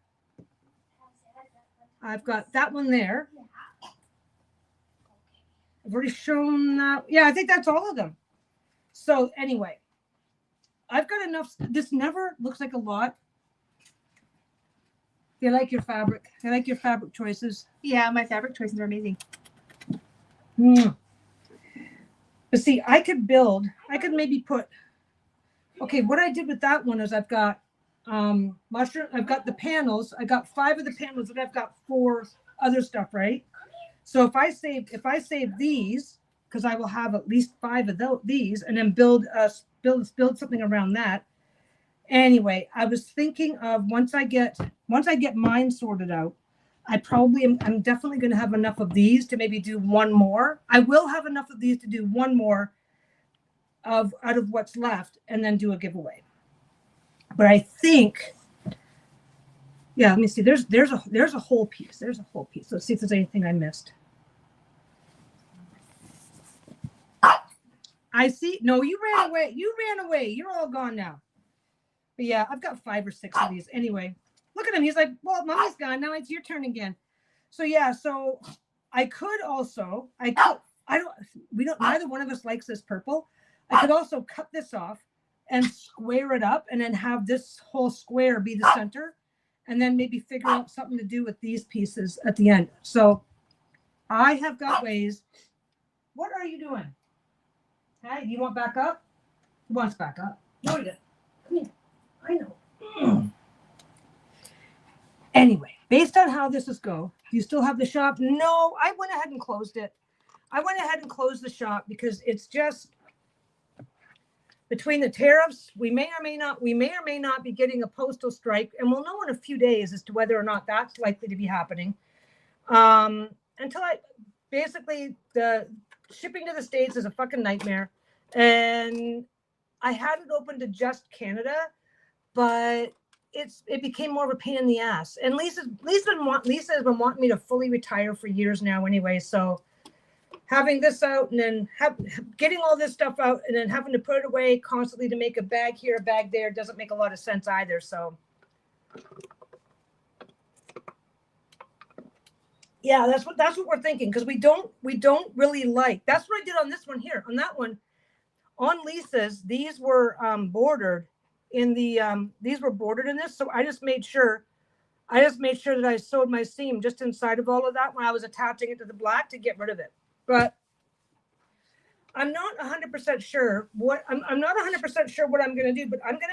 I've got that one there. Yeah. I've already shown that. Yeah, I think that's all of them. So anyway, I've got enough. This never looks like a lot. They like your fabric. They like your fabric choices. Yeah, my fabric choices are amazing. Mm. But see, I could maybe put, okay, what I did with that one is I've got mushroom, I've got the panels, I got 5 of the panels, and I've got 4 other stuff, right? So if I save these, because I will have at least 5 of these, and then build something around that. Anyway, I was thinking of once I get mine sorted out, I'm definitely going to have enough of these to maybe do one more. I will have enough of these to do one more out of what's left, and then do a giveaway. But I think, yeah, let me see. There's a whole piece. There's a whole piece. Let's see if there's anything I missed. I see. No, you ran away. You ran away. You're all gone now. But yeah, I've got 5 or 6 of these. Anyway, look at him. He's like, well, mommy's gone. Now it's your turn again. So yeah, so neither one of us likes this purple. I could also cut this off and square it up and then have this whole square be the center, and then maybe figure out something to do with these pieces at the end. So I have got ways. What are you doing? Hey, you want back up? Who wants back up? No, you don't. Come here. I know. Anyway, based on how this is go, do you still have the shop? No, I went ahead and closed it. I went ahead and closed the shop because it's just between the tariffs, we may or may not be getting a postal strike, and we'll know in a few days as to whether or not that's likely to be happening. Basically the shipping to the States is a fucking nightmare, and I had it open to just Canada, but it became more of a pain in the ass. And Lisa has been wanting me to fully retire for years now anyway. So having this out and then getting all this stuff out and then having to put it away constantly to make a bag here, a bag there doesn't make a lot of sense either. So yeah, that's what we're thinking, because we don't really like. That's what I did on this one here. On that one, on Lisa's, these were bordered in the these were bordered in this. So I just made sure that I sewed my seam just inside of all of that when I was attaching it to the black to get rid of it. But I'm not 100% sure what I'm not 100% sure what I'm going to do, but I'm going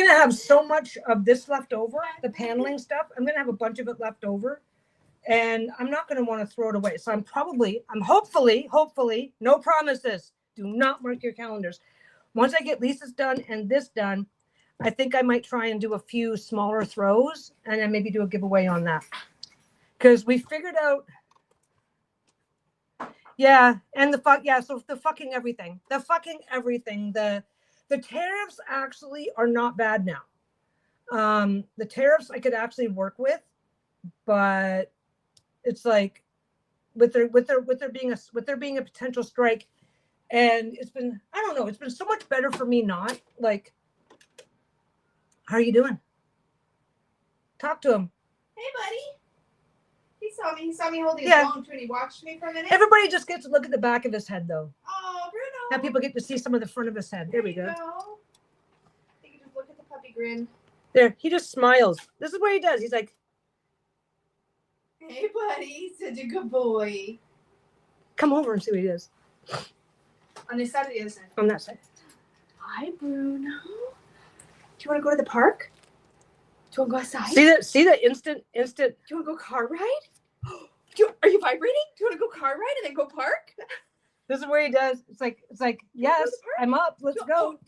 to have so much of this left over, the paneling stuff. I'm going to have a bunch of it left over, and I'm not going to want to throw it away. So I'm hopefully, no promises. Do not mark your calendars. Once I get Lisa's done and this done, I think I might try and do a few smaller throws and then maybe do a giveaway on that. Because we figured out, yeah, and so the fucking everything. The tariffs actually are not bad now. The tariffs I could actually work with, but it's like with there being a potential strike, and it's been so much better for me not like. How are you doing? Talk to him. Hey, buddy. He saw me holding his phone too, and he watched me for a minute. Everybody just gets to look at the back of his head, though. Oh, Bruno. Now people get to see some of the front of his head. There we go. You can just look at the puppy grin. There, he just smiles. This is what he does. He's like, hey, buddy. Such a good boy. Come over and see what he does. On this side or the other side? On that side. Hi, Bruno. Do you want to go to the park? Do you want to go outside? See the instant. Do you want to go car ride? Are you vibrating? Do you want to go car ride and then go park? This is where he does. It's like yes, I'm up. Let's go.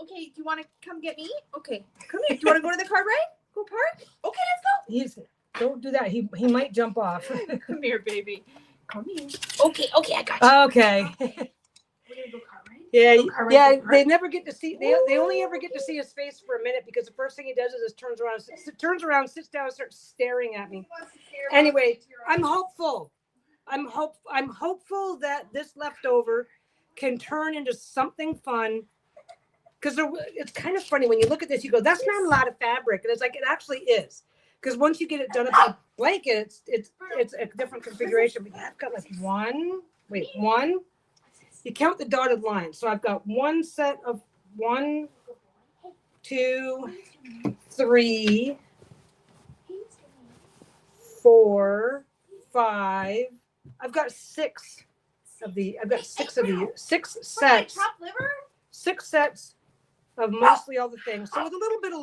Okay. Do you want to come get me? Okay, come here. Do you want to go to the cart ride? Go park? Okay, let's He's don't do that. He might jump off. go. Come here, baby. Come here. Okay, I got you. Okay. We're gonna go cart ride. Yeah, Go cart ride yeah. to the park. They never get to see. They only ever get to see his face for a minute because the first thing he does is turns around, sits down, and starts staring at me. Anyway, I'm hopeful. I'm hopeful that this leftover can turn into something fun. Because it's kind of funny when you look at this, you go, "That's not a lot of fabric," and it's like it actually is. Because once you get it done up in a blanket, it's a different configuration. But I've got like one. You count the dotted line. So I've got one set of 1, 2, 3, 4, 5. I've got 6 of these. 6 sets. Chopped liver? 6 sets of mostly all the things. So with a little bit of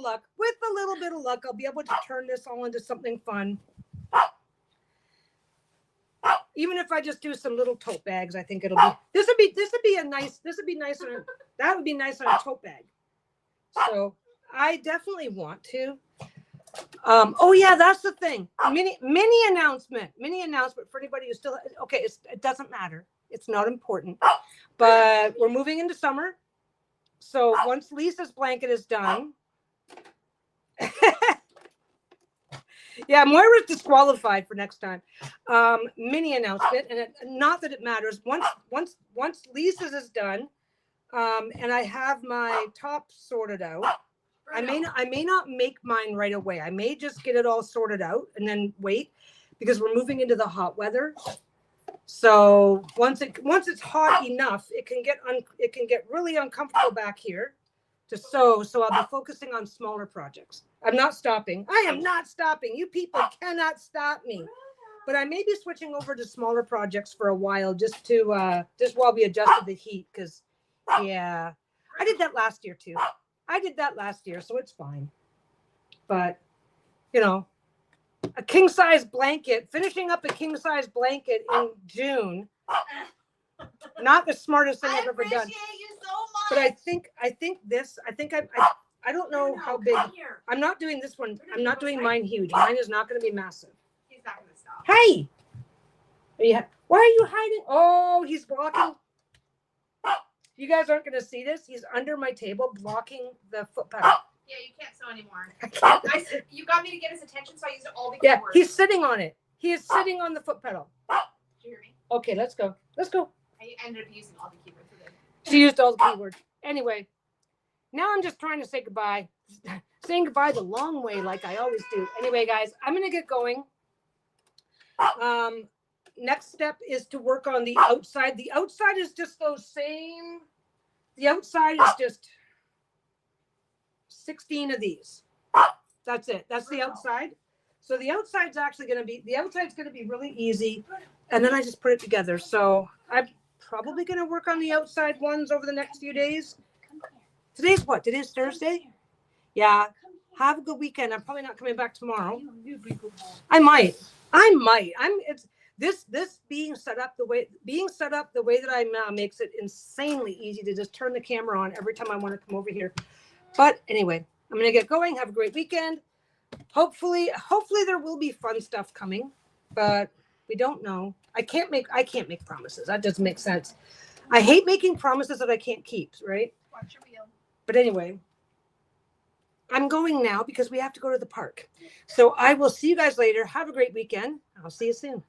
luck, I'll be able to turn this all into something fun. Even if I just do some little tote bags, I think it'll be. This would be nice on. That would be nice on a tote bag. So I definitely want to. Oh yeah, that's the thing. Mini announcement for anybody who still. Okay, it doesn't matter. It's not important. But we're moving into summer. So once Lisa's blanket is done. Yeah, Moira's disqualified for next time. Mini announcement, and not that it matters. Once Lisa's is done, and I have my top sorted out. I may not make mine right away. I may just get it all sorted out and then wait, because we're moving into the hot weather. So once it's hot enough, it can get really uncomfortable back here to sew. So I'll be focusing on smaller projects. I'm not stopping. I am not stopping. You people cannot stop me. But I may be switching over to smaller projects for a while, just while we adjusted the heat. Because yeah, I did that last year too. So it's fine. But a king size blanket, finishing up a king size blanket in June. Not the smartest thing I've ever done. I appreciate you so much. But I don't know how big. I'm not doing this one. I'm not doing mine huge. Mine is not going to be massive. He's not going to stop. Hey! Why are you hiding? Oh, he's blocking. You guys aren't going to see this. He's under my table blocking the foot pedal. Yeah, you can't sew anymore. You got me to get his attention, so I used all the keywords. He's sitting on it. He is sitting on the foot pedal. Did you hear me? Okay, let's go. I ended up using all the keywords for this. She used all the keywords. Anyway, now I'm just trying to say goodbye. Saying goodbye the long way like I always do. Anyway, guys, I'm going to get going. Next step is to work on the outside. The outside is just the outside is just 16 of these. That's it. That's the outside. So the outside's going to be really easy. And then I just put it together. So I'm probably going to work on the outside ones over the next few days. Today's what? Today's Thursday? Yeah. Have a good weekend. I'm probably not coming back tomorrow. I might. This being set up the way that I'm now makes it insanely easy to just turn the camera on every time I want to come over here. But anyway, I'm going to get going. Have a great weekend. Hopefully there will be fun stuff coming, but we don't know. I can't make promises. That doesn't make sense. I hate making promises that I can't keep, right? Watch your wheel. But anyway, I'm going now because we have to go to the park. So I will see you guys later. Have a great weekend. I'll see you soon.